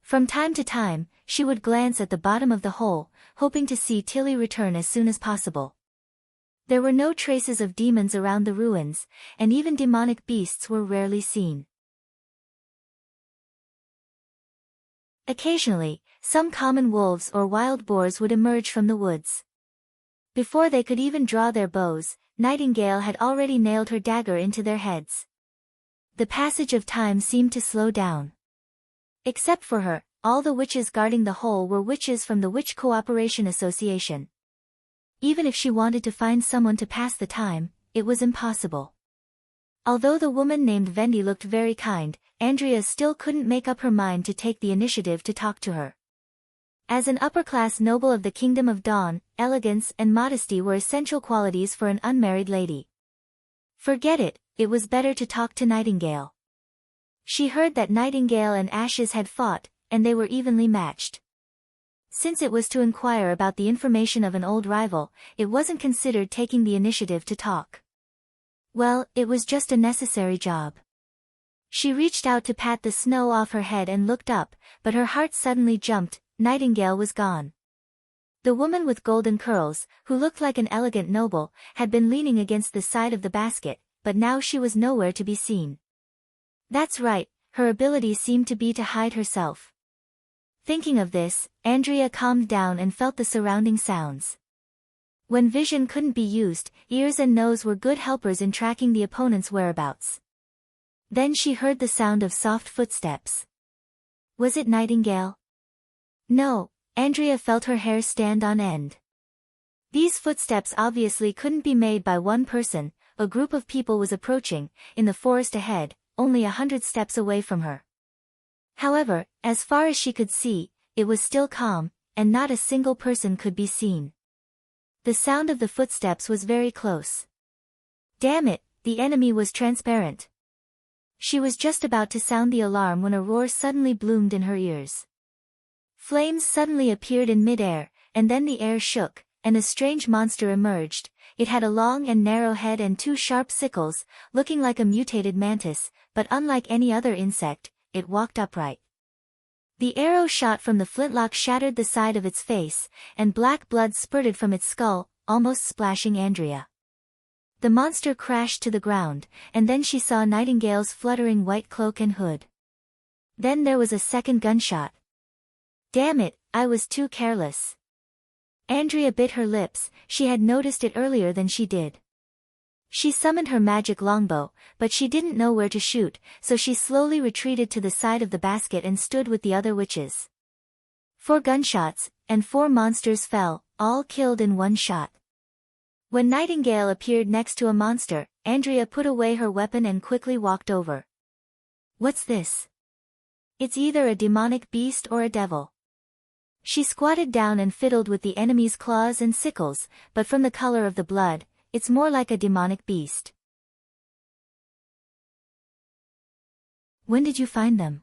From time to time, she would glance at the bottom of the hole, hoping to see Tilly return as soon as possible. There were no traces of demons around the ruins, and even demonic beasts were rarely seen. Occasionally, some common wolves or wild boars would emerge from the woods. Before they could even draw their bows, Nightingale had already nailed her dagger into their heads. The passage of time seemed to slow down. Except for her, all the witches guarding the hole were witches from the Witch Cooperation Association. Even if she wanted to find someone to pass the time, it was impossible. Although the woman named Vendi looked very kind, Andrea still couldn't make up her mind to take the initiative to talk to her. As an upper-class noble of the Kingdom of Dawn, elegance and modesty were essential qualities for an unmarried lady. Forget it, it was better to talk to Nightingale. She heard that Nightingale and Ashes had fought, and they were evenly matched. Since it was to inquire about the information of an old rival, it wasn't considered taking the initiative to talk. Well, it was just a necessary job. She reached out to pat the snow off her head and looked up, but her heart suddenly jumped. Nightingale was gone. The woman with golden curls, who looked like an elegant noble, had been leaning against the side of the basket, but now she was nowhere to be seen. That's right, her ability seemed to be to hide herself. Thinking of this, Andrea calmed down and felt the surrounding sounds. When vision couldn't be used, ears and nose were good helpers in tracking the opponent's whereabouts. Then she heard the sound of soft footsteps. Was it Nightingale? No, Andrea felt her hair stand on end. These footsteps obviously couldn't be made by one person. A group of people was approaching, in the forest ahead, only 100 steps away from her. However, as far as she could see, it was still calm, and not a single person could be seen. The sound of the footsteps was very close. Damn it, the enemy was transparent. She was just about to sound the alarm when a roar suddenly bloomed in her ears. Flames suddenly appeared in midair, and then the air shook, and a strange monster emerged. It had a long and narrow head and 2 sharp sickles, looking like a mutated mantis, but unlike any other insect, it walked upright. The arrow shot from the flintlock shattered the side of its face, and black blood spurted from its skull, almost splashing Andrea. The monster crashed to the ground, and then she saw Nightingale's fluttering white cloak and hood. Then there was a second gunshot. Damn it, I was too careless. Andrea bit her lips, she had noticed it earlier than she did. She summoned her magic longbow, but she didn't know where to shoot, so she slowly retreated to the side of the basket and stood with the other witches. 4 gunshots, and 4 monsters fell, all killed in one shot. When Nightingale appeared next to a monster, Andrea put away her weapon and quickly walked over. What's this? It's either a demonic beast or a devil. She squatted down and fiddled with the enemy's claws and sickles, but from the color of the blood, it's more like a demonic beast. When did you find them?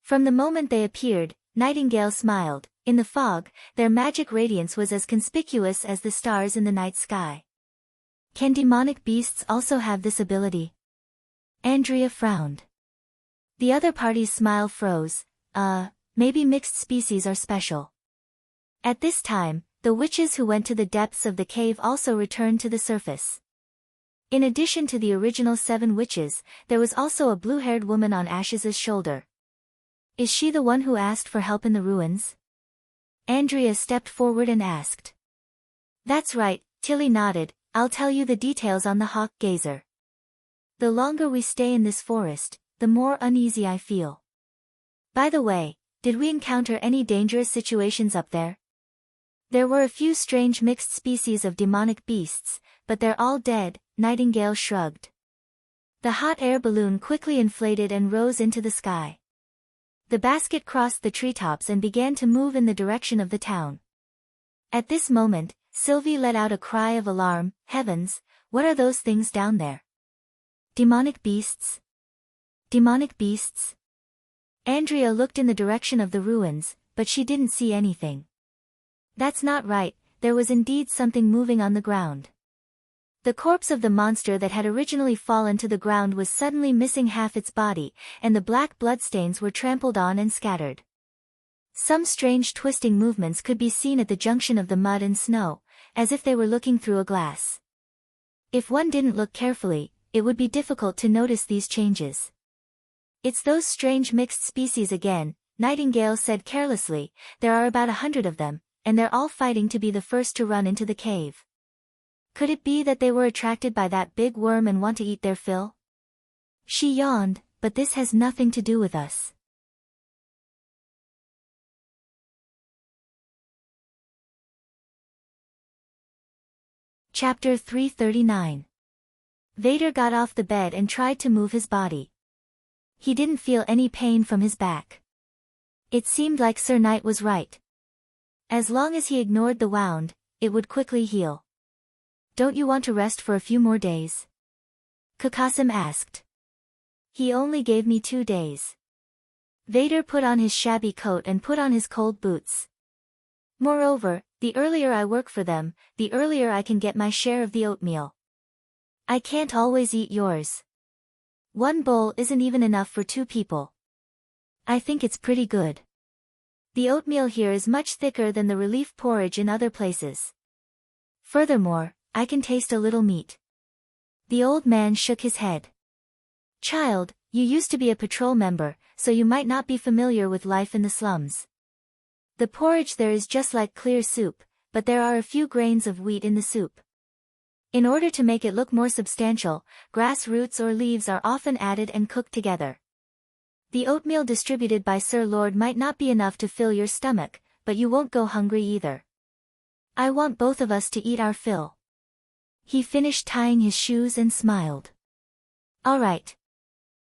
From the moment they appeared, Nightingale smiled. In the fog, their magic radiance was as conspicuous as the stars in the night sky. Can demonic beasts also have this ability? Andrea frowned. The other party's smile froze. Maybe mixed species are special. At this time, the witches who went to the depths of the cave also returned to the surface. In addition to the original 7 witches, there was also a blue-haired woman on Ash's shoulder. Is she the one who asked for help in the ruins? Andrea stepped forward and asked. That's right, Tilly nodded. I'll tell you the details on the hawk gazer. The longer we stay in this forest, the more uneasy I feel. By the way, did we encounter any dangerous situations up there? There were a few strange mixed species of demonic beasts, but they're all dead, Nightingale shrugged. The hot air balloon quickly inflated and rose into the sky. The basket crossed the treetops and began to move in the direction of the town. At this moment, Sylvie let out a cry of alarm. Heavens, what are those things down there? Demonic beasts? Demonic beasts? Andrea looked in the direction of the ruins, but she didn't see anything. That's not right, there was indeed something moving on the ground. The corpse of the monster that had originally fallen to the ground was suddenly missing half its body, and the black bloodstains were trampled on and scattered. Some strange twisting movements could be seen at the junction of the mud and snow, as if they were looking through a glass. If one didn't look carefully, it would be difficult to notice these changes. It's those strange mixed species again, Nightingale said carelessly. There are about 100 of them, and they're all fighting to be the first to run into the cave. Could it be that they were attracted by that big worm and want to eat their fill? She yawned, but this has nothing to do with us. Chapter 339. Vader got off the bed and tried to move his body. He didn't feel any pain from his back. It seemed like Sir Knight was right. As long as he ignored the wound, it would quickly heal. Don't you want to rest for a few more days? Kakasim asked. He only gave me 2 days. Vader put on his shabby coat and put on his cold boots. Moreover, the earlier I work for them, the earlier I can get my share of the oatmeal. I can't always eat yours. 1 bowl isn't even enough for 2 people. I think it's pretty good. The oatmeal here is much thicker than the relief porridge in other places. Furthermore, I can taste a little meat. The old man shook his head. Child, you used to be a patrol member, so you might not be familiar with life in the slums. The porridge there is just like clear soup, but there are a few grains of wheat in the soup. In order to make it look more substantial, grass roots or leaves are often added and cooked together. The oatmeal distributed by Sir Lord might not be enough to fill your stomach, but you won't go hungry either. I want both of us to eat our fill. He finished tying his shoes and smiled. All right.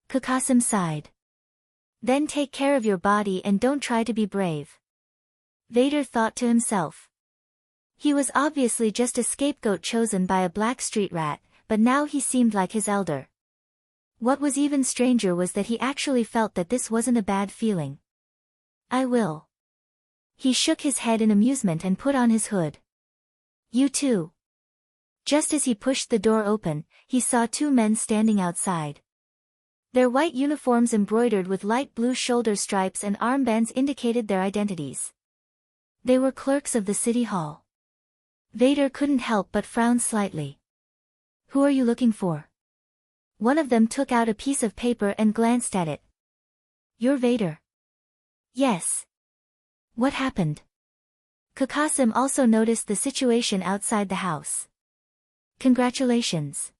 Kakasim sighed. Then take care of your body and don't try to be brave. Vader thought to himself. He was obviously just a scapegoat chosen by a black street rat, but now he seemed like his elder. What was even stranger was that he actually felt that this wasn't a bad feeling. I will. He shook his head in amusement and put on his hood. You too. Just as he pushed the door open, he saw two men standing outside. Their white uniforms embroidered with light blue shoulder stripes and armbands indicated their identities. They were clerks of the city hall. Vader couldn't help but frown slightly. Who are you looking for? One of them took out a piece of paper and glanced at it. You're Vader. Yes. What happened? Kakasim also noticed the situation outside the house. Congratulations.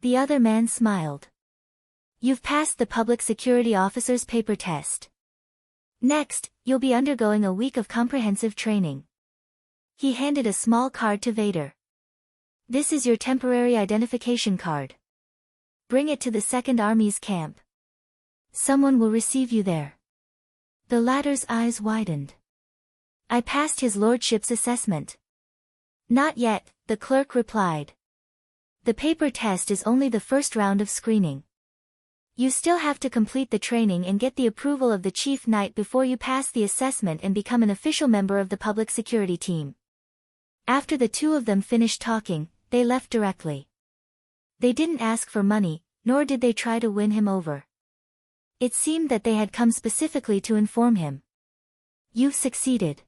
The other man smiled. You've passed the public security officer's paper test. Next, you'll be undergoing a week of comprehensive training. He handed a small card to Vader. This is your temporary identification card. Bring it to the 2nd Army's camp. Someone will receive you there. The latter's eyes widened. I passed his lordship's assessment. Not yet, the clerk replied. The paper test is only the first round of screening. You still have to complete the training and get the approval of the chief knight before you pass the assessment and become an official member of the public security team. After the two of them finished talking, they left directly. They didn't ask for money, nor did they try to win him over. It seemed that they had come specifically to inform him. You've succeeded.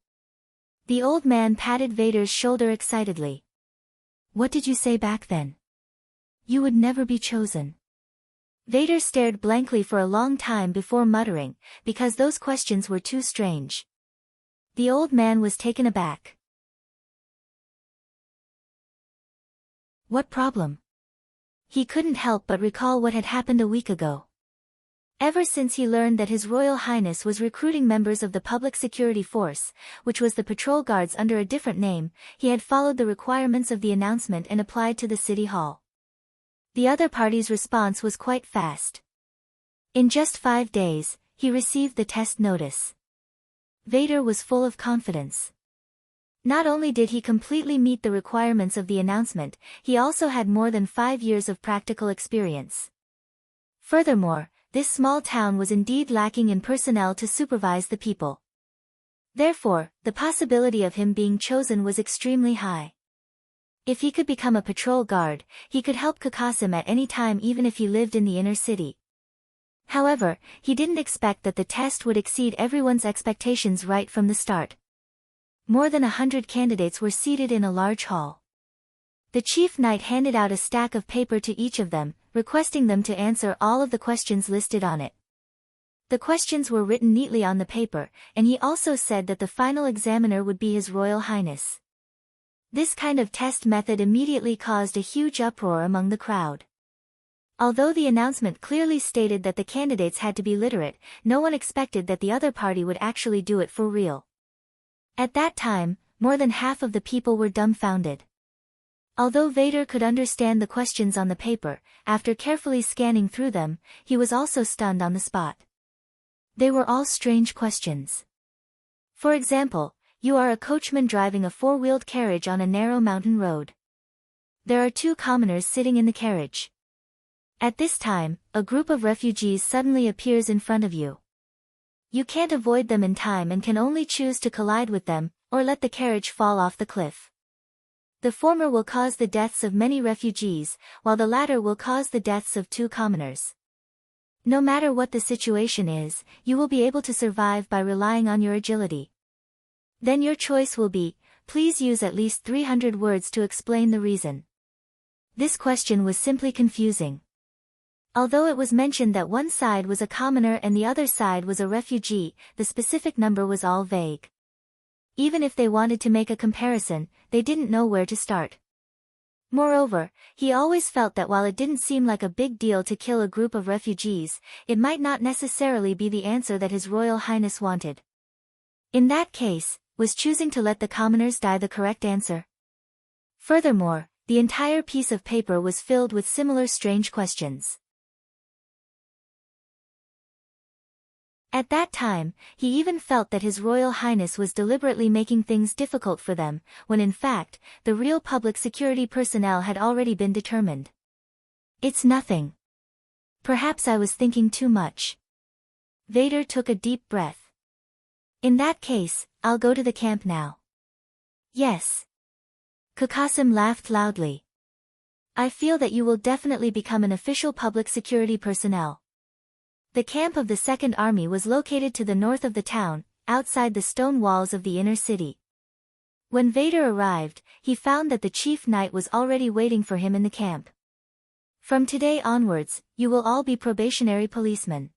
The old man patted Vader's shoulder excitedly. What did you say back then? You would never be chosen. Vader stared blankly for a long time before muttering, because those questions were too strange. The old man was taken aback. What problem? He couldn't help but recall what had happened a week ago. Ever since he learned that His Royal Highness was recruiting members of the Public Security Force, which was the patrol guards under a different name, he had followed the requirements of the announcement and applied to the City Hall. The other party's response was quite fast. In just 5 days, he received the test notice. Vader was full of confidence. Not only did he completely meet the requirements of the announcement, he also had more than 5 years of practical experience. Furthermore, this small town was indeed lacking in personnel to supervise the people. Therefore, the possibility of him being chosen was extremely high. If he could become a patrol guard, he could help Kakasim at any time even if he lived in the inner city. However, he didn't expect that the test would exceed everyone's expectations right from the start. More than 100 candidates were seated in a large hall. The chief knight handed out a stack of paper to each of them, requesting them to answer all of the questions listed on it. The questions were written neatly on the paper, and he also said that the final examiner would be His Royal Highness. This kind of test method immediately caused a huge uproar among the crowd. Although the announcement clearly stated that the candidates had to be literate, no one expected that the other party would actually do it for real. At that time, more than half of the people were dumbfounded. Although Vader could understand the questions on the paper, after carefully scanning through them, he was also stunned on the spot. They were all strange questions. For example, you are a coachman driving a 4-wheeled carriage on a narrow mountain road. There are 2 commoners sitting in the carriage. At this time, a group of refugees suddenly appears in front of you. You can't avoid them in time and can only choose to collide with them, or let the carriage fall off the cliff. The former will cause the deaths of many refugees, while the latter will cause the deaths of 2 commoners. No matter what the situation is, you will be able to survive by relying on your agility. Then your choice will be, please use at least 300 words to explain the reason. This question was simply confusing. Although it was mentioned that one side was a commoner and the other side was a refugee, the specific number was all vague. Even if they wanted to make a comparison, they didn't know where to start. Moreover, he always felt that while it didn't seem like a big deal to kill a group of refugees, it might not necessarily be the answer that His Royal Highness wanted. In that case, was choosing to let the commoners die the correct answer? Furthermore, the entire piece of paper was filled with similar strange questions. At that time, he even felt that His Royal Highness was deliberately making things difficult for them, when in fact, the real public security personnel had already been determined. It's nothing. Perhaps I was thinking too much. Vader took a deep breath. In that case, I'll go to the camp now. Yes. Qasim laughed loudly. I feel that you will definitely become an official public security personnel. The camp of the Second Army was located to the north of the town, outside the stone walls of the inner city. When Vader arrived, he found that the chief knight was already waiting for him in the camp. From today onwards, you will all be probationary policemen.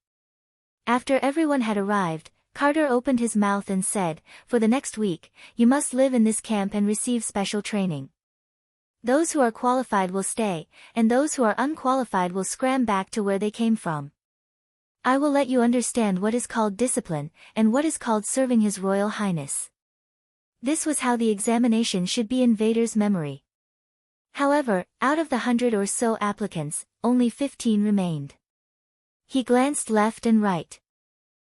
After everyone had arrived, Carter opened his mouth and said, for the next week, you must live in this camp and receive special training. Those who are qualified will stay, and those who are unqualified will scram back to where they came from. I will let you understand what is called discipline, and what is called serving His Royal Highness. This was how the examination should be in Vader's memory. However, out of the 100 or so applicants, only 15 remained. He glanced left and right.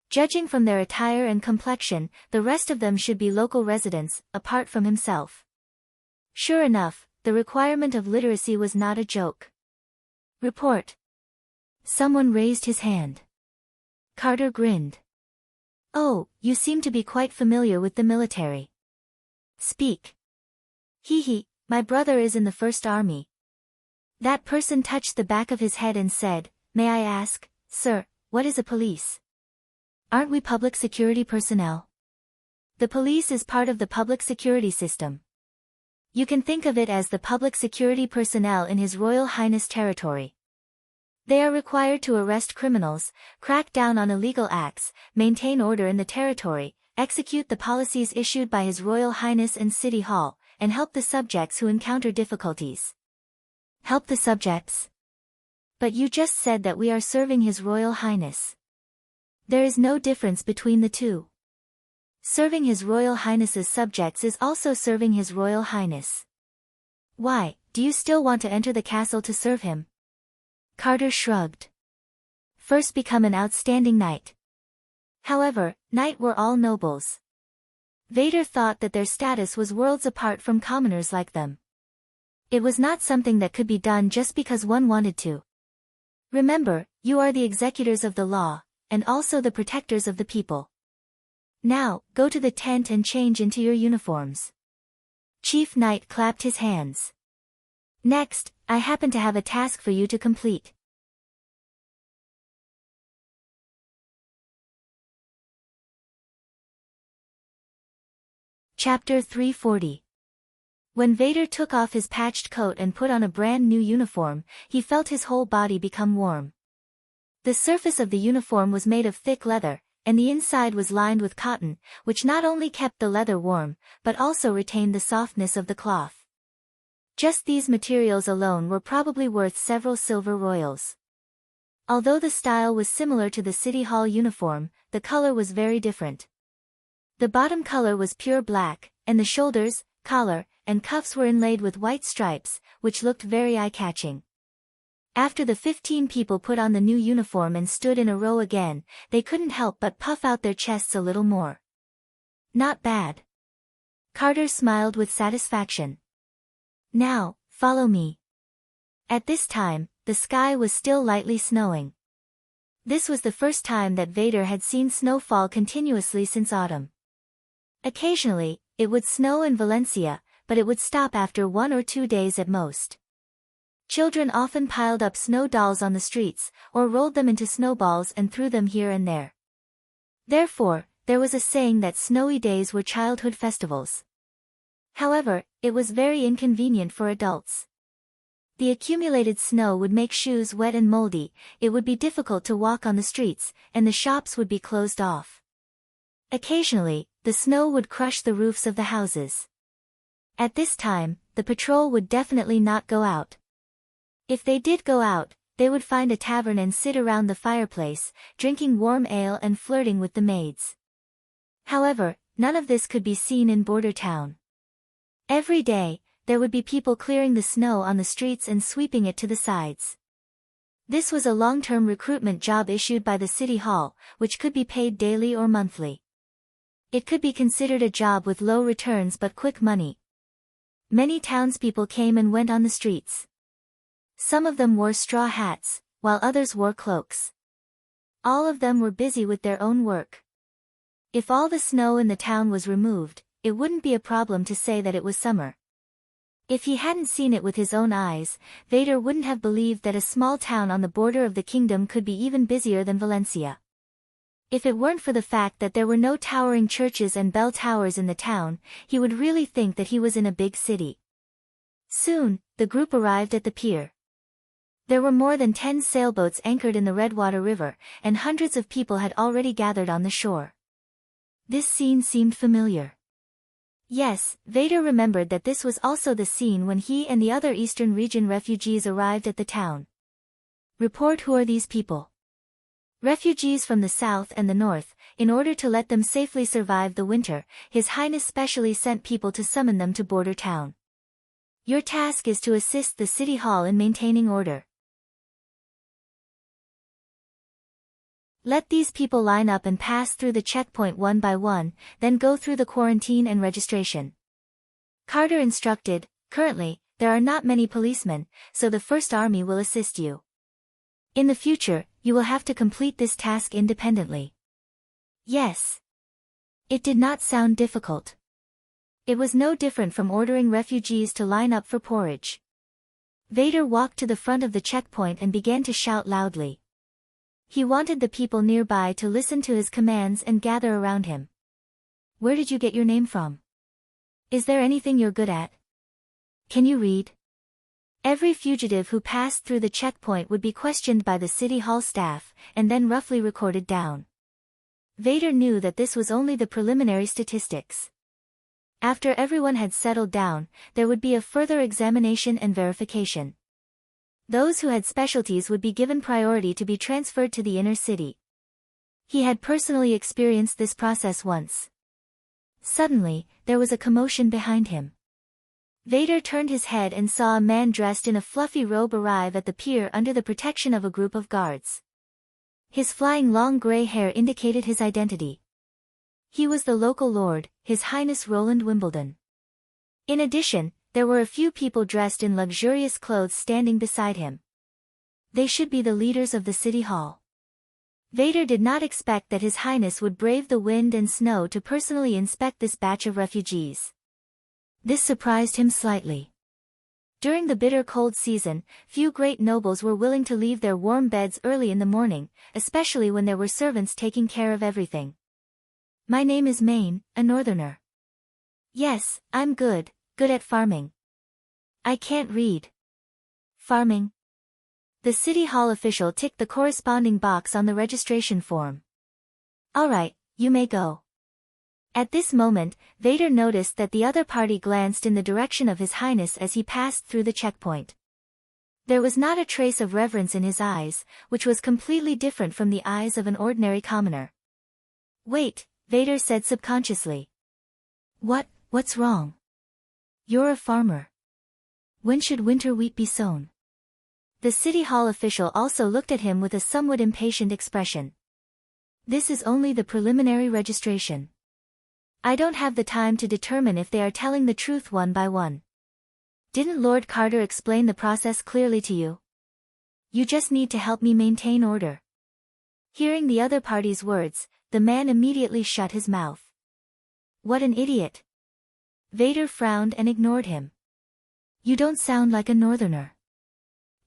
Judging from their attire and complexion, the rest of them should be local residents, apart from himself. Sure enough, the requirement of literacy was not a joke. Report. Someone raised his hand. Carter grinned. Oh, you seem to be quite familiar with the military. Speak. Hee, my brother is in the First Army. That person touched the back of his head and said, may I ask, sir, what is a police? Aren't we public security personnel? The police is part of the public security system. You can think of it as the public security personnel in His Royal Highness territory. They are required to arrest criminals, crack down on illegal acts, maintain order in the territory, execute the policies issued by His Royal Highness and City Hall, and help the subjects who encounter difficulties. Help the subjects? But you just said that we are serving His Royal Highness. There is no difference between the two. Serving His Royal Highness's subjects is also serving His Royal Highness. Why, do you still want to enter the castle to serve him? Carter shrugged. First become an outstanding knight. However, knight were all nobles. Vader thought that their status was worlds apart from commoners like them. It was not something that could be done just because one wanted to. Remember, you are the executors of the law, and also the protectors of the people. Now, go to the tent and change into your uniforms. Chief Knight clapped his hands. Next, I happen to have a task for you to complete. Chapter 340. When Vader took off his patched coat and put on a brand new uniform, he felt his whole body become warm. The surface of the uniform was made of thick leather, and the inside was lined with cotton, which not only kept the leather warm, but also retained the softness of the cloth. Just these materials alone were probably worth several silver royals. Although the style was similar to the City Hall uniform, the color was very different. The bottom color was pure black, and the shoulders, collar, and cuffs were inlaid with white stripes, which looked very eye-catching. After the 15 people put on the new uniform and stood in a row again, they couldn't help but puff out their chests a little more. Not bad. Carter smiled with satisfaction. Now, follow me. At this time, the sky was still lightly snowing. This was the first time that Vader had seen snow fall continuously since autumn. Occasionally, it would snow in Valencia, but it would stop after 1 or 2 days at most. Children often piled up snow dolls on the streets, or rolled them into snowballs and threw them here and there. Therefore, there was a saying that snowy days were childhood festivals. However, it was very inconvenient for adults. The accumulated snow would make shoes wet and moldy, it would be difficult to walk on the streets, and the shops would be closed off. Occasionally, the snow would crush the roofs of the houses. At this time, the patrol would definitely not go out. If they did go out, they would find a tavern and sit around the fireplace, drinking warm ale and flirting with the maids. However, none of this could be seen in Border Town. Every day, there would be people clearing the snow on the streets and sweeping it to the sides. This was a long-term recruitment job issued by the City Hall, which could be paid daily or monthly. It could be considered a job with low returns but quick money. Many townspeople came and went on the streets. Some of them wore straw hats, while others wore cloaks. All of them were busy with their own work. If all the snow in the town was removed, it wouldn't be a problem to say that it was summer. If he hadn't seen it with his own eyes, Vader wouldn't have believed that a small town on the border of the kingdom could be even busier than Valencia. If it weren't for the fact that there were no towering churches and bell towers in the town, he would really think that he was in a big city. Soon, the group arrived at the pier. There were more than 10 sailboats anchored in the Redwater River, and hundreds of people had already gathered on the shore. This scene seemed familiar. Yes, Vader remembered that this was also the scene when he and the other Eastern Region refugees arrived at the town. Report, who are these people? Refugees from the south and the north. In order to let them safely survive the winter, His Highness specially sent people to summon them to Border Town. Your task is to assist the City Hall in maintaining order. Let these people line up and pass through the checkpoint one by one, then go through the quarantine and registration. Carter instructed. Currently, there are not many policemen, so the First Army will assist you. In the future, you will have to complete this task independently. Yes. It did not sound difficult. It was no different from ordering refugees to line up for porridge. Vader walked to the front of the checkpoint and began to shout loudly. He wanted the people nearby to listen to his commands and gather around him. Where did you get your name from? Is there anything you're good at? Can you read? Every fugitive who passed through the checkpoint would be questioned by the City Hall staff, and then roughly recorded down. Vader knew that this was only the preliminary statistics. After everyone had settled down, there would be a further examination and verification. Those who had specialties would be given priority to be transferred to the inner city. He had personally experienced this process once. Suddenly, there was a commotion behind him. Vader turned his head and saw a man dressed in a fluffy robe arrive at the pier under the protection of a group of guards. His flying long gray hair indicated his identity. He was the local lord, His Highness Roland Wimbledon. In addition, there were a few people dressed in luxurious clothes standing beside him. They should be the leaders of the City Hall. Vader did not expect that His Highness would brave the wind and snow to personally inspect this batch of refugees. This surprised him slightly. During the bitter cold season, few great nobles were willing to leave their warm beds early in the morning, especially when there were servants taking care of everything. My name is Maine, a northerner. Yes, I'm good at farming. I can't read. Farming? The City Hall official ticked the corresponding box on the registration form. All right, you may go. At this moment, Vader noticed that the other party glanced in the direction of His Highness as he passed through the checkpoint. There was not a trace of reverence in his eyes, which was completely different from the eyes of an ordinary commoner. Wait, Vader said subconsciously. What's wrong? You're a farmer. When should winter wheat be sown? The City Hall official also looked at him with a somewhat impatient expression. This is only the preliminary registration. I don't have the time to determine if they are telling the truth one by one. Didn't Lord Carter explain the process clearly to you? You just need to help me maintain order. Hearing the other party's words, the man immediately shut his mouth. What an idiot. Vader frowned and ignored him. You don't sound like a northerner.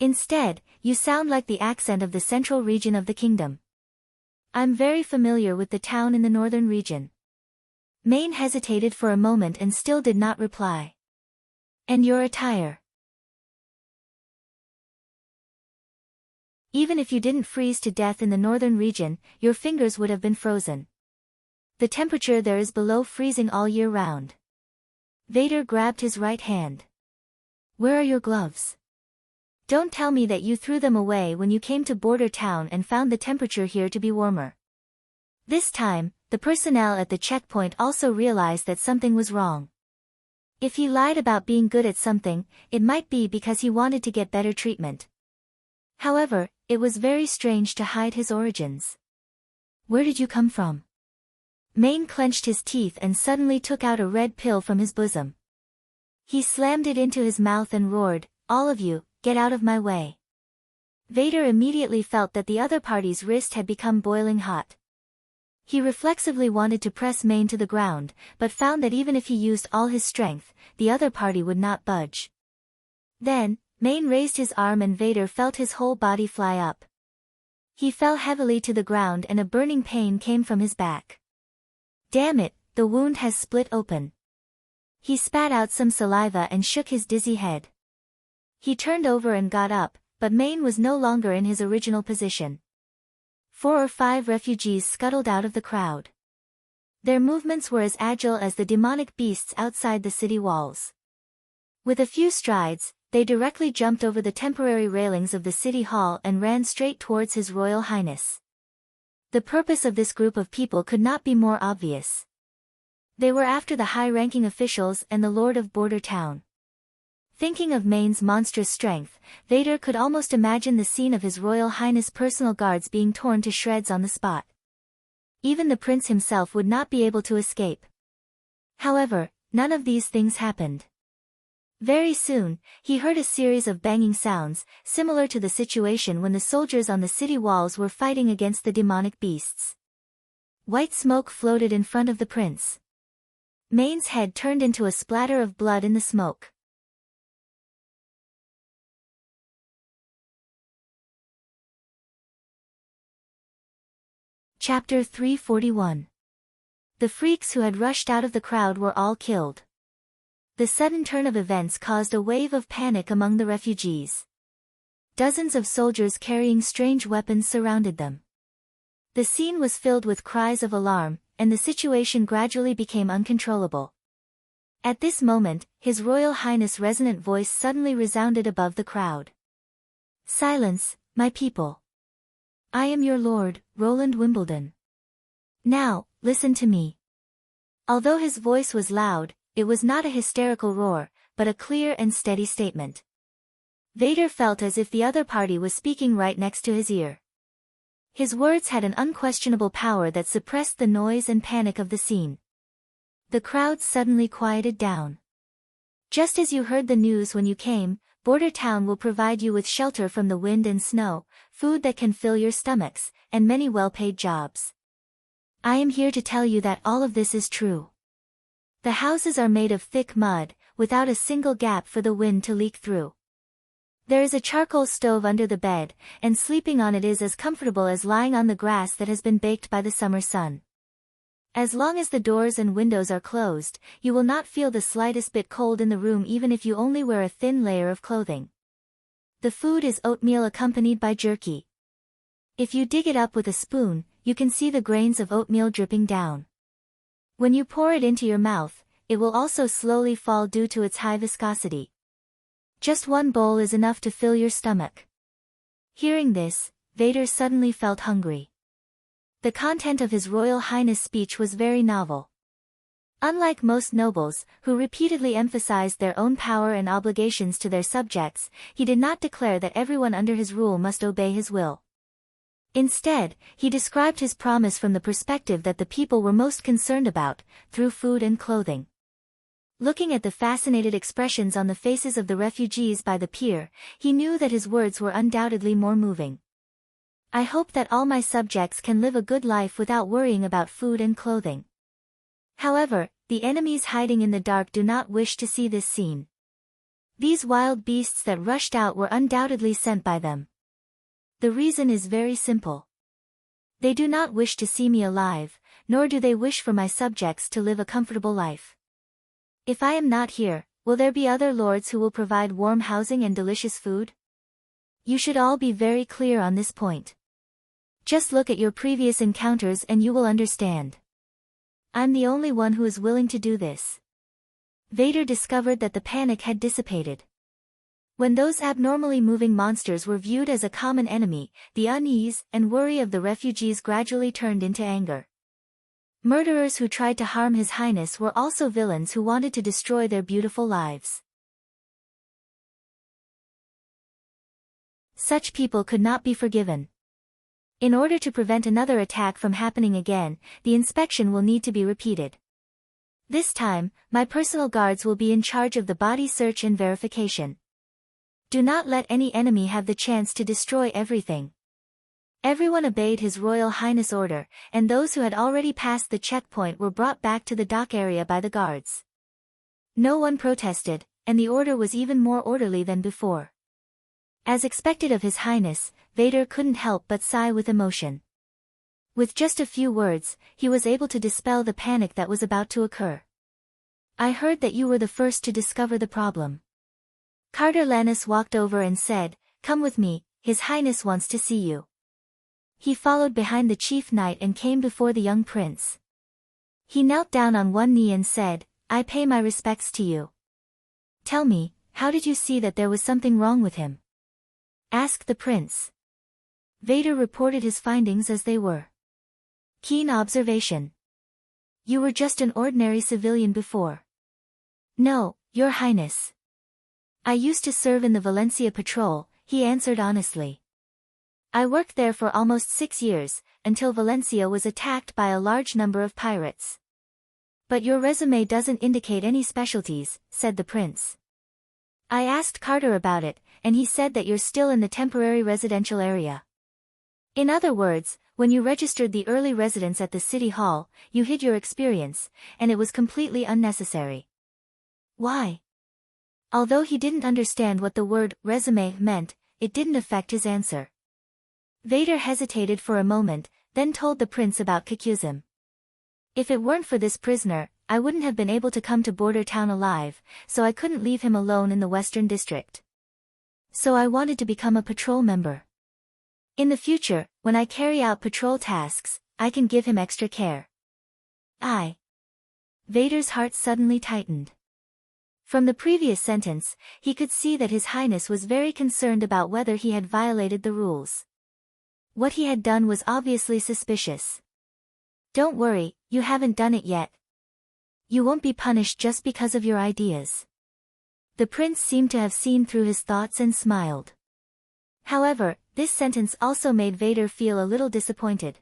Instead, you sound like the accent of the central region of the kingdom. I'm very familiar with the town in the northern region. Maine hesitated for a moment and still did not reply. And your attire? Even if you didn't freeze to death in the northern region, your fingers would have been frozen. The temperature there is below freezing all year round. Vader grabbed his right hand. Where are your gloves? Don't tell me that you threw them away when you came to Border Town and found the temperature here to be warmer. This time, the personnel at the checkpoint also realized that something was wrong. If he lied about being good at something, it might be because he wanted to get better treatment. However, it was very strange to hide his origins. Where did you come from? Maine clenched his teeth and suddenly took out a red pill from his bosom. He slammed it into his mouth and roared, "All of you, get out of my way." Vader immediately felt that the other party's wrist had become boiling hot. He reflexively wanted to press Maine to the ground, but found that even if he used all his strength, the other party would not budge. Then, Maine raised his arm and Vader felt his whole body fly up. He fell heavily to the ground and a burning pain came from his back. Damn it, the wound has split open. He spat out some saliva and shook his dizzy head. He turned over and got up, but Maine was no longer in his original position. 4 or 5 refugees scuttled out of the crowd. Their movements were as agile as the demonic beasts outside the city walls. With a few strides, they directly jumped over the temporary railings of the city hall and ran straight towards His Royal Highness. The purpose of this group of people could not be more obvious. They were after the high-ranking officials and the Lord of Border Town. Thinking of Maine's monstrous strength, Vader could almost imagine the scene of His Royal Highness' personal guards being torn to shreds on the spot. Even the prince himself would not be able to escape. However, none of these things happened. Very soon, he heard a series of banging sounds, similar to the situation when the soldiers on the city walls were fighting against the demonic beasts. White smoke floated in front of the prince. Maine's head turned into a splatter of blood in the smoke. Chapter 341. The freaks who had rushed out of the crowd were all killed. The sudden turn of events caused a wave of panic among the refugees. Dozens of soldiers carrying strange weapons surrounded them. The scene was filled with cries of alarm, and the situation gradually became uncontrollable. At this moment, His Royal Highness' resonant voice suddenly resounded above the crowd. "Silence, my people. I am your lord, Roland Wimbledon. Now, listen to me." Although his voice was loud, it was not a hysterical roar, but a clear and steady statement. Vader felt as if the other party was speaking right next to his ear. His words had an unquestionable power that suppressed the noise and panic of the scene. The crowd suddenly quieted down. "Just as you heard the news when you came, Border Town will provide you with shelter from the wind and snow, food that can fill your stomachs, and many well-paid jobs. I am here to tell you that all of this is true. The houses are made of thick mud, without a single gap for the wind to leak through. There is a charcoal stove under the bed, and sleeping on it is as comfortable as lying on the grass that has been baked by the summer sun. As long as the doors and windows are closed, you will not feel the slightest bit cold in the room even if you only wear a thin layer of clothing. The food is oatmeal accompanied by jerky. If you dig it up with a spoon, you can see the grains of oatmeal dripping down. When you pour it into your mouth, it will also slowly fall due to its high viscosity. Just one bowl is enough to fill your stomach." Hearing this, Vader suddenly felt hungry. The content of His Royal Highness' speech was very novel. Unlike most nobles, who repeatedly emphasized their own power and obligations to their subjects, he did not declare that everyone under his rule must obey his will. Instead, he described his promise from the perspective that the people were most concerned about, through food and clothing. Looking at the fascinated expressions on the faces of the refugees by the pier, he knew that his words were undoubtedly more moving. "I hope that all my subjects can live a good life without worrying about food and clothing. However, the enemies hiding in the dark do not wish to see this scene. These wild beasts that rushed out were undoubtedly sent by them. The reason is very simple. They do not wish to see me alive, nor do they wish for my subjects to live a comfortable life. If I am not here, will there be other lords who will provide warm housing and delicious food? You should all be very clear on this point. Just look at your previous encounters and you will understand. I'm the only one who is willing to do this. Vader discovered that the panic had dissipated. When those abnormally moving monsters were viewed as a common enemy, the unease and worry of the refugees gradually turned into anger. Murderers who tried to harm His Highness were also villains who wanted to destroy their beautiful lives. Such people could not be forgiven. In order to prevent another attack from happening again, the inspection will need to be repeated. This time, my personal guards will be in charge of the body search and verification. Do not let any enemy have the chance to destroy everything. Everyone obeyed His Royal Highness' order, and those who had already passed the checkpoint were brought back to the dock area by the guards. No one protested, and the order was even more orderly than before. As expected of His Highness, Vader couldn't help but sigh with emotion. With just a few words, he was able to dispel the panic that was about to occur. I heard that you were the first to discover the problem. Carter Lannis walked over and said, "Come with me, His Highness wants to see you." He followed behind the chief knight and came before the young prince. He knelt down on one knee and said, "I pay my respects to you. Tell me, how did you see that there was something wrong with him?" asked the prince. Vader reported his findings as they were. Keen observation. You were just an ordinary civilian before. No, Your Highness. I used to serve in the Valencia Patrol, he answered honestly. I worked there for almost 6 years, until Valencia was attacked by a large number of pirates. But your resume doesn't indicate any specialties, said the prince. I asked Carter about it, and he said that you're still in the temporary residential area. In other words, when you registered the early residence at the city hall, you hid your experience, and it was completely unnecessary. Why? Although he didn't understand what the word resume meant, it didn't affect his answer. Vader hesitated for a moment, then told the prince about Kakuzim. If it weren't for this prisoner, I wouldn't have been able to come to Border Town alive, so I couldn't leave him alone in the Western District. So I wanted to become a patrol member. In the future, when I carry out patrol tasks, I can give him extra care. Vader's heart suddenly tightened. From the previous sentence, he could see that His Highness was very concerned about whether he had violated the rules. What he had done was obviously suspicious. Don't worry, you haven't done it yet. You won't be punished just because of your ideas. The prince seemed to have seen through his thoughts and smiled. However, this sentence also made Vader feel a little disappointed.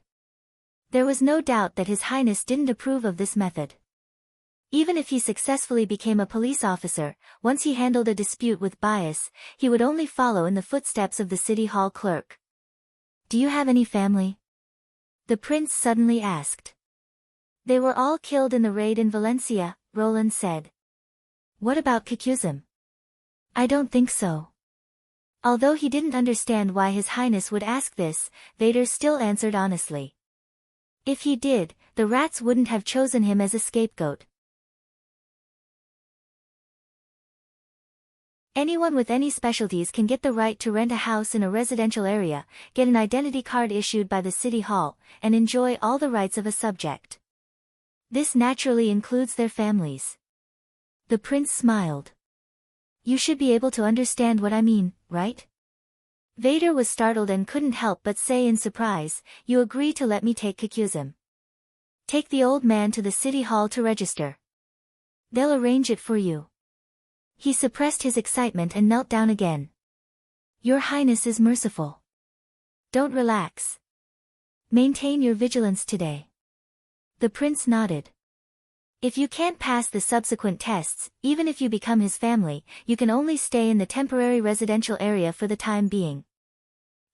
There was no doubt that His Highness didn't approve of this method. Even if he successfully became a police officer, once he handled a dispute with bias, he would only follow in the footsteps of the city hall clerk. Do you have any family? The prince suddenly asked. They were all killed in the raid in Valencia, Roland said. What about Kakuzim? I don't think so. Although he didn't understand why His Highness would ask this, Vader still answered honestly. If he did, the rats wouldn't have chosen him as a scapegoat. Anyone with any specialties can get the right to rent a house in a residential area, get an identity card issued by the city hall, and enjoy all the rights of a subject. This naturally includes their families. The prince smiled. You should be able to understand what I mean, right? Vader was startled and couldn't help but say in surprise, you agree to let me take Kakuzim. Take the old man to the city hall to register. They'll arrange it for you. He suppressed his excitement and knelt down again. Your Highness is merciful. Don't relax. Maintain your vigilance today. The prince nodded. If you can't pass the subsequent tests, even if you become his family, you can only stay in the temporary residential area for the time being.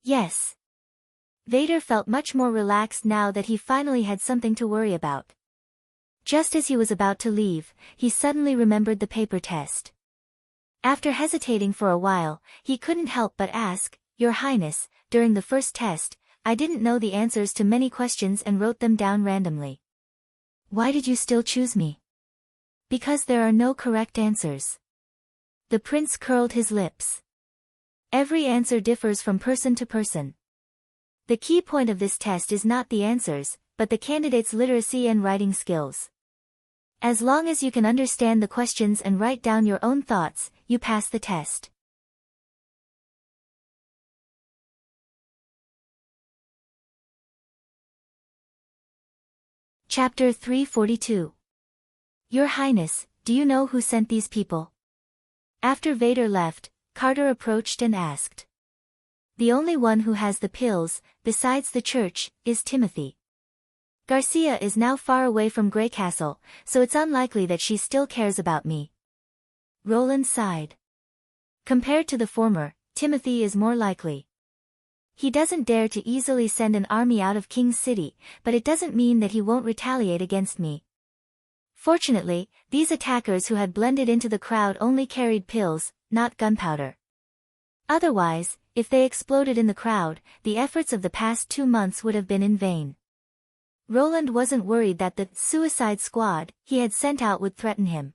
Yes. Vader felt much more relaxed now that he finally had something to worry about. Just as he was about to leave, he suddenly remembered the paper test. After hesitating for a while, he couldn't help but ask, Your Highness, during the first test, I didn't know the answers to many questions and wrote them down randomly. Why did you still choose me? Because there are no correct answers. The prince curled his lips. Every answer differs from person to person. The key point of this test is not the answers, but the candidate's literacy and writing skills. As long as you can understand the questions and write down your own thoughts, you pass the test. Chapter 342. Your Highness, do you know who sent these people? After Vader left, Carter approached and asked. The only one who has the pills, besides the church, is Timothy. Garcia is now far away from Grey Castle, so it's unlikely that she still cares about me. Roland sighed. Compared to the former, Timothy is more likely. He doesn't dare to easily send an army out of King's City, but it doesn't mean that he won't retaliate against me. Fortunately, these attackers who had blended into the crowd only carried pills, not gunpowder. Otherwise, if they exploded in the crowd, the efforts of the past 2 months would have been in vain. Roland wasn't worried that the suicide squad he had sent out would threaten him.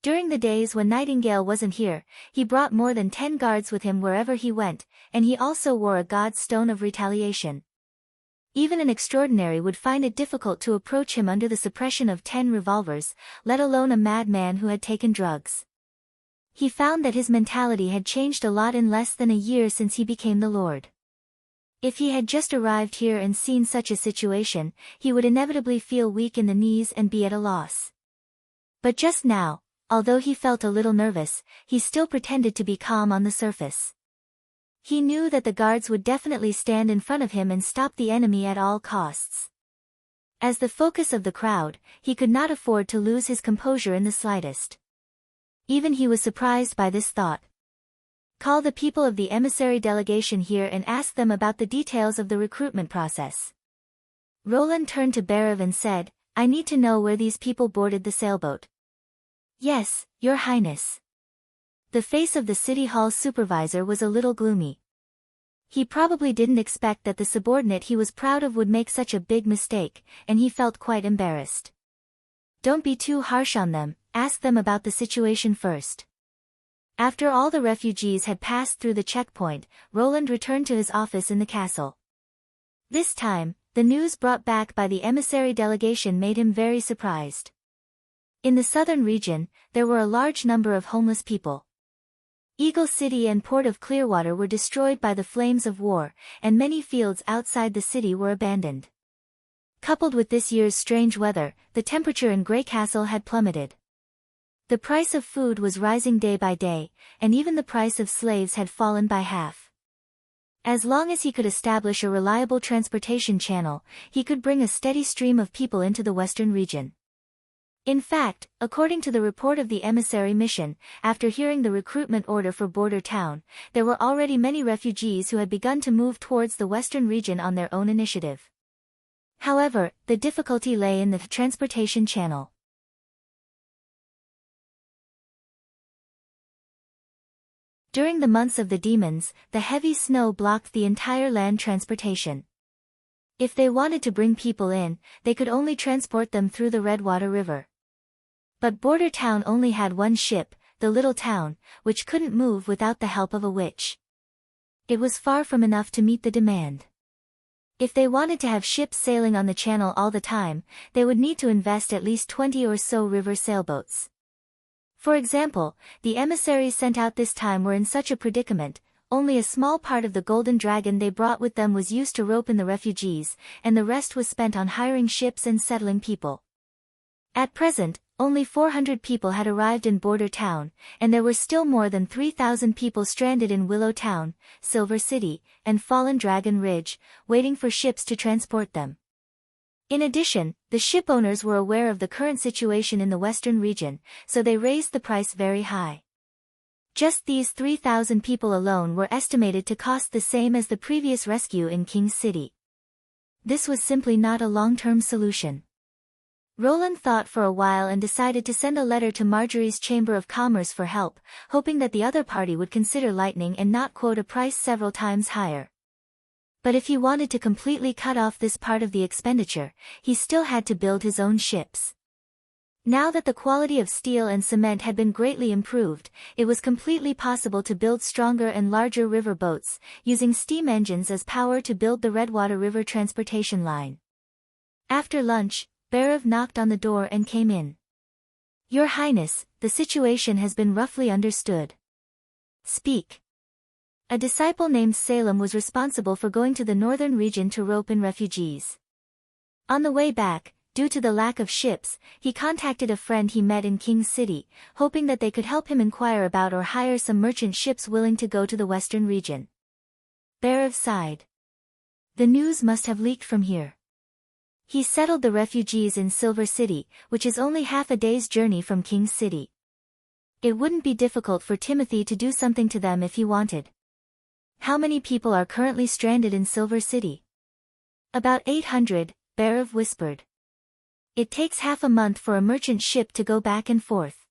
During the days when Nightingale wasn't here, he brought more than 10 guards with him wherever he went, and he also wore a god's stone of retaliation. Even an extraordinary would find it difficult to approach him under the suppression of 10 revolvers, let alone a madman who had taken drugs. He found that his mentality had changed a lot in less than a year since he became the Lord. If he had just arrived here and seen such a situation, he would inevitably feel weak in the knees and be at a loss. But just now, although he felt a little nervous, he still pretended to be calm on the surface. He knew that the guards would definitely stand in front of him and stop the enemy at all costs. As the focus of the crowd, he could not afford to lose his composure in the slightest. Even he was surprised by this thought. Call the people of the emissary delegation here and ask them about the details of the recruitment process. Roland turned to Berev and said, I need to know where these people boarded the sailboat. Yes, Your Highness. The face of the City Hall supervisor was a little gloomy. He probably didn't expect that the subordinate he was proud of would make such a big mistake, and he felt quite embarrassed. Don't be too harsh on them, ask them about the situation first. After all the refugees had passed through the checkpoint, Roland returned to his office in the castle. This time, the news brought back by the emissary delegation made him very surprised. In the southern region, there were a large number of homeless people. Eagle City and Port of Clearwater were destroyed by the flames of war, and many fields outside the city were abandoned. Coupled with this year's strange weather, the temperature in Grey Castle had plummeted. The price of food was rising day by day, and even the price of slaves had fallen by half. As long as he could establish a reliable transportation channel, he could bring a steady stream of people into the western region. In fact, according to the report of the emissary mission, after hearing the recruitment order for Border Town, there were already many refugees who had begun to move towards the western region on their own initiative. However, the difficulty lay in the transportation channel. During the months of the demons, the heavy snow blocked the entire land transportation. If they wanted to bring people in, they could only transport them through the Redwater River. But Border Town only had one ship, the Little Town, which couldn't move without the help of a witch. It was far from enough to meet the demand. If they wanted to have ships sailing on the channel all the time, they would need to invest at least 20 or so river sailboats. For example, the emissaries sent out this time were in such a predicament, only a small part of the golden dragon they brought with them was used to rope in the refugees, and the rest was spent on hiring ships and settling people. At present, only 400 people had arrived in Border Town, and there were still more than 3,000 people stranded in Willow Town, Silver City, and Fallen Dragon Ridge, waiting for ships to transport them. In addition, the ship owners were aware of the current situation in the western region, so they raised the price very high. Just these 3,000 people alone were estimated to cost the same as the previous rescue in King's City. This was simply not a long-term solution. Roland thought for a while and decided to send a letter to Marjorie's Chamber of Commerce for help, hoping that the other party would consider lightening and not quote a price several times higher. But if he wanted to completely cut off this part of the expenditure, he still had to build his own ships. Now that the quality of steel and cement had been greatly improved, it was completely possible to build stronger and larger river boats, using steam engines as power to build the Redwater River transportation line. After lunch, Bhairav knocked on the door and came in. "Your Highness, the situation has been roughly understood." "Speak." A disciple named Salem was responsible for going to the northern region to rope in refugees. On the way back, due to the lack of ships, he contacted a friend he met in King's City, hoping that they could help him inquire about or hire some merchant ships willing to go to the western region. Bhairav sighed. The news must have leaked from here. He settled the refugees in Silver City, which is only half a day's journey from King's City. It wouldn't be difficult for Timothy to do something to them if he wanted. How many people are currently stranded in Silver City? About 800, Bhairav whispered. It takes half a month for a merchant ship to go back and forth.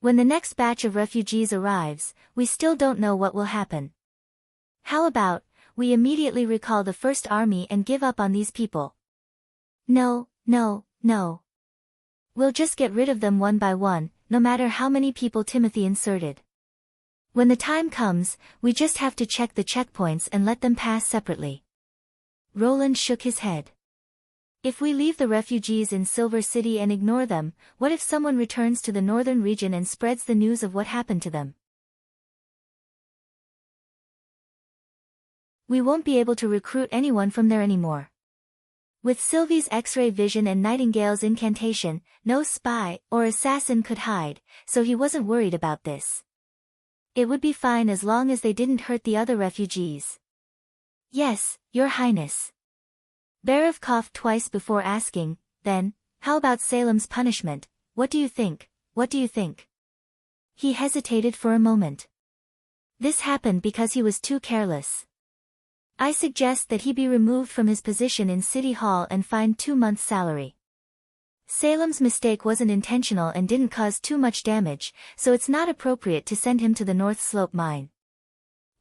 When the next batch of refugees arrives, we still don't know what will happen. How about, we immediately recall the First Army and give up on these people? No. We'll just get rid of them one by one, no matter how many people Timothy inserted. When the time comes, we just have to check the checkpoints and let them pass separately. Roland shook his head. If we leave the refugees in Silver City and ignore them, what if someone returns to the northern region and spreads the news of what happened to them? We won't be able to recruit anyone from there anymore. With Sylvie's X-ray vision and Nightingale's incantation, no spy or assassin could hide, so he wasn't worried about this. It would be fine as long as they didn't hurt the other refugees. Yes, Your Highness. Bhairav coughed twice before asking, then, how about Salem's punishment? What do you think? He hesitated for a moment. This happened because he was too careless. I suggest that he be removed from his position in City Hall and fined 2 months' salary. Salem's mistake wasn't intentional and didn't cause too much damage, so it's not appropriate to send him to the North Slope mine.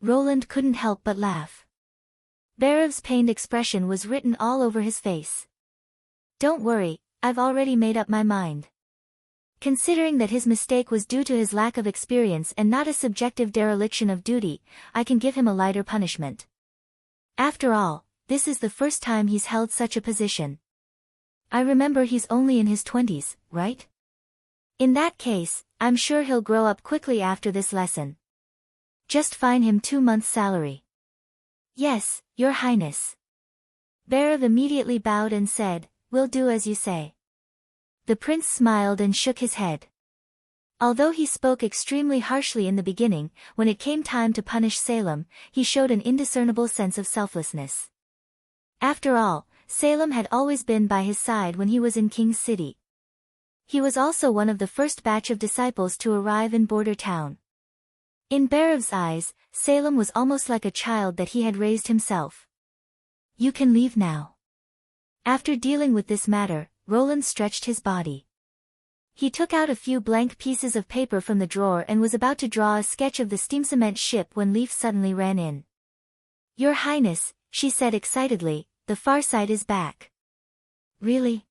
Roland couldn't help but laugh. Bhairav's pained expression was written all over his face. Don't worry, I've already made up my mind. Considering that his mistake was due to his lack of experience and not a subjective dereliction of duty, I can give him a lighter punishment. After all, this is the first time he's held such a position. I remember he's only in his 20s, right? In that case, I'm sure he'll grow up quickly after this lesson. Just fine him 2 months' salary. Yes, Your Highness. Bhairav immediately bowed and said, We'll do as you say. The prince smiled and shook his head. Although he spoke extremely harshly in the beginning, when it came time to punish Salem, he showed an indiscernible sense of selflessness. After all, Salem had always been by his side when he was in King's City. He was also one of the first batch of disciples to arrive in Border Town. In Bhairav's eyes, Salem was almost like a child that he had raised himself. You can leave now. After dealing with this matter, Roland stretched his body. He took out a few blank pieces of paper from the drawer and was about to draw a sketch of the steam cement ship when Leaf suddenly ran in. Your Highness, she said excitedly, the far side is back. Really?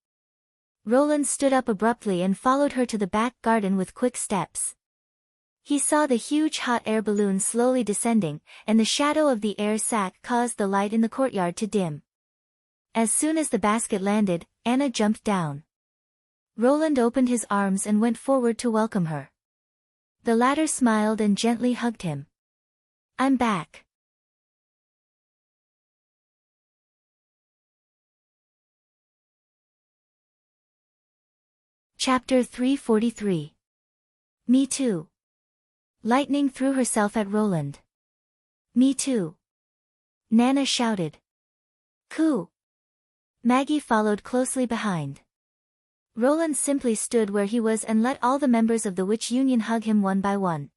Roland stood up abruptly and followed her to the back garden with quick steps. He saw the huge hot air balloon slowly descending, and the shadow of the air sac caused the light in the courtyard to dim. As soon as the basket landed, Anna jumped down. Roland opened his arms and went forward to welcome her. The latter smiled and gently hugged him. I'm back. Chapter 343. Me too. Lightning threw herself at Roland. Me too. Nana shouted. Coo. Maggie followed closely behind. Roland simply stood where he was and let all the members of the witch union hug him one by one.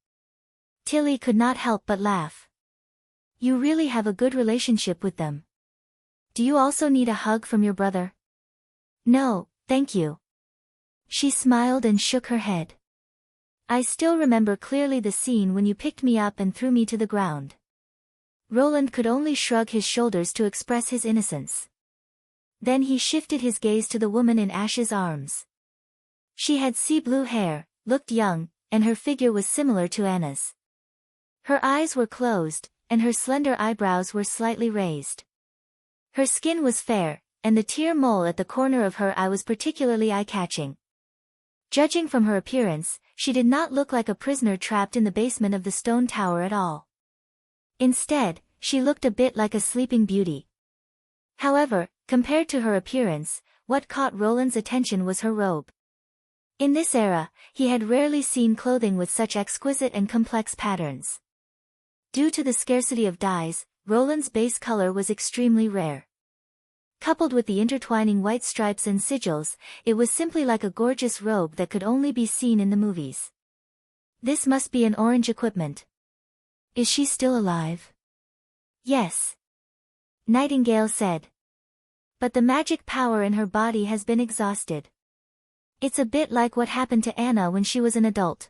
Tilly could not help but laugh. You really have a good relationship with them. Do you also need a hug from your brother? No, thank you. She smiled and shook her head. I still remember clearly the scene when you picked me up and threw me to the ground. Roland could only shrug his shoulders to express his innocence. Then he shifted his gaze to the woman in Ash's arms. She had sea blue hair, looked young, and her figure was similar to Anna's. Her eyes were closed, and her slender eyebrows were slightly raised. Her skin was fair, and the tear mole at the corner of her eye was particularly eye-catching. Judging from her appearance, she did not look like a prisoner trapped in the basement of the stone tower at all. Instead, she looked a bit like a sleeping beauty. However, compared to her appearance, what caught Roland's attention was her robe. In this era, he had rarely seen clothing with such exquisite and complex patterns. Due to the scarcity of dyes, Roland's base color was extremely rare. Coupled with the intertwining white stripes and sigils, it was simply like a gorgeous robe that could only be seen in the movies. This must be an orange equipment. Is she still alive? Yes. Nightingale said. But the magic power in her body has been exhausted. It's a bit like what happened to Anna when she was an adult.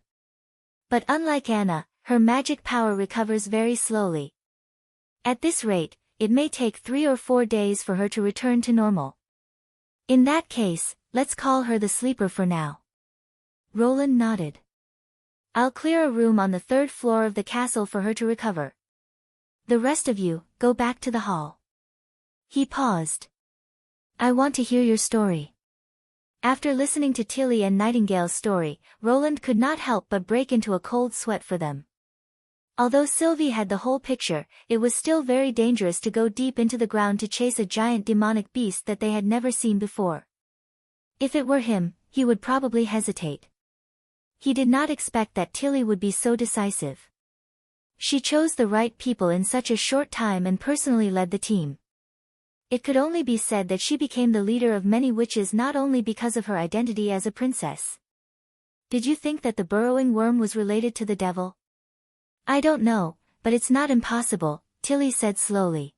But unlike Anna, her magic power recovers very slowly. At this rate, it may take 3 or 4 days for her to return to normal. In that case, let's call her the sleeper for now. Roland nodded. I'll clear a room on the 3rd floor of the castle for her to recover. The rest of you, go back to the hall. He paused. I want to hear your story. After listening to Tilly and Nightingale's story, Roland could not help but break into a cold sweat for them. Although Sylvie had the whole picture, it was still very dangerous to go deep into the ground to chase a giant demonic beast that they had never seen before. If it were him, he would probably hesitate. He did not expect that Tilly would be so decisive. She chose the right people in such a short time and personally led the team. It could only be said that she became the leader of many witches not only because of her identity as a princess. Did you think that the burrowing worm was related to the devil? I don't know, but it's not impossible, Tilly said slowly.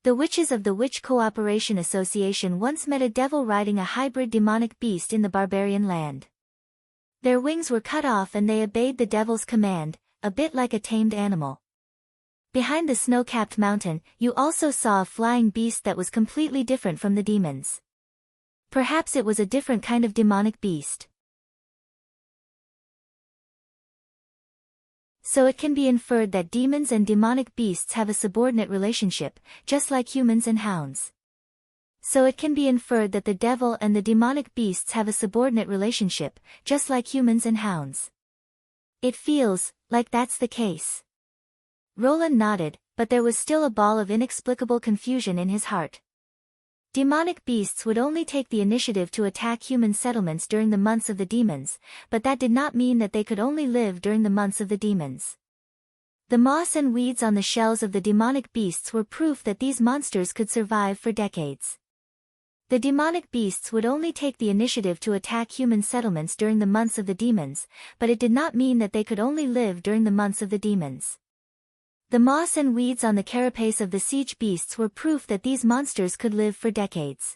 The witches of the Witch Cooperation Association once met a devil riding a hybrid demonic beast in the barbarian land. Their wings were cut off and they obeyed the devil's command, a bit like a tamed animal. Behind the snow-capped mountain, you also saw a flying beast that was completely different from the demons. Perhaps it was a different kind of demonic beast. So it can be inferred that demons and demonic beasts have a subordinate relationship, just like humans and hounds. So it can be inferred that the devil and the demonic beasts have a subordinate relationship, just like humans and hounds. It feels like that's the case. Roland nodded, but there was still a ball of inexplicable confusion in his heart. Demonic beasts would only take the initiative to attack human settlements during the months of the demons, but that did not mean that they could only live during the months of the demons. The moss and weeds on the shells of the demonic beasts were proof that these monsters could survive for decades. The demonic beasts would only take the initiative to attack human settlements during the months of the demons, but it did not mean that they could only live during the months of the demons. The moss and weeds on the carapace of the siege beasts were proof that these monsters could live for decades.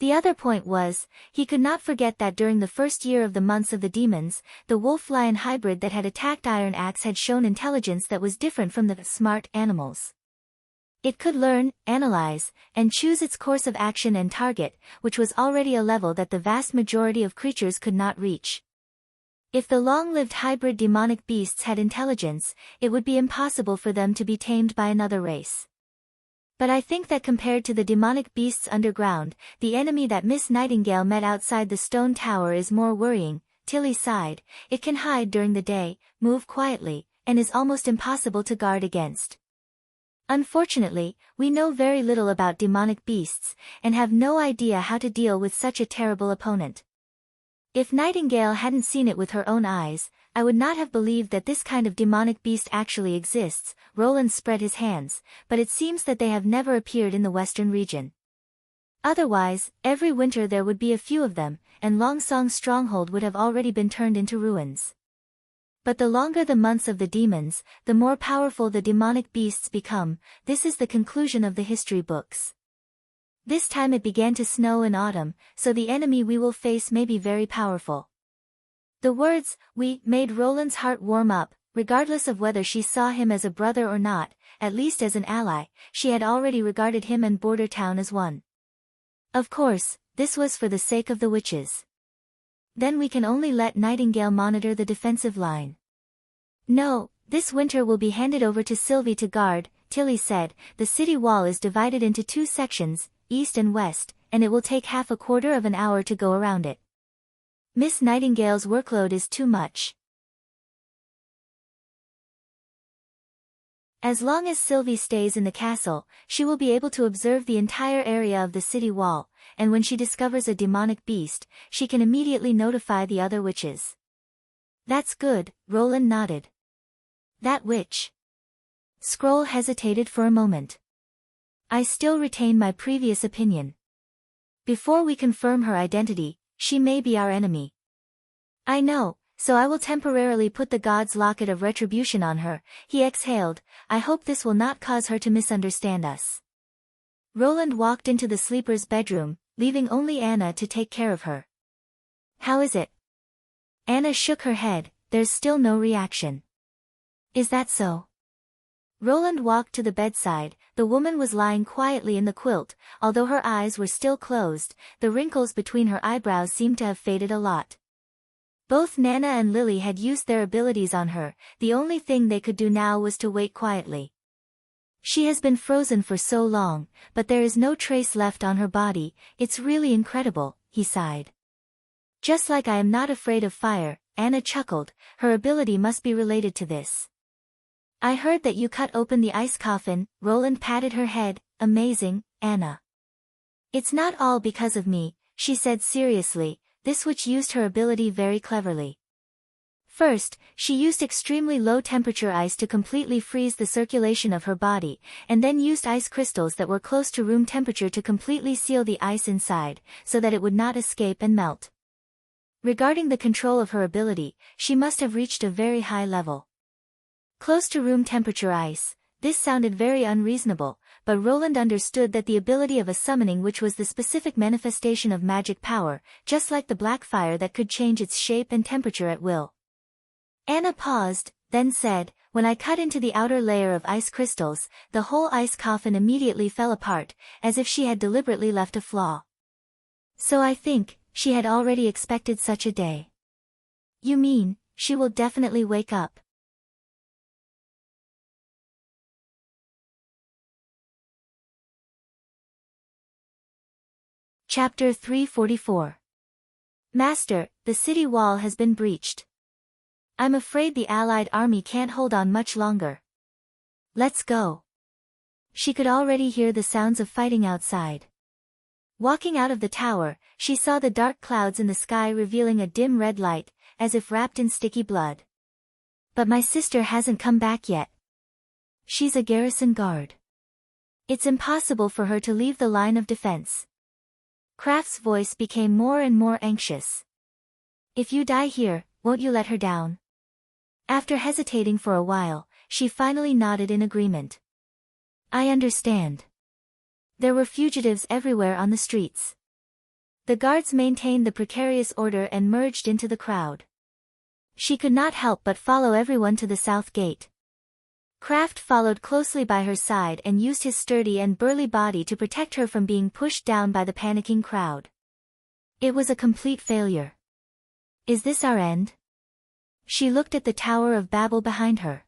The other point was, he could not forget that during the first year of the months of the demons, the wolf-lion hybrid that had attacked Iron Axe had shown intelligence that was different from the smart animals. It could learn, analyze, and choose its course of action and target, which was already a level that the vast majority of creatures could not reach. If the long-lived hybrid demonic beasts had intelligence, it would be impossible for them to be tamed by another race. But I think that compared to the demonic beasts underground, the enemy that Miss Nightingale met outside the stone tower is more worrying. Tilly sighed. It can hide during the day, move quietly, and is almost impossible to guard against. Unfortunately, we know very little about demonic beasts, and have no idea how to deal with such a terrible opponent. If Nightingale hadn't seen it with her own eyes, I would not have believed that this kind of demonic beast actually exists. Roland spread his hands, but it seems that they have never appeared in the western region. Otherwise, every winter there would be a few of them, and Longsong's stronghold would have already been turned into ruins. But the longer the months of the demons, the more powerful the demonic beasts become. This is the conclusion of the history books. This time it began to snow in autumn, so the enemy we will face may be very powerful. The words, "we," made Roland's heart warm up, regardless of whether she saw him as a brother or not, at least as an ally. She had already regarded him and Border Town as one. Of course, this was for the sake of the witches. Then we can only let Nightingale monitor the defensive line. No, this winter will be handed over to Sylvie to guard, Tilly said. The city wall is divided into 2 sections, east and west, and it will take half a quarter of an hour to go around it. Miss Nightingale's workload is too much. As long as Sylvie stays in the castle, she will be able to observe the entire area of the city wall, and when she discovers a demonic beast, she can immediately notify the other witches. That's good, Roland nodded. That witch? Scroll hesitated for a moment. I still retain my previous opinion. Before we confirm her identity, she may be our enemy. I know, so I will temporarily put the god's locket of retribution on her, he exhaled. I hope this will not cause her to misunderstand us. Roland walked into the sleeper's bedroom, leaving only Anna to take care of her. How is it? Anna shook her head. There's still no reaction. Is that so? Roland walked to the bedside. The woman was lying quietly in the quilt. Although her eyes were still closed, the wrinkles between her eyebrows seemed to have faded a lot. Both Nana and Lily had used their abilities on her. The only thing they could do now was to wait quietly. She has been frozen for so long, but there is no trace left on her body. It's really incredible, he sighed. Just like I am not afraid of fire, Anna chuckled. Her ability must be related to this. I heard that you cut open the ice coffin. Roland patted her head. Amazing, Anna. It's not all because of me, she said seriously. This witch used her ability very cleverly. First, she used extremely low-temperature ice to completely freeze the circulation of her body, and then used ice crystals that were close to room temperature to completely seal the ice inside, so that it would not escape and melt. Regarding the control of her ability, she must have reached a very high level. Close to room temperature ice, this sounded very unreasonable, but Roland understood that the ability of a summoning which was the specific manifestation of magic power, just like the black fire that could change its shape and temperature at will. Anna paused, then said, when I cut into the outer layer of ice crystals, the whole ice coffin immediately fell apart, as if she had deliberately left a flaw. So I think, she had already expected such a day. You mean, she will definitely wake up? Chapter 344. Master, the city wall has been breached. I'm afraid the Allied army can't hold on much longer. Let's go. She could already hear the sounds of fighting outside. Walking out of the tower, she saw the dark clouds in the sky revealing a dim red light, as if wrapped in sticky blood. But my sister hasn't come back yet. She's a garrison guard. It's impossible for her to leave the line of defense. Kraft's voice became more and more anxious. If you die here, won't you let her down? After hesitating for a while, she finally nodded in agreement. I understand. There were fugitives everywhere on the streets. The guards maintained the precarious order and merged into the crowd. She could not help but follow everyone to the south gate. Kraft followed closely by her side and used his sturdy and burly body to protect her from being pushed down by the panicking crowd. It was a complete failure. Is this our end? She looked at the Tower of Babel behind her.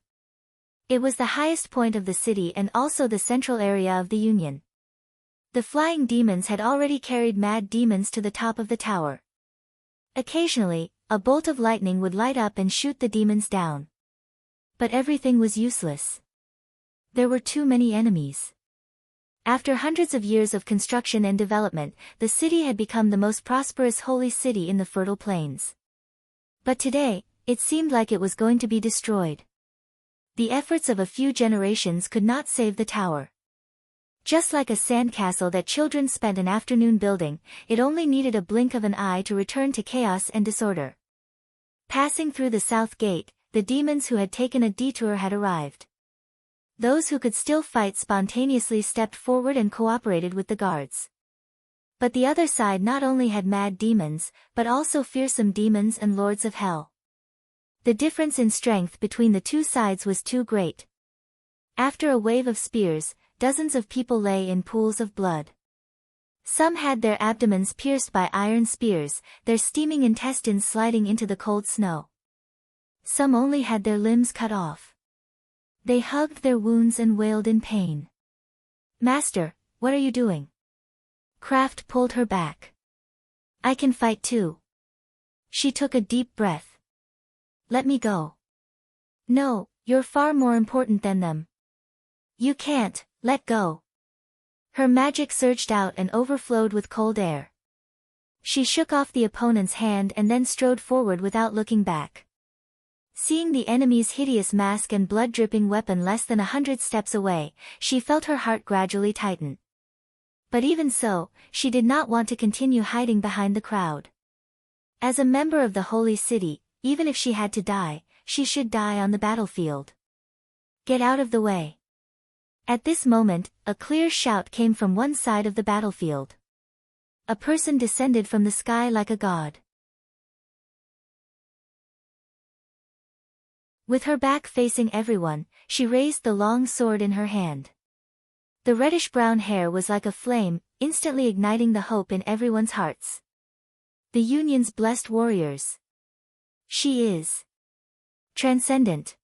It was the highest point of the city and also the central area of the Union. The flying demons had already carried mad demons to the top of the tower. Occasionally, a bolt of lightning would light up and shoot the demons down. But everything was useless. There were too many enemies. After hundreds of years of construction and development, the city had become the most prosperous holy city in the fertile plains. But today, it seemed like it was going to be destroyed. The efforts of a few generations could not save the tower. Just like a sandcastle that children spent an afternoon building, it only needed a blink of an eye to return to chaos and disorder. Passing through the south gate, the demons who had taken a detour had arrived. Those who could still fight spontaneously stepped forward and cooperated with the guards. But the other side not only had mad demons, but also fearsome demons and lords of hell. The difference in strength between the two sides was too great. After a wave of spears, dozens of people lay in pools of blood. Some had their abdomens pierced by iron spears, their steaming intestines sliding into the cold snow. Some only had their limbs cut off. They hugged their wounds and wailed in pain. "Master, what are you doing?" Kraft pulled her back. "I can fight too." She took a deep breath. "Let me go." "No, you're far more important than them." "You can't, let go." Her magic surged out and overflowed with cold air. She shook off the opponent's hand and then strode forward without looking back. Seeing the enemy's hideous mask and blood-dripping weapon less than 100 steps away, she felt her heart gradually tighten. But even so, she did not want to continue hiding behind the crowd. As a member of the Holy City, even if she had to die, she should die on the battlefield. "Get out of the way." At this moment, a clear shout came from one side of the battlefield. A person descended from the sky like a god. With her back facing everyone, she raised the long sword in her hand. The reddish-brown hair was like a flame, instantly igniting the hope in everyone's hearts. "The Union's blessed warriors. She is transcendent."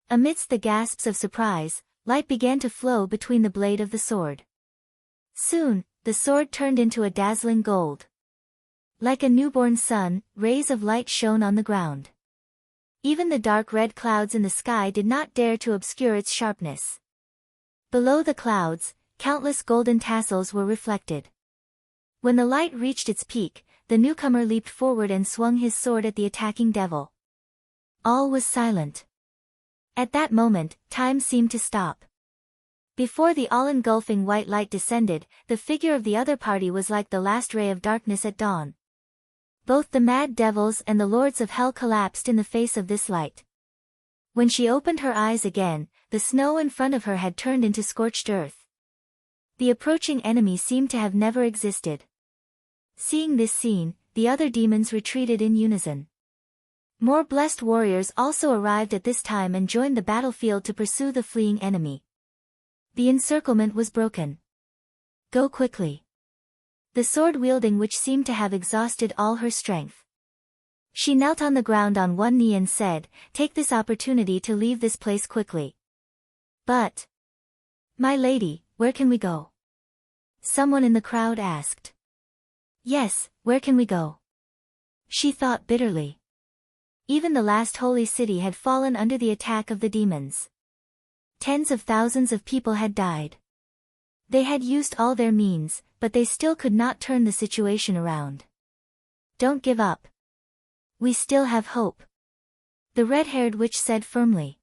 Amidst the gasps of surprise, light began to flow between the blade of the sword. Soon, the sword turned into a dazzling gold. Like a newborn sun, rays of light shone on the ground. Even the dark red clouds in the sky did not dare to obscure its sharpness. Below the clouds, countless golden tassels were reflected. When the light reached its peak, the newcomer leaped forward and swung his sword at the attacking devil. All was silent. At that moment, time seemed to stop. Before the all-engulfing white light descended, the figure of the other party was like the last ray of darkness at dawn. Both the mad devils and the lords of hell collapsed in the face of this light. When she opened her eyes again, the snow in front of her had turned into scorched earth. The approaching enemy seemed to have never existed. Seeing this scene, the other demons retreated in unison. More blessed warriors also arrived at this time and joined the battlefield to pursue the fleeing enemy. The encirclement was broken. "Go quickly." The sword-wielding witch seemed to have exhausted all her strength. She knelt on the ground on one knee and said, "Take this opportunity to leave this place quickly." "But, my lady, where can we go?" someone in the crowd asked. "Yes, where can we go?" she thought bitterly. Even the last holy city had fallen under the attack of the demons. Tens of thousands of people had died. They had used all their means, but they still could not turn the situation around. "Don't give up. We still have hope," the red-haired witch said firmly.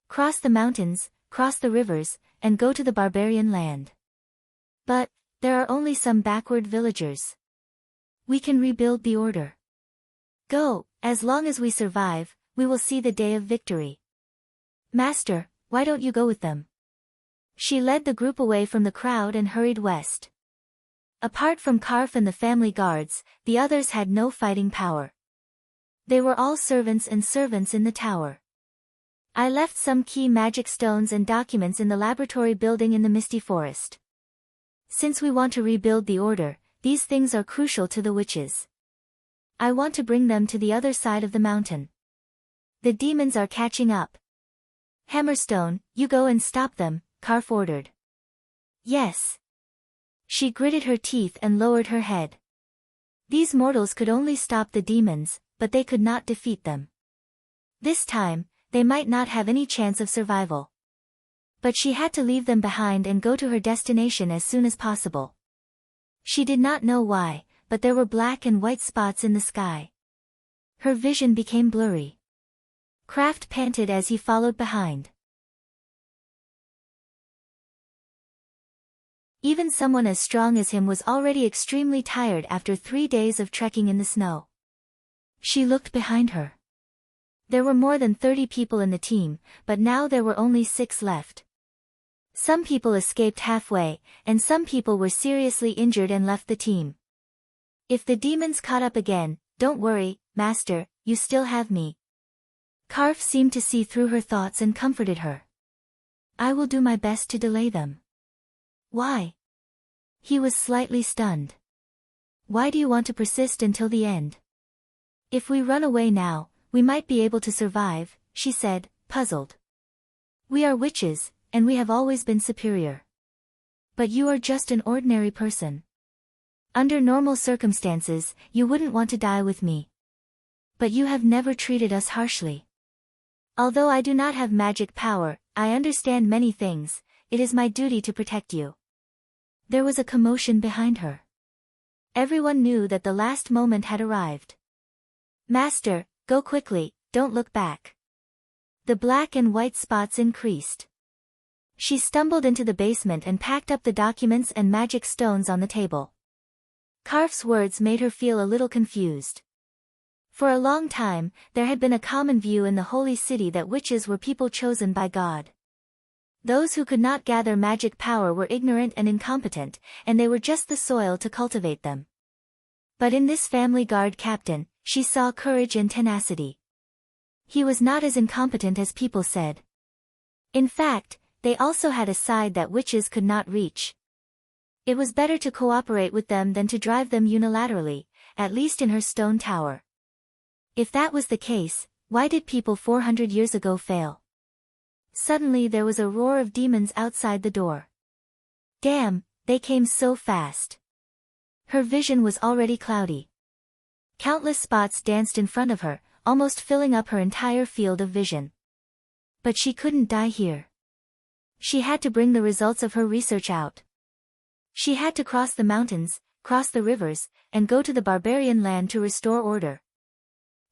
"Cross the mountains, cross the rivers, and go to the barbarian land. But, there are only some backward villagers. We can rebuild the order. Go, as long as we survive, we will see the day of victory." "Master, why don't you go with them?" She led the group away from the crowd and hurried west. Apart from Karf and the family guards, the others had no fighting power. They were all servants and servants in the tower. "I left some key magic stones and documents in the laboratory building in the misty forest. Since we want to rebuild the order, these things are crucial to the witches. I want to bring them to the other side of the mountain. The demons are catching up." "Hammerstone, you go and stop them," Karf ordered. "Yes." She gritted her teeth and lowered her head. These mortals could only stop the demons, but they could not defeat them. This time, they might not have any chance of survival. But she had to leave them behind and go to her destination as soon as possible. She did not know why, but there were black and white spots in the sky. Her vision became blurry. Kraft panted as he followed behind. Even someone as strong as him was already extremely tired after 3 days of trekking in the snow. She looked behind her. There were more than 30 people in the team, but now there were only 6 left. Some people escaped halfway, and some people were seriously injured and left the team. "If the demons caught up again, don't worry, Master, you still have me." Karf seemed to see through her thoughts and comforted her. "I will do my best to delay them." "Why?" He was slightly stunned. Why do you want to persist until the end? If we run away now, we might be able to survive, she said, puzzled. We are witches, and we have always been superior. But you are just an ordinary person. Under normal circumstances, you wouldn't want to die with me. But you have never treated us harshly. Although I do not have magic power, I understand many things. It is my duty to protect you. There was a commotion behind her. Everyone knew that the last moment had arrived. Master, go quickly, don't look back. The black and white spots increased. She stumbled into the basement and packed up the documents and magic stones on the table. Karf's words made her feel a little confused. For a long time, there had been a common view in the holy city that witches were people chosen by God. Those who could not gather magic power were ignorant and incompetent, and they were just the soil to cultivate them. But in this family guard captain, she saw courage and tenacity. He was not as incompetent as people said. In fact, they also had a side that witches could not reach. It was better to cooperate with them than to drive them unilaterally, at least in her stone tower. If that was the case, why did people 400 years ago fail? Suddenly there was a roar of demons outside the door. Damn, they came so fast. Her vision was already cloudy. Countless spots danced in front of her, almost filling up her entire field of vision. But she couldn't die here. She had to bring the results of her research out. She had to cross the mountains, cross the rivers, and go to the barbarian land to restore order.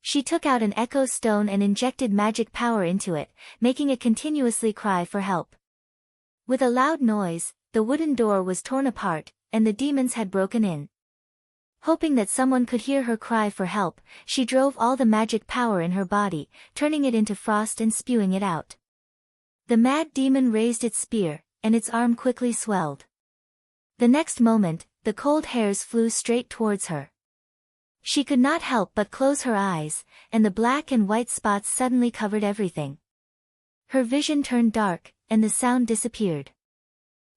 She took out an echo stone and injected magic power into it, making it continuously cry for help. With a loud noise, the wooden door was torn apart, and the demons had broken in. Hoping that someone could hear her cry for help, she drove all the magic power in her body, turning it into frost and spewing it out. The mad demon raised its spear, and its arm quickly swelled. The next moment, the cold hairs flew straight towards her. She could not help but close her eyes, and the black and white spots suddenly covered everything. Her vision turned dark, and the sound disappeared.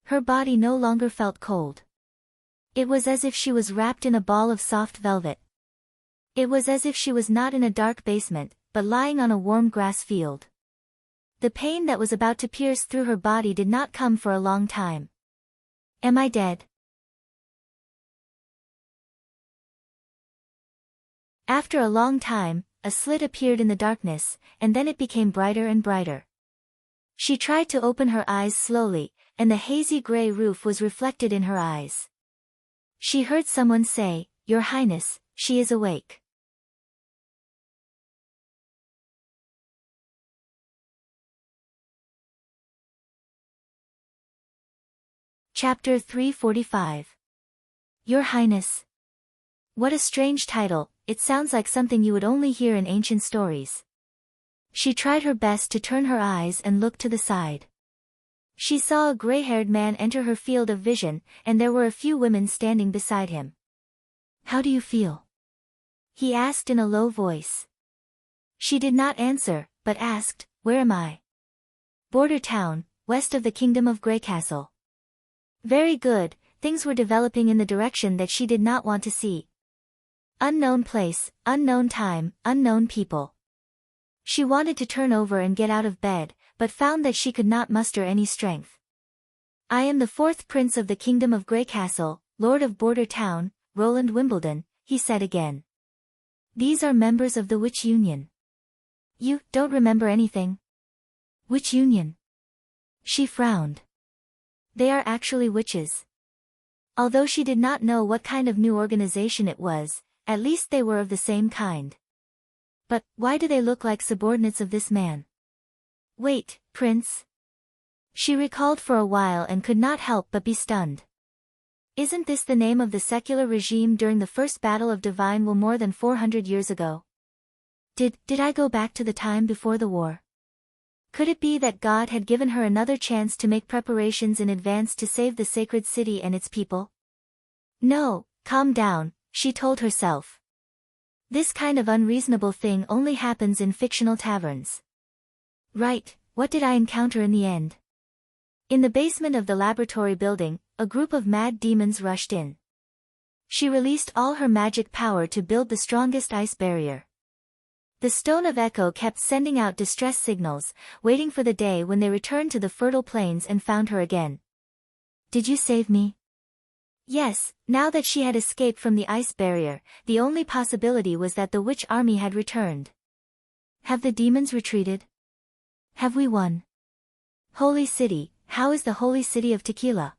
Her body no longer felt cold. It was as if she was wrapped in a ball of soft velvet. It was as if she was not in a dark basement, but lying on a warm grass field. The pain that was about to pierce through her body did not come for a long time. Am I dead? After a long time, a slit appeared in the darkness, and then it became brighter and brighter. She tried to open her eyes slowly, and the hazy gray roof was reflected in her eyes. She heard someone say, "Your Highness, she is awake." Chapter 345. Your Highness. What a strange title, it sounds like something you would only hear in ancient stories. She tried her best to turn her eyes and look to the side. She saw a gray-haired man enter her field of vision, and there were a few women standing beside him. How do you feel? He asked in a low voice. She did not answer, but asked, Where am I? Border town, west of the kingdom of Greycastle. Very good, things were developing in the direction that she did not want to see. Unknown place, unknown time, unknown people. She wanted to turn over and get out of bed, but found that she could not muster any strength. I am the fourth prince of the kingdom of Greycastle, lord of Border Town, Roland Wimbledon, he said again. These are members of the Witch Union. You don't remember anything? Which union? She frowned. They are actually witches. Although she did not know what kind of new organization it was, at least they were of the same kind. But, why do they look like subordinates of this man? Wait, Prince? She recalled for a while and could not help but be stunned. Isn't this the name of the secular regime during the first battle of Divine Will more than 400 years ago? Did I go back to the time before the war? Could it be that God had given her another chance to make preparations in advance to save the sacred city and its people? No, calm down, she told herself. This kind of unreasonable thing only happens in fictional taverns. Right, what did I encounter in the end? In the basement of the laboratory building, a group of mad demons rushed in. She released all her magic power to build the strongest ice barrier. The Stone of Echo kept sending out distress signals, waiting for the day when they returned to the fertile plains and found her again. Did you save me? Yes, now that she had escaped from the ice barrier, the only possibility was that the witch army had returned. Have the demons retreated? Have we won? Holy City, how is the Holy City of Tequila?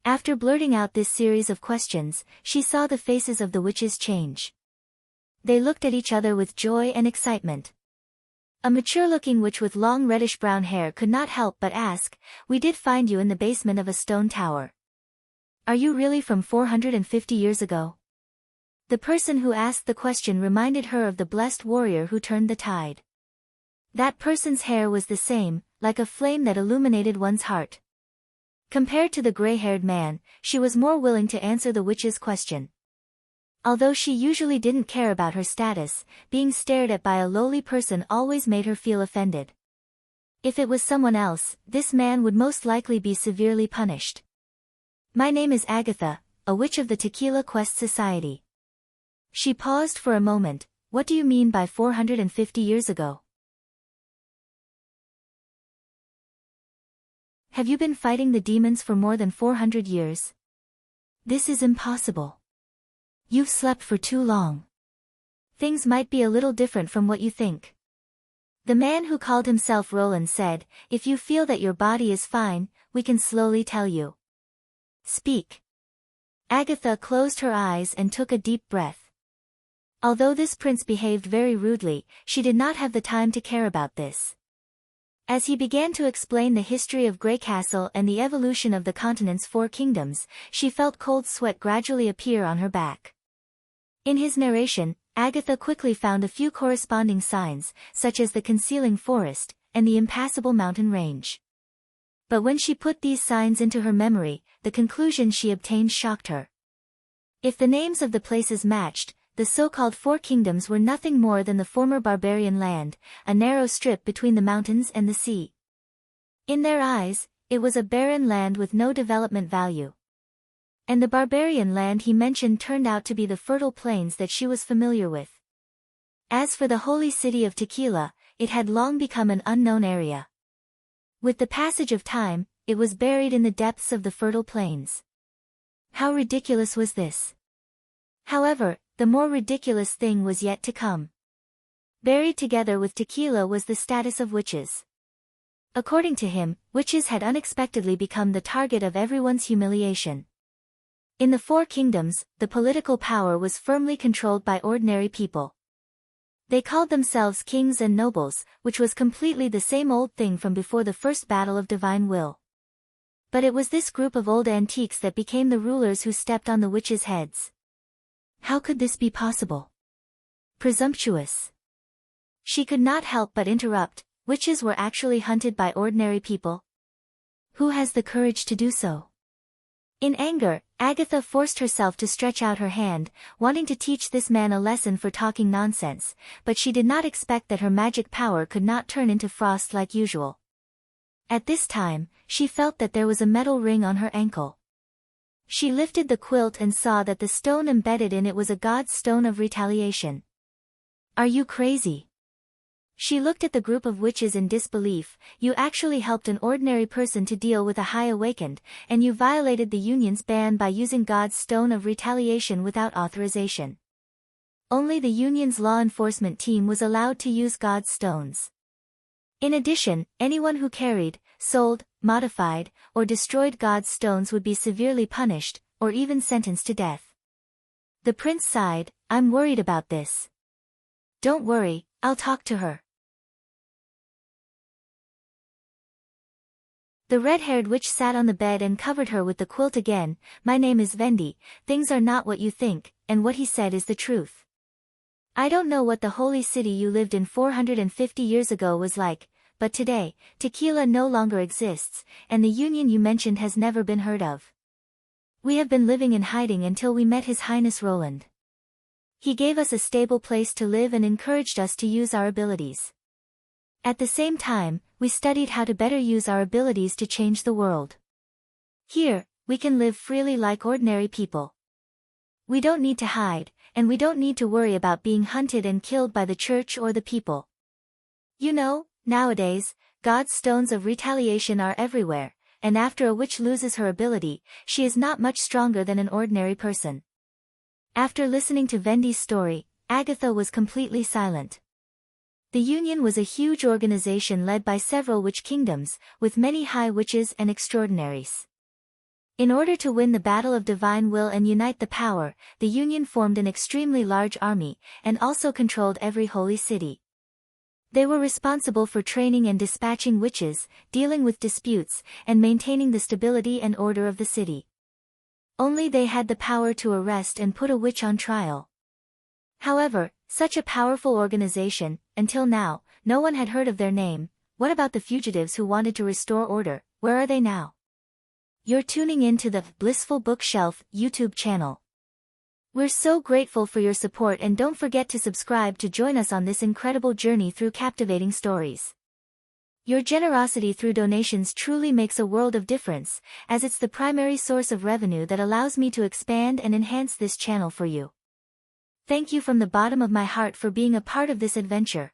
After blurting out this series of questions, she saw the faces of the witches change. They looked at each other with joy and excitement. A mature-looking witch with long reddish-brown hair could not help but ask, "We did find you in the basement of a stone tower. Are you really from 450 years ago?" The person who asked the question reminded her of the blessed warrior who turned the tide. That person's hair was the same, like a flame that illuminated one's heart. Compared to the gray-haired man, she was more willing to answer the witch's question. Although she usually didn't care about her status, being stared at by a lowly person always made her feel offended. If it was someone else, this man would most likely be severely punished. My name is Agatha, a witch of the Tequila Quest Society. She paused for a moment. What do you mean by 450 years ago? Have you been fighting the demons for more than 400 years? This is impossible. You've slept for too long. Things might be a little different from what you think. The man who called himself Roland said, "If you feel that your body is fine, we can slowly tell you. Speak." Agatha closed her eyes and took a deep breath. Although this prince behaved very rudely, she did not have the time to care about this. As he began to explain the history of Grey Castle and the evolution of the continent's 4 kingdoms, she felt cold sweat gradually appear on her back. In his narration, Agatha quickly found a few corresponding signs, such as the concealing forest, and the impassable mountain range. But when she put these signs into her memory, the conclusion she obtained shocked her. If the names of the places matched, the so-called 4 kingdoms were nothing more than the former barbarian land, a narrow strip between the mountains and the sea. In their eyes, it was a barren land with no development value. And the barbarian land he mentioned turned out to be the fertile plains that she was familiar with. As for the holy city of Tequila, it had long become an unknown area. With the passage of time, it was buried in the depths of the fertile plains. How ridiculous was this? However, the more ridiculous thing was yet to come. Buried together with Tequila was the status of witches. According to him, witches had unexpectedly become the target of everyone's humiliation. In the 4 kingdoms, the political power was firmly controlled by ordinary people. They called themselves kings and nobles, which was completely the same old thing from before the first battle of divine will. But it was this group of old antiques that became the rulers who stepped on the witches' heads. How could this be possible? Presumptuous. She could not help but interrupt. Witches were actually hunted by ordinary people. Who has the courage to do so? In anger, Agatha forced herself to stretch out her hand, wanting to teach this man a lesson for talking nonsense, but she did not expect that her magic power could not turn into frost like usual. At this time, she felt that there was a metal ring on her ankle. She lifted the quilt and saw that the stone embedded in it was a god's stone of retaliation. Are you crazy? She looked at the group of witches in disbelief. You actually helped an ordinary person to deal with a high awakened, and you violated the union's ban by using God's stone of retaliation without authorization. Only the union's law enforcement team was allowed to use God's stones. In addition, anyone who carried, sold, modified, or destroyed God's stones would be severely punished, or even sentenced to death. The prince sighed. I'm worried about this. Don't worry, I'll talk to her. The red-haired witch sat on the bed and covered her with the quilt again. My name is Vendi, things are not what you think, and what he said is the truth. I don't know what the holy city you lived in 450 years ago was like, but today, Tequila no longer exists, and the union you mentioned has never been heard of. We have been living in hiding until we met His Highness Roland. He gave us a stable place to live and encouraged us to use our abilities. At the same time, we studied how to better use our abilities to change the world. Here, we can live freely like ordinary people. We don't need to hide, and we don't need to worry about being hunted and killed by the church or the people. You know, nowadays, God's stones of retaliation are everywhere, and after a witch loses her ability, she is not much stronger than an ordinary person. After listening to Vendi's story, Agatha was completely silent. The Union was a huge organization led by several witch kingdoms, with many high witches and extraordinaries. In order to win the battle of divine will and unite the power, the Union formed an extremely large army, and also controlled every holy city. They were responsible for training and dispatching witches, dealing with disputes, and maintaining the stability and order of the city. Only they had the power to arrest and put a witch on trial. However, such a powerful organization, until now, no one had heard of their name. What about the fugitives who wanted to restore order? Where are they now? You're tuning in to the Blissful Bookshelf YouTube channel. We're so grateful for your support, and don't forget to subscribe to join us on this incredible journey through captivating stories. Your generosity through donations truly makes a world of difference, as it's the primary source of revenue that allows me to expand and enhance this channel for you. Thank you from the bottom of my heart for being a part of this adventure.